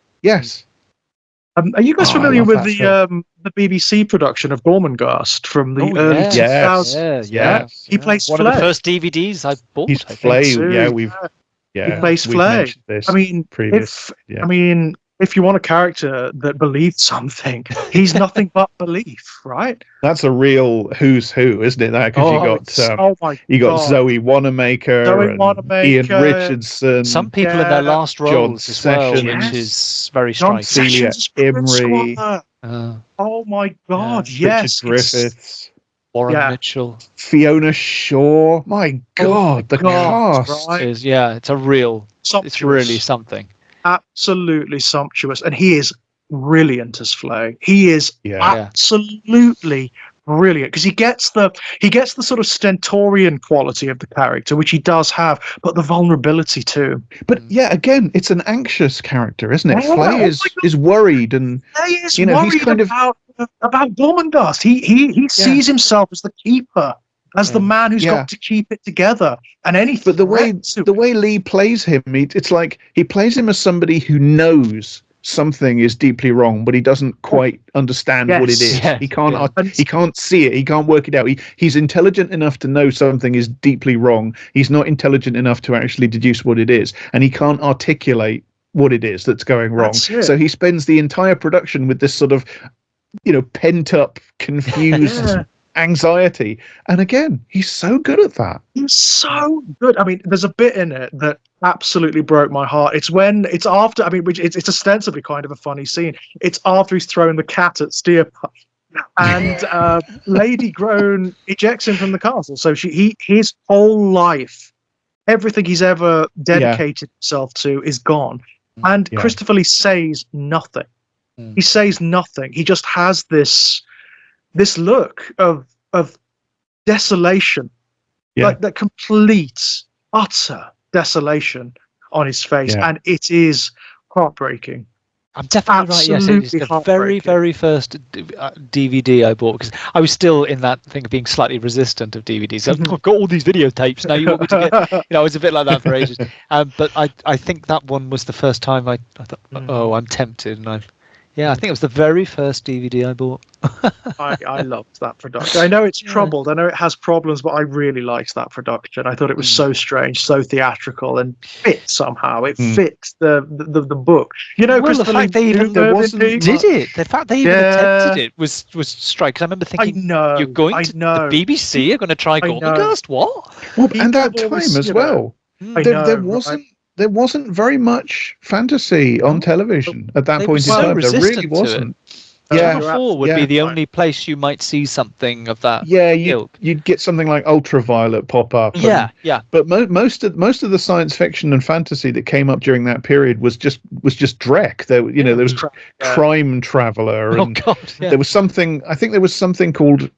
Are you guys familiar with the BBC production of Gormenghast from the early 2000s? Yeah. He plays one Flay. of the first DVDs I bought. He's Flay. He plays Flay. I mean, if you want a character that believes something, he's nothing but belief, right? That's a real who's who, isn't it? That because you got Zoe Wanamaker, and Ian Richardson. Some people in their last roles as well, which is very striking. Celia Imrie. Oh my God! Yeah. Yes, Richard Griffiths, Warren Mitchell Fiona Shaw. My God, the cast. right? It's a real, Sumptuous. it's really something. Absolutely sumptuous, and he is brilliant as Flay. He is Yeah. absolutely brilliant because he gets the sort of stentorian quality of the character, which he does have, but the vulnerability too. But yeah, again, it's an anxious character, isn't it? Yeah, Flay is worried, and He is you know, he's worried kind of about Gormenghast. He sees himself as the keeper, as the man who's got to keep it together. And but the way Lee plays him, it's like he plays him as somebody who knows something is deeply wrong, but he doesn't quite understand what it is. He can't see it. He can't work it out. He's intelligent enough to know something is deeply wrong. He's not intelligent enough to actually deduce what it is, and he can't articulate what it is that's going wrong. So he spends the entire production with this sort of, pent up, confused anxiety. And again, he's so good at that. He's so good. I mean, there's a bit in it that absolutely broke my heart. It's after, it's ostensibly kind of a funny scene. It's after he's thrown the cat at Steerpuff, and Lady Groan ejects him from the castle. So his whole life, everything he's ever dedicated himself to, is gone. And Christopher Lee says nothing. He says nothing. He just has this look of desolation, like that complete, utter desolation on his face, and it is heartbreaking. I'm definitely right. Yes, it's the very, very first DVD I bought, because I was still in that thing of being slightly resistant of DVDs. I've got all these videotapes now. You want me to get? I was a bit like that for ages. But I think that one was the first time I thought, oh, I'm tempted, and I think it was the very first DVD I bought. I loved that production. I know it's troubled. I know it has problems, but I really liked that production. I thought it was so strange, so theatrical, and fit somehow. It fit the book. The fact they even did it. The fact they even attempted it was strange. Because I remember thinking, you're going to the BBC are going to try Gormenghast? What? Well, and that time as well. There wasn't very much fantasy on television at that point in time. There really wasn't. Channel 4 would be the only place you might see something of that. Yeah, you'd get something like Ultraviolet pop up. But most of the science fiction and fantasy that came up during that period was just Drek. There was Crime Traveller, and there was something. I think there was something called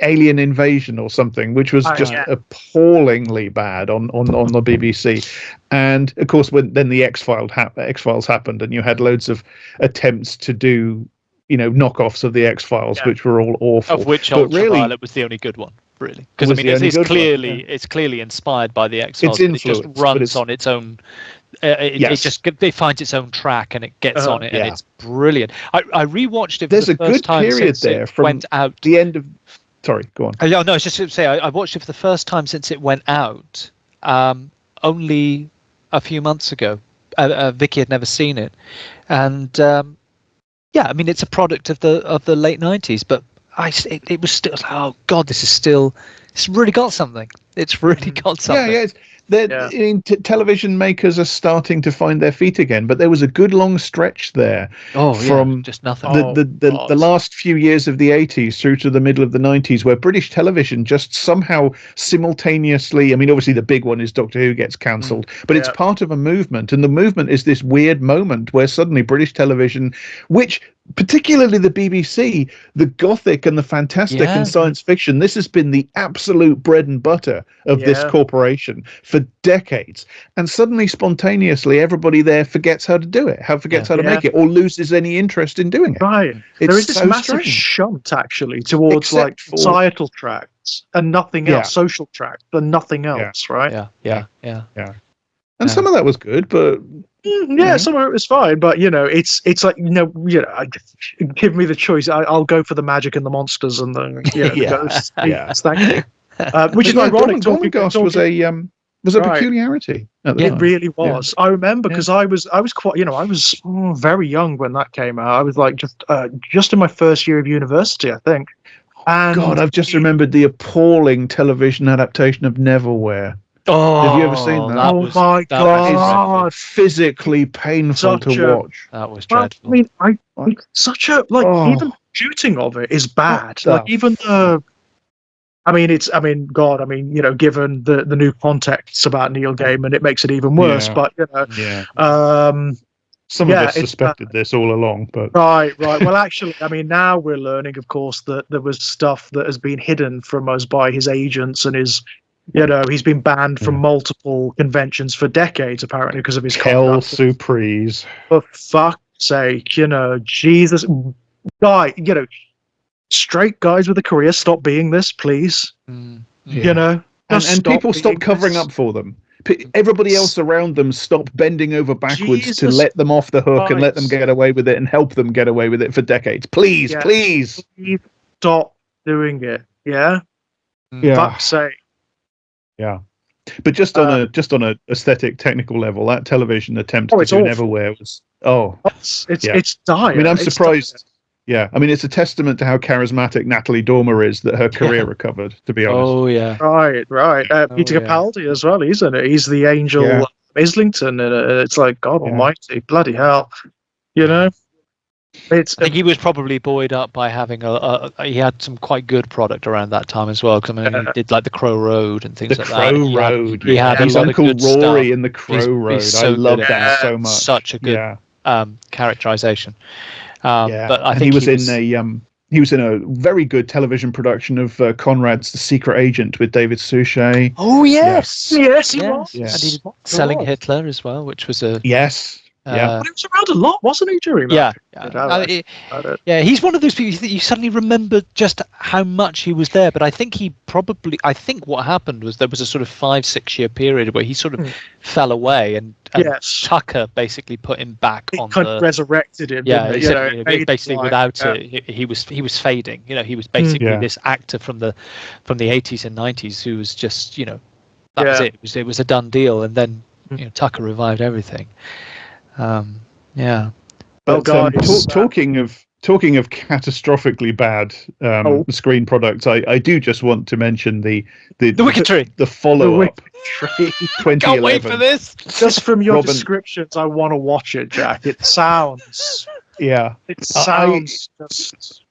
Alien Invasion or something, which was just appallingly bad on the BBC. And of course, then the X-Files happened, and you had loads of attempts to do knockoffs of the X-Files, which were all awful. Of which Ultraviolet was the only good one, really, because it's clearly inspired by the X-Files. It just runs on its own. It finds its own track, and it gets on it, and it's brilliant. I rewatched it. There's a good period there from went out the end of. Sorry, go on. No, it's just to say I watched it for the first time since it went out, only a few months ago. Vicky had never seen it, and it's a product of the late 90s, but it was still, oh God, it's really got something. It's really got something. Television makers are starting to find their feet again, but there was a good long stretch there from just nothing. The last few years of the 80s through to the middle of the 90s, where British television just somehow simultaneously, obviously the big one is Doctor Who gets cancelled, but it's part of a movement, and the movement is this weird moment where suddenly British television, which particularly the BBC, the gothic and the fantastic and science fiction, this has been the absolute bread and butter of this corporation for decades, and suddenly spontaneously everybody there forgets how to do it, forgets how to make it, or loses any interest in doing it. There is this massive shunt actually towards societal tracts and nothing else, social tracts and nothing else. And some of that was good, but some of it was fine, but it's like give me the choice. I'll go for the magic and the monsters and the ghosts. Thank you. Which is ironic. Gormenghast was a peculiarity. It really was. I remember because I was quite I was very young when that came out. I was like just in my first year of university, I think. And God, I've just remembered the appalling television adaptation of Neverwhere. Oh, have you ever seen that? That Oh was, my that was God. dreadful. Physically painful Such to a- watch. That was Well, dreadful. I mean, it's such a Oh. even shooting of it is bad. the Like even the, God, given the new contexts about Neil Gaiman, it makes it even worse. Yeah. But Yeah. Yeah, Some of us it's suspected this all along, but right. Well, actually, now we're learning, of course, that there was stuff that has been hidden from us by his agents and his, he's been banned from multiple conventions for decades, apparently, because of his hell conduct. surprise. For fuck's sake, Jesus, guy, straight guys with a career, stop being this, please. Yeah. And people stop covering up for them. Everybody else around them stop bending over backwards to let them off the hook and let them get away with it and help them get away with it for decades. Please, please stop doing it. Yeah. Fuck's sake. Yeah. But just on a aesthetic technical level, that television attempt to do an Everwhere was it's dire. I mean, I'm surprised. Yeah, I mean, it's a testament to how charismatic Natalie Dormer is that her career recovered, to be honest. Oh, yeah. Right. Peter Capaldi as well, isn't it? He's the angel Islington, and it's like, God almighty, bloody hell. I think he was probably buoyed up by having he had some quite good product around that time as well. Because he did like the Crow Road and things like that. The Crow Road. He had his a lot Uncle of good Rory stuff. in the Crow Road. He's so I love good that so much. Such a good characterization. But I think he was in a very good television production of Conrad's The Secret Agent with David Suchet. Oh yes, he was. And he was Selling Hitler as well, which was a but he was around a lot, wasn't he, during that? He's one of those people that you suddenly remember just how much he was there. But I think what happened was there was a sort of 5-6 year period where he sort of fell away, and Tucker basically put him back on kind of resurrected him. Basically without it, he was fading. He was basically this actor from the 80s and 90s who was just that was it. It was a done deal, and then Tucker revived everything. But talking of catastrophically bad screen products, I do just want to mention the Wicker Tree, the follow-up. 2011. Can't wait for this. Just from your descriptions, I want to watch it, Jack. It sounds. It sounds just.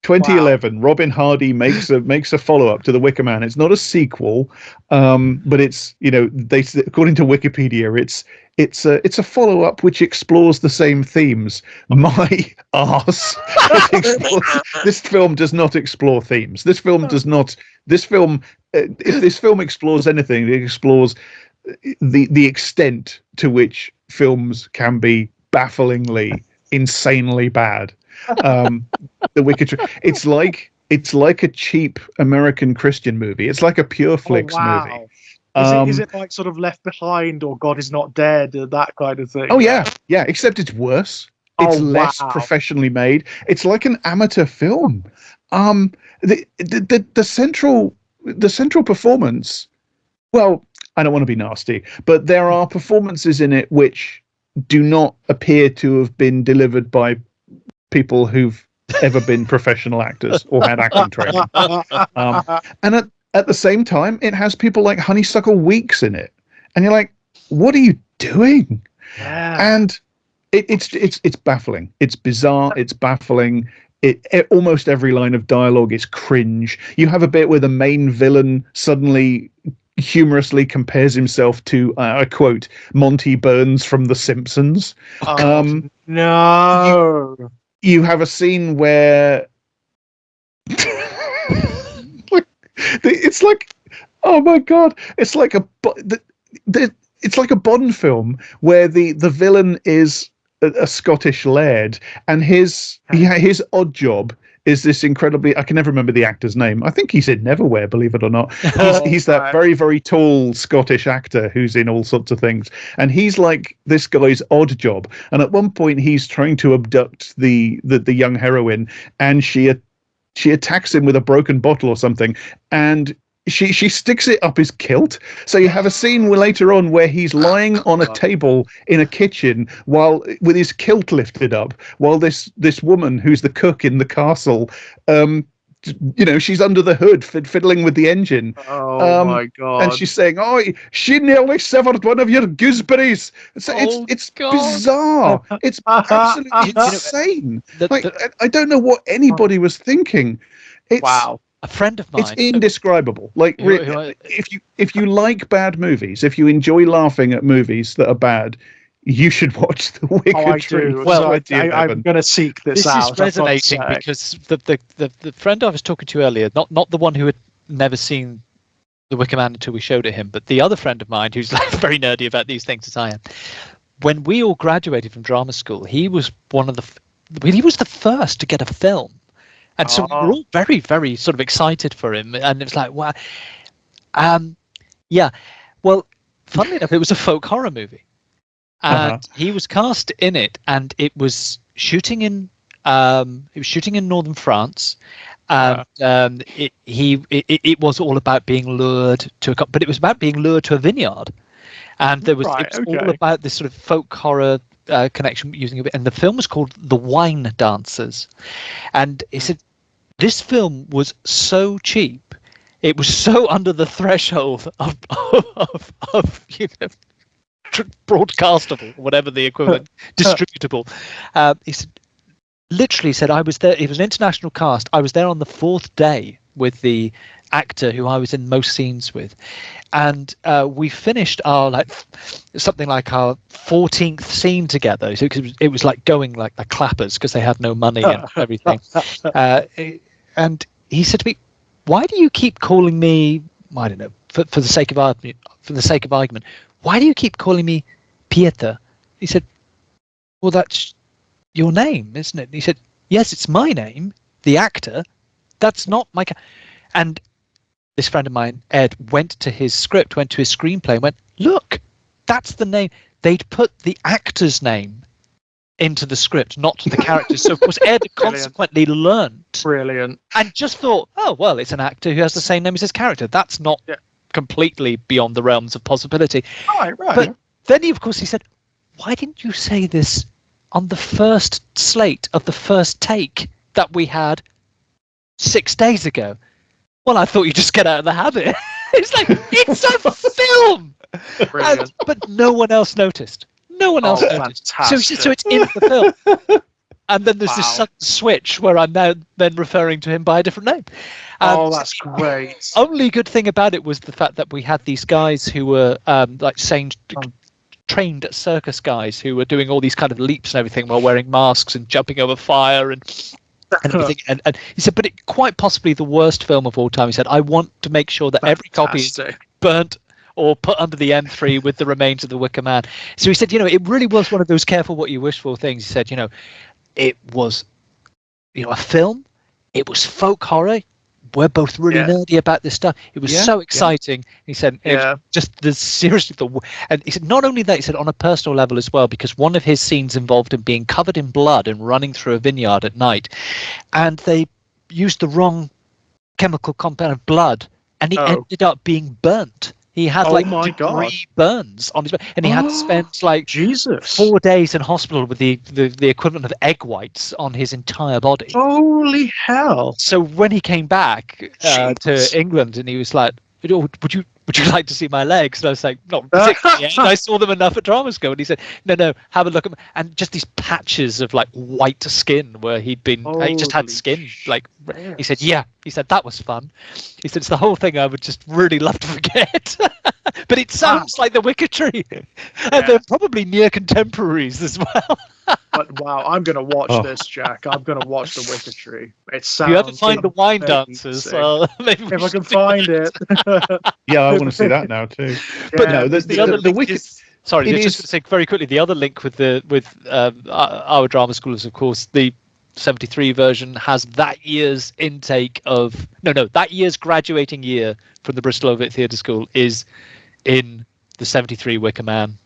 2011, Robin Hardy makes a follow-up to The Wicker Man. It's not a sequel, but it's according to Wikipedia, it's a follow-up which explores the same themes. My arse. This film does not explore themes. This film does not. This film, if this film explores anything, it explores the extent to which films can be bafflingly, insanely bad. The Wicker Tree. It's like a cheap American Christian movie. It's like a Pure Flix movie. Is it like sort of Left Behind or God Is Not Dead, that kind of thing? Oh yeah. Except it's worse. It's less professionally made. It's like an amateur film. The central performance. Well, I don't want to be nasty, but there are performances in it which do not appear to have been delivered by people who've ever been professional actors or had acting training. And at the same time, it has people like Honeysuckle Weeks in it, and you're like, "What are you doing?" And it's baffling. It's bizarre. It's baffling. Almost every line of dialogue is cringe. You have a bit where the main villain suddenly humorously compares himself to, I quote, Monty Burns from The Simpsons. No. You have a scene where it's like, oh my god, it's like a Bond film where the villain is a Scottish laird, and his odd job is this incredibly, I can never remember the actor's name. I think he's in Neverwhere, believe it or not. He's that very, very tall Scottish actor who's in all sorts of things. And he's like this guy's odd job. And at one point he's trying to abduct the young heroine, and she attacks him with a broken bottle or something. And she sticks it up his kilt. So you have a scene later on where he's lying on a table in a kitchen with his kilt lifted up, while this woman who's the cook in the castle she's under the hood fiddling with the engine. Oh my god! And she's saying, "Oh, she nearly severed one of your gooseberries." It's bizarre. It's absolutely insane. I don't know what anybody was thinking. Wow. A friend of mine. It's indescribable. Like, if you like bad movies, if you enjoy laughing at movies that are bad, you should watch The Wicker Tree. Well, I'm going to seek this out. This is resonating because the friend I was talking to earlier, not the one who had never seen The Wicker Man until we showed it him, but the other friend of mine who's like very nerdy about these things as I am. When we all graduated from drama school, he was he was the first to get a film. And so we were all very, very sort of excited for him. And it was like, wow. Yeah. Well, funnily enough, it was a folk horror movie. And he was cast in it, and it was shooting in northern France. And it was all about being lured but it was about being lured to a vineyard. And it was all about this sort of folk horror connection using it. And the film was called The Wine Dancers. And he said, this film was so cheap. It was so under the threshold of broadcastable, whatever the equivalent, distributable. He said, I was there. It was an international cast. I was there on the 4th day with the actor who I was in most scenes with, and we finished our something like our 14th scene together. So it was like going like the clappers because they had no money and everything. And he said to me, "Why do you keep calling me? I don't know. For the sake of argument, why do you keep calling me Pieter?" He said, "Well, that's your name, isn't it?" He said, "Yes, it's my name, the actor. That's not my..." And this friend of mine, Ed, went to his screenplay and went, "Look, that's the name." They'd put the actor's name into the script, not the characters. So, of course, Ed consequently learnt. Brilliant. And just thought, oh, well, it's an actor who has the same name as his character. That's not completely beyond the realms of possibility. Right. But then, he said, "Why didn't you say this on the first slate of the first take that we had 6 days ago?" Well, I thought you'd just get out of the habit. It's like, it's a film! But no one else noticed. No one else noticed. So it's in the film. And then there's this sudden switch where I'm now then referring to him by a different name. That's great. Only good thing about it was the fact that we had these guys who were trained circus guys who were doing all these kind of leaps and everything while wearing masks and jumping over fire and everything. And he said, but it quite possibly the worst film of all time. He said, I want to make sure that every copy is burnt or put under the M3 with the remains of the Wicker Man. So he said, it really was one of those careful what you wish for things. He said, it was, a film. It was folk horror. We're both really nerdy about this stuff. It was so exciting. He said, it was just and he said, not only that, he said on a personal level as well, because one of his scenes involved him being covered in blood and running through a vineyard at night, and they used the wrong chemical compound of blood, and he ended up being burnt. He had degree burns on his back, and he had to spend 4 days in hospital with the equivalent of egg whites on his entire body. Holy hell! So when he came back to England, and he was like, would you like to see my legs? And I was like, not particularly yet. And I saw them enough at drama school. And he said, no, have a look at them. And just these patches of white skin where he'd been, he just had skin. He said, he said, that was fun. He said, it's the whole thing I would just really love to forget. But it sounds like the Wicker Tree. And they're probably near contemporaries as well. But wow, I'm going to watch this, Jack. I'm going to watch the Wicker Tree. It sounds. You have to find the wine dancers. Maybe if I can find it. Yeah, I want to see that now too. But no, the Wicker. Sorry, just to say very quickly, the other link with our drama school is, of course, the 73 version has that year's intake of that year's graduating year from the Bristol Ovid Theatre School is in the 73 Wicker Man.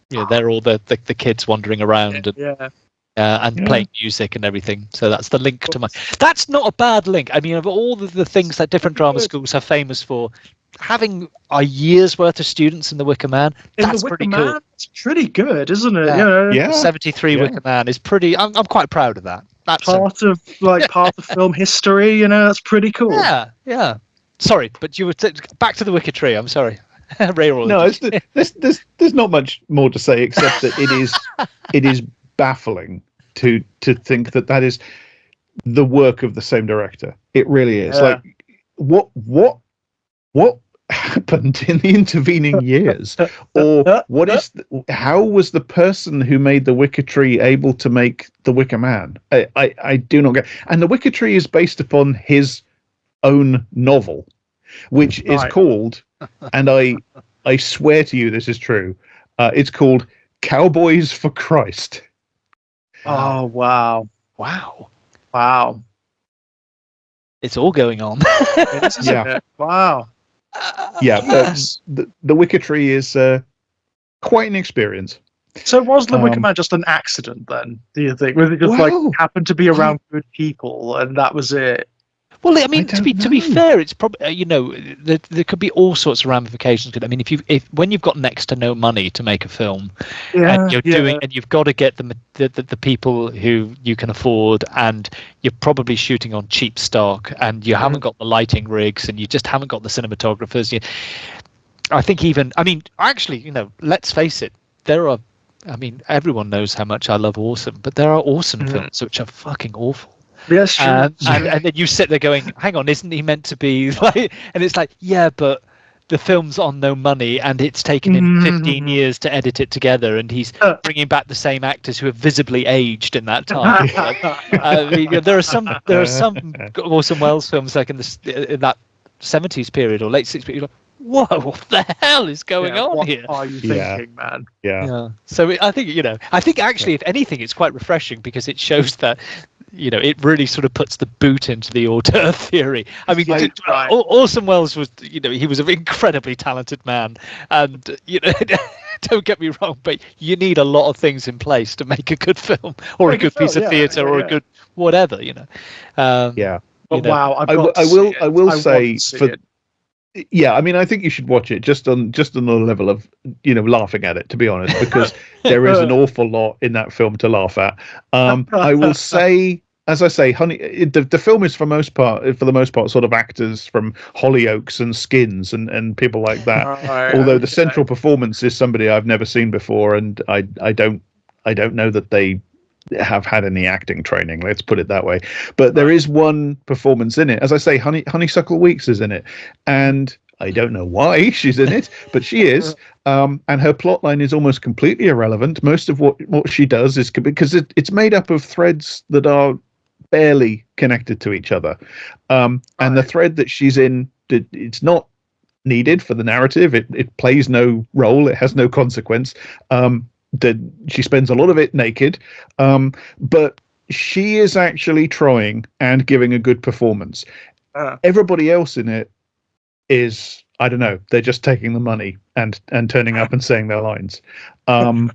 They're all the kids wandering around and playing music and everything. So that's the link to my. That's not a bad link. I mean, of all the things that different drama schools are famous for, having a year's worth of students in the Wicker Man, that's pretty cool. It's pretty good, isn't it? Yeah. 73 Wicker Man is pretty. I'm quite proud of that. That's part of film history. That's pretty cool. Yeah. Sorry, but you were back to the Wicker Tree. I'm sorry. No, there's not much more to say except that it is baffling to think that is the work of the same director. It really is. Like, what happened in the intervening years, or how was the person who made the Wicker Tree able to make the Wicker Man? I do not get. And the Wicker Tree is based upon his own novel, which is called, and I swear to you this is true, it's called Cowboys for Christ. Oh, wow. It's all going on. Yeah. Wow. Yeah, the Wicker Tree is quite an experience. So was the Wicker Man just an accident then, do you think? Was it just happened to be around good people and that was it? Well, I mean, to be fair, it's probably there could be all sorts of ramifications. I mean, if when you've got next to no money to make a film, and you've got to get the people who you can afford, and you're probably shooting on cheap stock, and you haven't got the lighting rigs, and you just haven't got the cinematographers. I think actually, let's face it, there are. I mean, everyone knows how much I love awesome, but there are awesome films which are fucking awful. Yes, sure. And then you sit there going, hang on, isn't he meant to be like, and it's like, yeah, but the film's on no money and it's taken him 15 years to edit it together, and he's bringing back the same actors who have visibly aged in that time. There are some Orson Welles films like in that 70s period or late 60s period. Whoa, what the hell is going on here? What are you thinking, man? Yeah. So I think actually, if anything, it's quite refreshing because it shows that, it really sort of puts the boot into the auteur theory. I mean, Orson Welles was, he was an incredibly talented man, and don't get me wrong, but you need a lot of things in place to make a good film or a good piece of theatre or a good whatever. Wow, I will say for. Yeah, I mean, I think you should watch it just on the level of laughing at it, to be honest, because there is an awful lot in that film to laugh at. I will say, as I say, the film is for the most part sort of actors from Hollyoaks and Skins and people like that. Although the central performance is somebody I've never seen before, and I don't know that they have had any acting training, let's put it that way, but there is one performance in it, as I say, Honeysuckle Weeks is in it, and I don't know why she's in it, but she is, and her plotline is almost completely irrelevant. Most of what she does is because it's made up of threads that are barely connected to each other, and the thread that she's in, it's not needed for the narrative, it plays no role, it has no consequence. She spends a lot of it naked, but she is actually trying and giving a good performance. Everybody else in it is, I don't know, they're just taking the money and turning up and saying their lines. I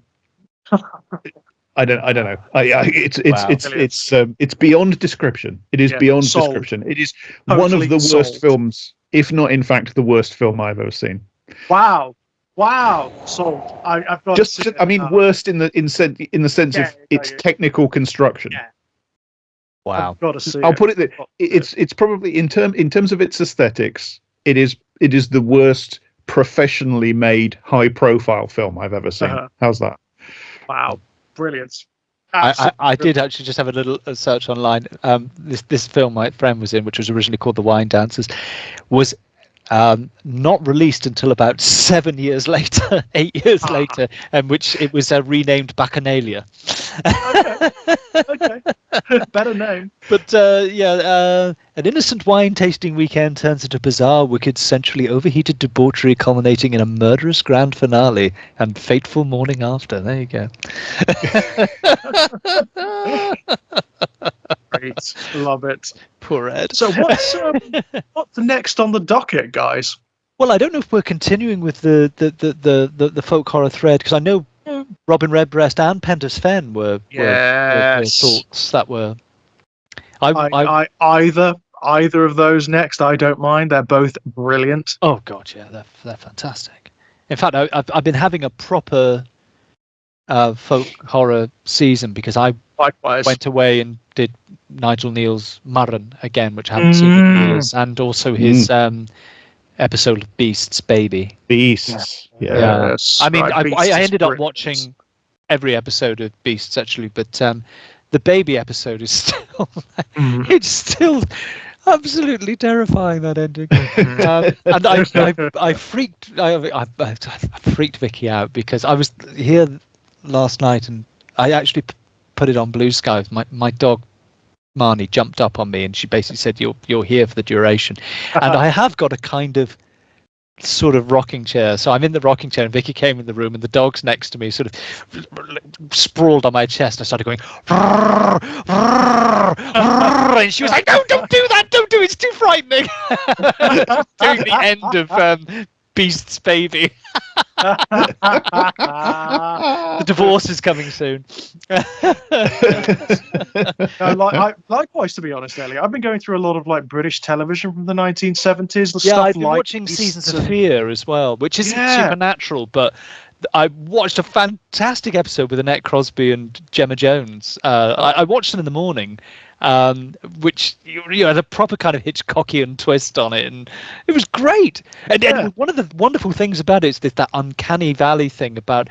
don't know. It's beyond description. It is beyond description. It is one of the worst films, if not in fact the worst film I've ever seen. Wow! So I've got worst in the sense of its technical construction. Yeah. Wow! I've got to see I'll put it that it's probably in terms of its aesthetics, it is the worst professionally made high profile film I've ever seen. How's that? Wow! Brilliant. I did actually just have a little search online. This film my friend was in, which was originally called The Wine Dancers, was not released until about 7 years later, 8 years later, and which it was renamed Bacchanalia. Okay. Better name. But an innocent wine tasting weekend turns into bizarre, wicked, centrally overheated debauchery culminating in a murderous grand finale and fateful morning after. There you go. Great. Love it. Poor Ed. So what's next on the docket, guys? Well, I don't know if we're continuing with the folk horror thread, because I know Robin Redbreast and Penda's Fen were thoughts that were. Either either of those next. I don't mind. They're both brilliant. Oh god, yeah, they're fantastic. In fact, I've been having a proper folk horror season because I Likewise. went away and did Nigel Kneale's Murren again, which I haven't seen in years, and also his episode of Beast's Baby. Beasts. Yeah. Yes. I mean, Right, Beasts I is ended up brilliant. watching every episode of Beasts actually, but the baby episode is still it's still absolutely terrifying, that ending. And I freaked Vicky out because I was here last night and I actually put it on Blue Sky. My dog Marnie jumped up on me and she basically said, "You're here for the duration." And I have got a kind of sort of rocking chair, so I'm in the rocking chair and Vicky came in the room and the dog's next to me, sort of sprawled on my chest. I started going "Rrr, rrr, rrr," and she was like, don't do that, don't do it, it's too frightening. Doing the end of Beast's Baby. The divorce is coming soon. Likewise, to be honest, Elliot, I've been going through a lot of like British television from the 1970s. I've been watching Seasons of Fear as well, which isn't supernatural, but I watched a fantastic episode with Annette Crosby and Gemma Jones. I watched them in the morning, which had a proper kind of Hitchcockian twist on it, and it was great. And one of the wonderful things about it is that uncanny valley thing about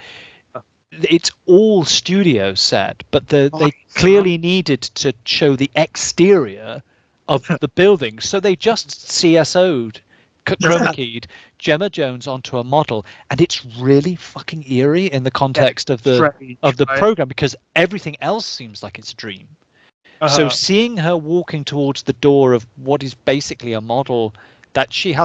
it's all studio set, but they clearly needed to show the exterior of the building, so they just CSO'd, chroma keyed Gemma Jones onto a model, and it's really fucking eerie in the context of the program because everything else seems like it's a dream. So seeing her walking towards the door of what is basically a model that she's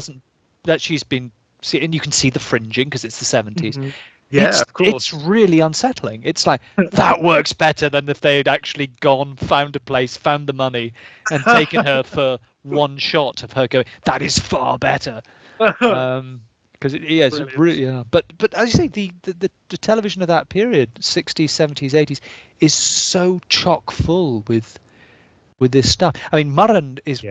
been seeing, and you can see the fringing because it's the 70s. Yeah, of course. It's really unsettling. It's like that works better than if they had actually gone, found a place, found the money, and taken her for one shot of her going. That is far better. Because it's really But as you say, the television of that period, 60s, 70s, 80s, is so chock full with this stuff. I mean, Murren is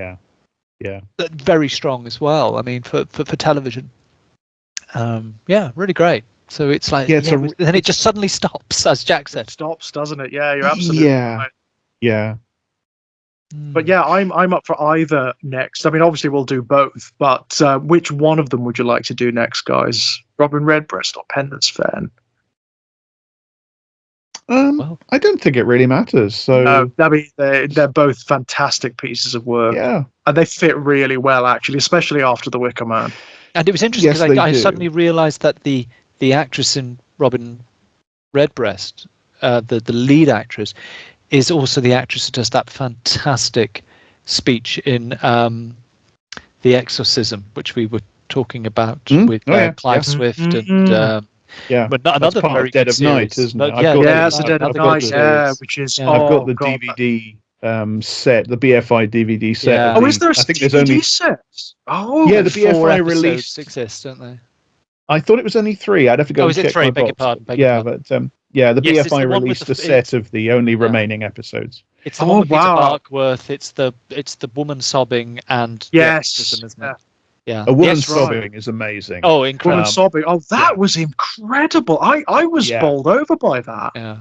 very strong as well. I mean, for television, really great. So it's like, then it just suddenly stops, as Jack said. It stops, doesn't it? Yeah, you're absolutely right. Yeah. But yeah, I'm up for either next. I mean, obviously we'll do both, but which one of them would you like to do next, guys? Robin Redbreast or Pendant's Fan? I don't think it really matters. So no, I mean, they're both fantastic pieces of work. Yeah, and they fit really well, actually, especially after The Wicker Man. And it was interesting because I suddenly realised that the actress in Robin Redbreast, the lead actress, is also the actress who does that fantastic speech in The Exorcism, which we were talking about with Clive Swift and but another very Dead good of Night, series. isn't it? It's a Dead of Night, which is. I've got the DVD set, the BFI DVD set. Yeah. Is there a DVD set? Oh, yeah, the BFI release exists, don't they? I thought it was only 3. I'd have to go and check my box. Beg your pardon. But the BFI released a set of the only remaining episodes. It's the one with Peter Barkworth. It's the woman sobbing and Exorcism, isn't it? Yeah. A woman sobbing is amazing. Oh, incredible. Woman sobbing. Oh, that was incredible. I was bowled over by that. Yeah.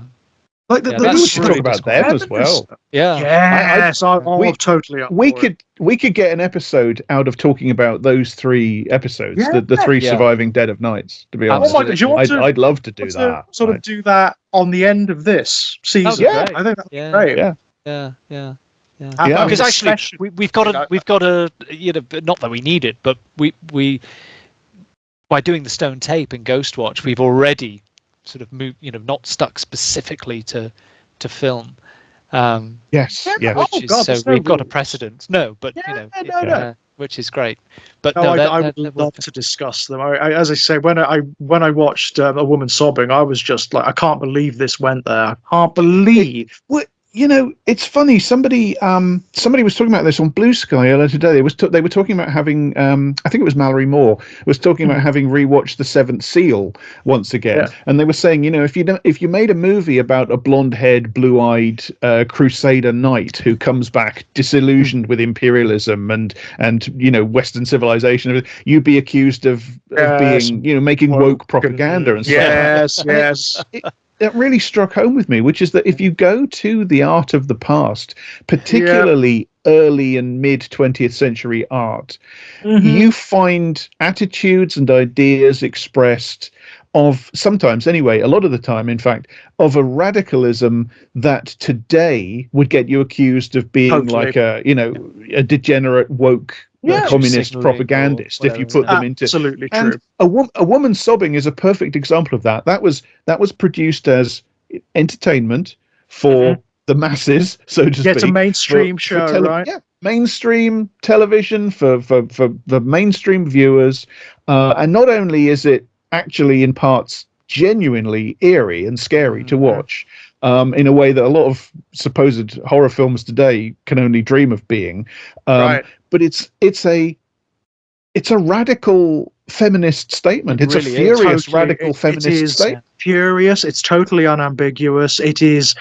Like we should talk about them as well. Yeah. Yes, I'm totally up. We could get an episode out of talking about those 3 episodes, the 3 surviving Dead of Nights. To be honest, I'd love to do that. Sort of do that on the end of this season. I think that'd be great. Yeah. Because actually, we've got a not that we need it, but we by doing the Stone Tape and Ghost Watch, we've already sort of moved, not stuck specifically to film. We've got a precedent. No, but which is great. But I would love to discuss them. As I say, when I watched A Woman Sobbing, I was just like, I can't believe this went there. I can't believe. it's funny. Somebody was talking about this on Blue Sky earlier today. They were talking about having, I think it was Mallory Moore was talking about having rewatched The Seventh Seal once again, and they were saying, if you made a movie about a blonde-haired, blue-eyed Crusader knight who comes back disillusioned with imperialism and Western civilization, you'd be accused of being, making woke propaganda and stuff. Yes. That really struck home with me, which is that if you go to the art of the past, particularly early and mid 20th century art, you find attitudes and ideas expressed of, sometimes anyway, a lot of the time, in fact, of a radicalism that today would get you accused of being like a degenerate woke communist propagandist if you put them into. Absolutely and true. A woman sobbing is a perfect example of that. That was produced as entertainment for the masses, so to speak. It's a mainstream show, right? Yeah, mainstream television for the mainstream viewers. And not only is it actually in parts genuinely eerie and scary to watch, in a way that a lot of supposed horror films today can only dream of being. But it's a radical feminist statement. It's really a furious radical feminist statement. Furious. It's totally unambiguous. It is.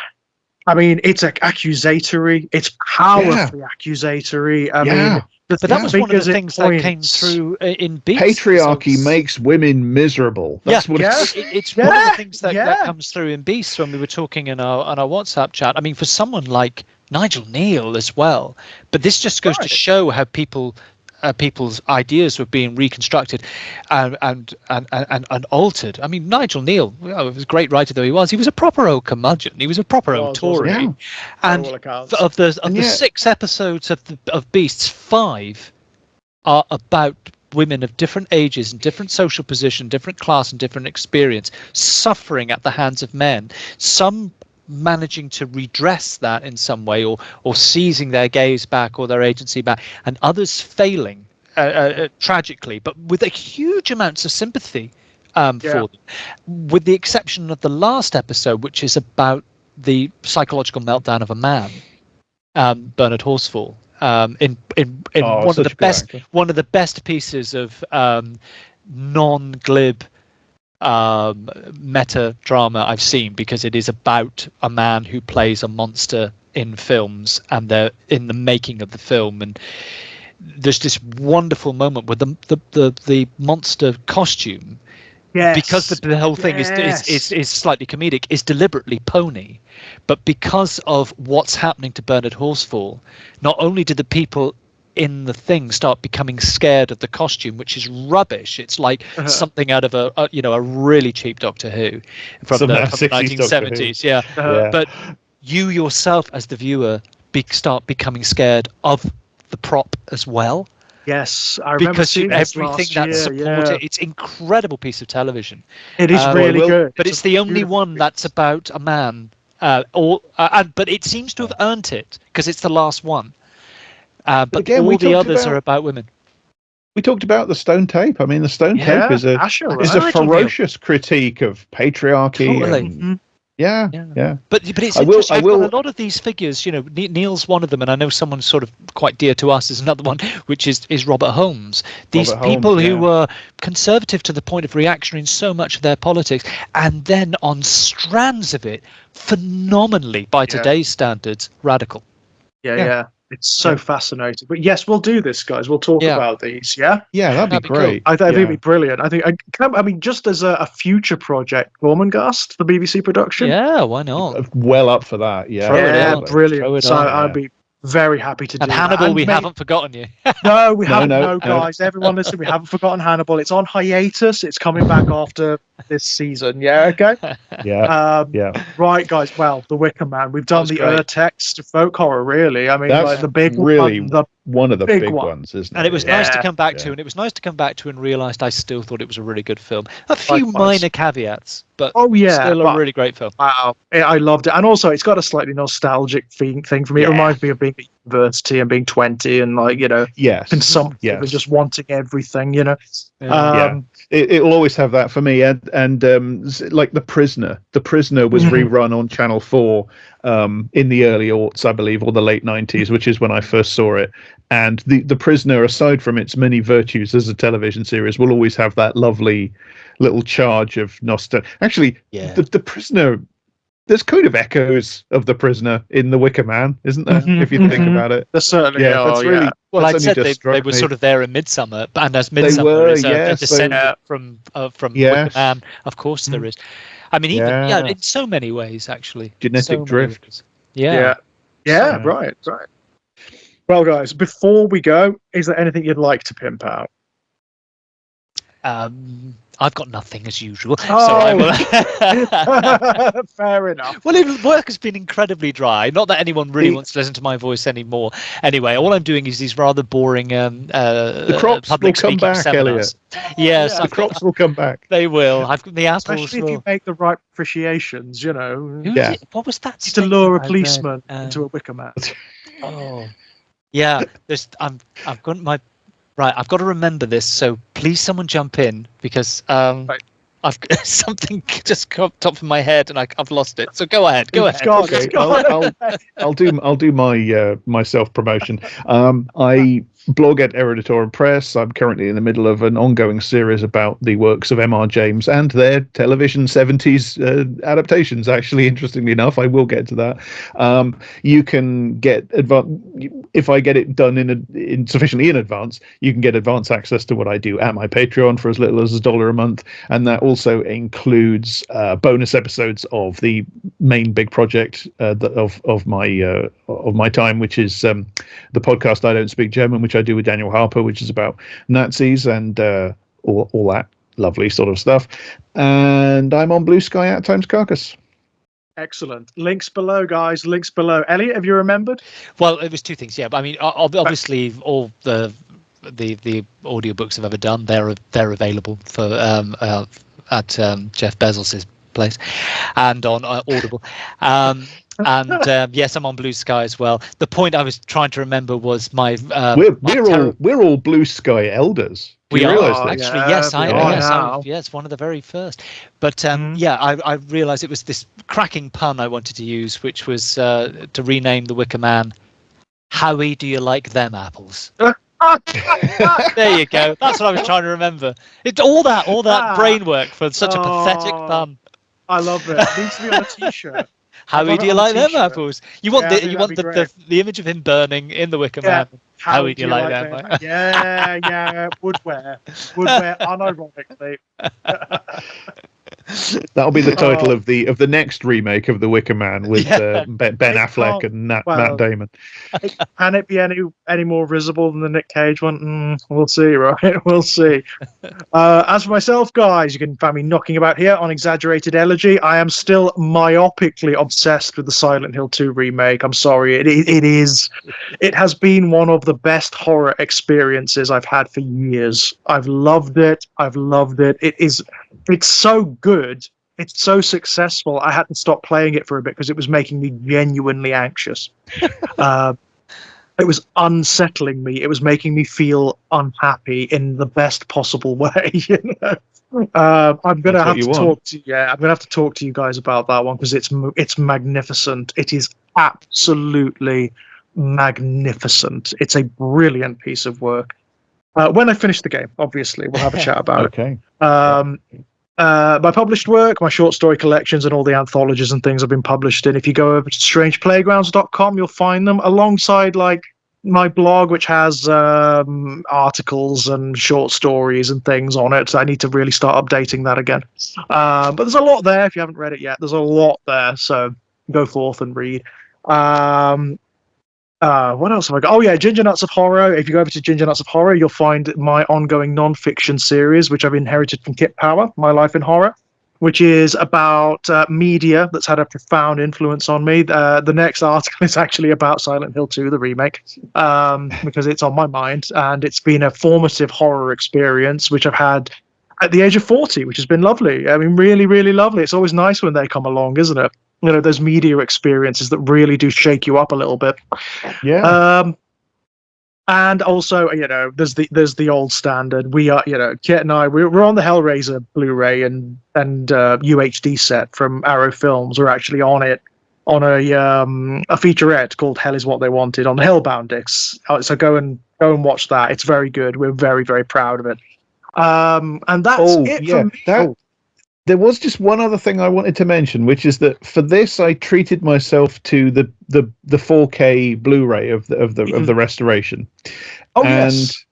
I mean, it's accusatory. It's powerfully accusatory. I mean, but that was one of the things that came through in Beast. Patriarchy makes women miserable. That's what it's one of the things that comes through in Beast when we were talking in our WhatsApp chat. I mean, for someone like Nigel Kneale as well, but this just goes to show how people's ideas were being reconstructed and altered. I mean, Nigel Kneale, it was a great writer though he was a proper old curmudgeon. He was a proper old Tory. And of the 6 episodes of Beasts, 5 are about women of different ages and different social position, different class and different experience, suffering at the hands of men. Some managing to redress that in some way, or seizing their gaze back or their agency back, and others failing tragically, but with a huge amounts of sympathy for them, with the exception of the last episode, which is about the psychological meltdown of a man, Bernard Horsfall, in one of the best pieces of non-glib meta drama I've seen, because it is about a man who plays a monster in films, and they're in the making of the film, and there's this wonderful moment where the monster costume, because the whole thing is slightly comedic, is deliberately pony, but because of what's happening to Bernard Horsfall, not only do the people in the thing start becoming scared of the costume, which is rubbish. It's like something out of a really cheap Doctor Who from the 1970s. But you yourself as the viewer start becoming scared of the prop as well. Yes, I remember because seeing everything that supported it's an incredible piece of television. It is really good, but it's the only one that's about a man. But it seems to have earned it because it's the last one. But again, all the others are about women. We talked about the Stone Tape. I mean, the Stone Tape is a ferocious critique of patriarchy. Totally. But it's interesting. I've got a lot of these figures. Kneale's one of them, and I know someone sort of quite dear to us is another one, which is Robert Holmes. These people who were conservative to the point of reactionary in so much of their politics, and then on strands of it, phenomenally by today's standards, radical. It's so fascinating. But yes, we'll do this, guys. We'll talk about these. Yeah, that'd be great. Cool. I think it'd be brilliant. I mean, just as a future project, Gormenghast, the BBC production. Yeah, why not? Well up for that. Brilliant. So I'd be very happy to do that. And Hannibal, we haven't forgotten you. No, we haven't. No, guys. Everyone listen, we haven't forgotten Hannibal. It's on hiatus. It's coming back after this season. Yeah, okay? Right, guys. Well, The Wicker Man. We've done the urtext folk horror, really. I mean, like the big one of the big ones, isn't it? And it was nice to come back to, and it was nice to come back to and realised I still thought it was a really good film. A few minor caveats, but still a really great film. Wow, I loved it. And also, it's got a slightly nostalgic thing for me. It reminds me of being a university and being 20 and like, consumptive and just wanting everything, It'll always have that for me, and like The Prisoner was rerun on Channel 4 in the early aughts, I believe, or the late 90s, which is when I first saw it. And the Prisoner, aside from its many virtues as a television series, will always have that lovely little charge of nostalgia. Actually, the Prisoner, there's kind of echoes of The Prisoner in The Wicker Man, isn't there? If you think about it. There's certainly that's really. Well, I said they were sort of there in Midsummer, and as Midsummer is a descendant from Wicker Man, of course there is. I mean, even in so many ways, actually. Genetic drift. Yeah. Right. Well, guys, before we go, is there anything you'd like to pimp out? I've got nothing as usual, so I will. Fair enough. Well, work has been incredibly dry. Not that anyone really wants to listen to my voice anymore. Anyway, all I'm doing is these rather boring the crops public will come back, seminars. Elliot. Yes, the crops will come back. They will. The assholes Especially will. if you make the right appreciations, What was that? To lure a policeman into a Wicker Man. Oh, yeah. I've got my. Right, I've got to remember this, so please someone jump in, because I've something just come up top of my head and I've lost it. So go ahead. Okay, I'll do my self promotion. I blog at Eruditorium Press. I'm currently in the middle of an ongoing series about the works of M.R. James and their television 70s adaptations. Actually, interestingly enough, I will get to that. You can get if I get it done in sufficiently in advance, you can get advance access to what I do at my Patreon for as little as $1 a month, and that also includes bonus episodes of the main big project of my time, which is the podcast I Don't Speak German, which I do with Daniel Harper, which is about Nazis and all that lovely sort of stuff. And I'm on Blue Sky at Times Carcass. Excellent. Links below, guys. Links below. Elliot, have you remembered? Well, it was two things. Yeah, but I mean, obviously, all the audiobooks I've ever done, they're available for at Jeff Bezos's place and on Audible. And yes, I'm on Blue Sky as well. The point I was trying to remember was my. We're all Blue Sky elders. We are this? actually, yes, one of the very first. But I realised it was this cracking pun I wanted to use, which was to rename the Wicker Man. Howie, do you like them apples? There you go. That's what I was trying to remember. It's all that brain work for such a pathetic pun. I love it. It needs to be on a T-shirt. Howie, do you like them apples? You want the image of him burning in the Wicker Man. Howie, do you like them? Yeah. Woodware, unironically. That'll be the title of the next remake of the Wicker Man with Ben Affleck and Matt Damon. Can it be any more visible than the Nick Cage one? We'll see, right? We'll see. As for myself, guys, you can find me knocking about here on Exaggerated Elegy. I am still myopically obsessed with the Silent Hill 2 remake. I'm sorry, it has been one of the best horror experiences I've had for years. I've loved it. It's so good. It's so successful. I had to stop playing it for a bit because it was making me genuinely anxious. It was unsettling me. It was making me feel unhappy in the best possible way. I'm gonna have to talk to you guys about that one because it's magnificent. It is absolutely magnificent. It's a brilliant piece of work. When I finish the game, obviously, we'll have a chat about it. My published work, my short story collections, and all the anthologies and things I've been published in. If you go over to strangeplaygrounds.com, you'll find them alongside my blog, which has articles and short stories and things on it. So I need to really start updating that again. But there's a lot there. If you haven't read it yet, there's a lot there. So go forth and read. What else have I got? Oh yeah, Ginger Nuts of Horror. If you go over to Ginger Nuts of Horror, you'll find my ongoing non-fiction series, which I've inherited from Kit Power, My Life in Horror, which is about media that's had a profound influence on me. The next article is actually about Silent Hill 2, the remake, because it's on my mind, and it's been a formative horror experience, which I've had at the age of 40, which has been lovely. I mean, really, really lovely. It's always nice when they come along, isn't it? those media experiences that really do shake you up a little bit. Yeah. And also, there's the old standard. We are, Kit and I, we're on the Hellraiser Blu-ray and UHD set from Arrow Films. We're actually on it on a featurette called Hell Is What They Wanted on the Hellbound discs. So go and watch that. It's very good. We're very, very proud of it. And that's it for me. There was just one other thing I wanted to mention, which is that for this, I treated myself to the 4K Blu-ray of the restoration. Oh, and yes.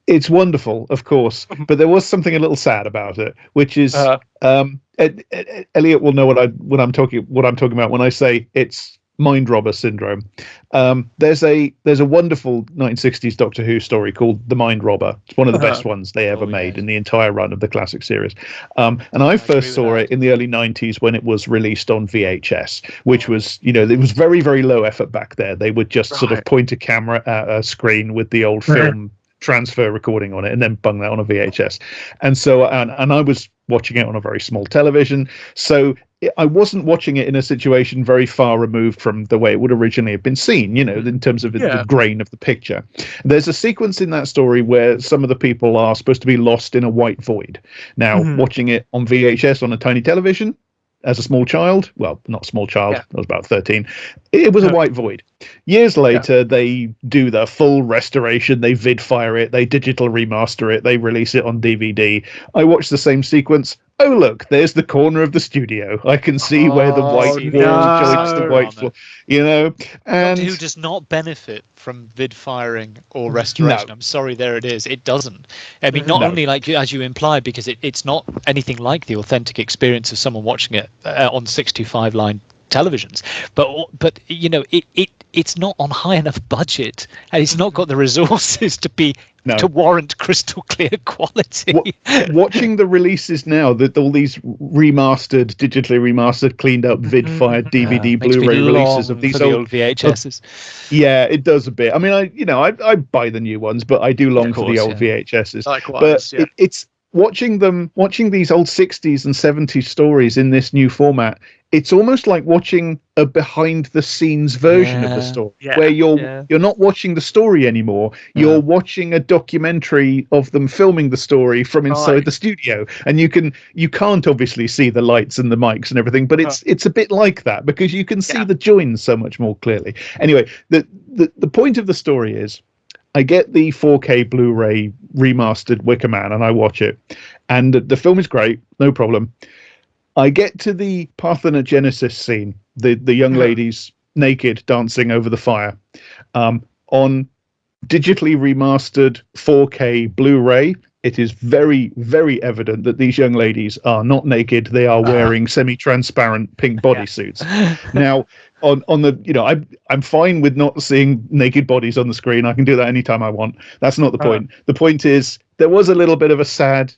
It's wonderful, of course, but there was something a little sad about it, which is Elliot will know what I'm talking about when I say it's mind robber syndrome. There's a wonderful 1960s Doctor Who story called The Mind Robber. It's one of the best ones they ever made in the entire run of the classic series. And I first saw it in the early 90s when it was released on VHS, which was, it was very, very low effort back there. They would just sort of point a camera at a screen with the old film transfer recording on it and then bung that on a VHS. And so, and I was watching it on a very small television. So I wasn't watching it in a situation very far removed from the way it would originally have been seen, in terms of the grain of the picture. There's a sequence in that story where some of the people are supposed to be lost in a white void. Now, watching it on VHS on a tiny television, as a small child, well, not small child, I was about 13, it was a white void. Years later, they do the full restoration, they vidfire it, they digital remaster it, they release it on DVD. I watched the same sequence. Oh, look, there's the corner of the studio. I can see where the white wall joins the white floor, And Doctor Who does not benefit from vid firing or restoration. I'm sorry, there it is. It doesn't. I mean, not only like as you implied, because it's not anything like the authentic experience of someone watching it on 65-line televisions, but it's not on high enough budget, and it's not got the resources to warrant crystal clear quality. Watching the releases now, that all these digitally remastered, cleaned up, vid-fired DVD, Blu-ray releases of these old VHSs. Yeah, it does a bit. I mean, I buy the new ones, but I do long for the old VHSs. Likewise, but it's watching these old 60s and 70s stories in this new format. It's almost like watching a behind the scenes version of the story, where you're not watching the story anymore. You're watching a documentary of them filming the story from inside the studio, and you can't obviously see the lights and the mics and everything, but it's a bit like that because you can see the joins so much more clearly. Anyway, the point of the story is, I get the 4K Blu-ray remastered Wicker Man and I watch it, and the film is great, no problem. I get to the parthenogenesis scene, the young ladies naked dancing over the fire, on digitally remastered 4K Blu-ray. It is very, very evident that these young ladies are not naked. They are wearing semi-transparent pink bodysuits. Now, on the, I'm fine with not seeing naked bodies on the screen. I can do that anytime I want. That's not the point. The point is, there was a little bit of a sad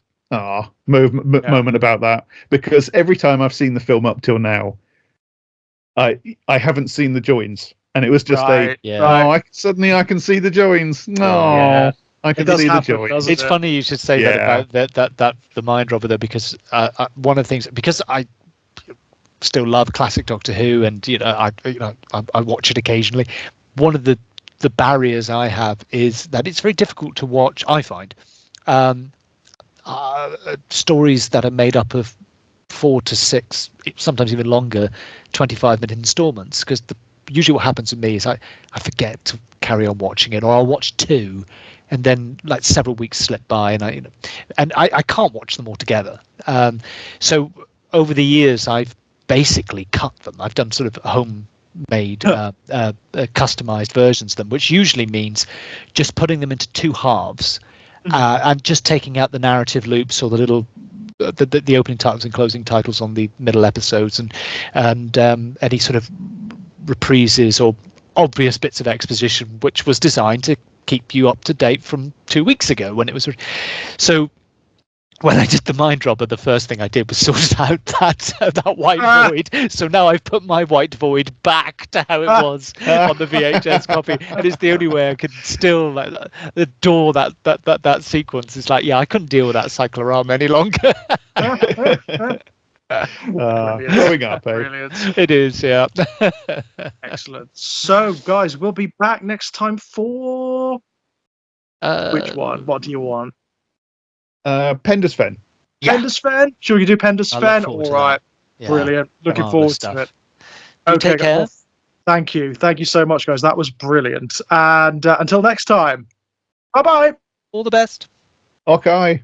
moment about that, because every time I've seen the film up till now, I haven't seen the joins, and it was just suddenly I can see the joins. I can see the joins. It's funny you should say that about that the mind robber though, because one of the things, because I still love classic Doctor Who, and I watch it occasionally. One of the barriers I have is that it's very difficult to watch, I find, stories that are made up of 4 to 6, sometimes even longer, 25-minute installments, because usually what happens with me is I forget to carry on watching it, or I'll watch 2 and then like several weeks slip by, and I can't watch them all together. So over the years I've basically cut them. I've done sort of homemade customized versions of them, which usually means just putting them into 2 halves, and just taking out the narrative loops or the little the opening titles and closing titles on the middle episodes, and any sort of reprises or obvious bits of exposition, which was designed to keep you up to date from 2 weeks ago when it was. So when I did the mind robber, the first thing I did was sort out that white void. So now I've put my white void back to how it was on the VHS copy, and it's the only way I can still adore that sequence. It's like, I couldn't deal with that cyclorama any longer. Growing up, eh? Brilliant. It is, yeah. Excellent. So, guys, we'll be back next time for which one? What do you want? Pendersfen. Yeah. Pendersfen? Sure, you do I look Pendersfen? forward All to right. that. Yeah. Brilliant. Looking Marvellous forward to it. You Okay, take care. well, thank you. Thank you so much, guys. That was brilliant. And until next time, bye-bye. All the best. Okay.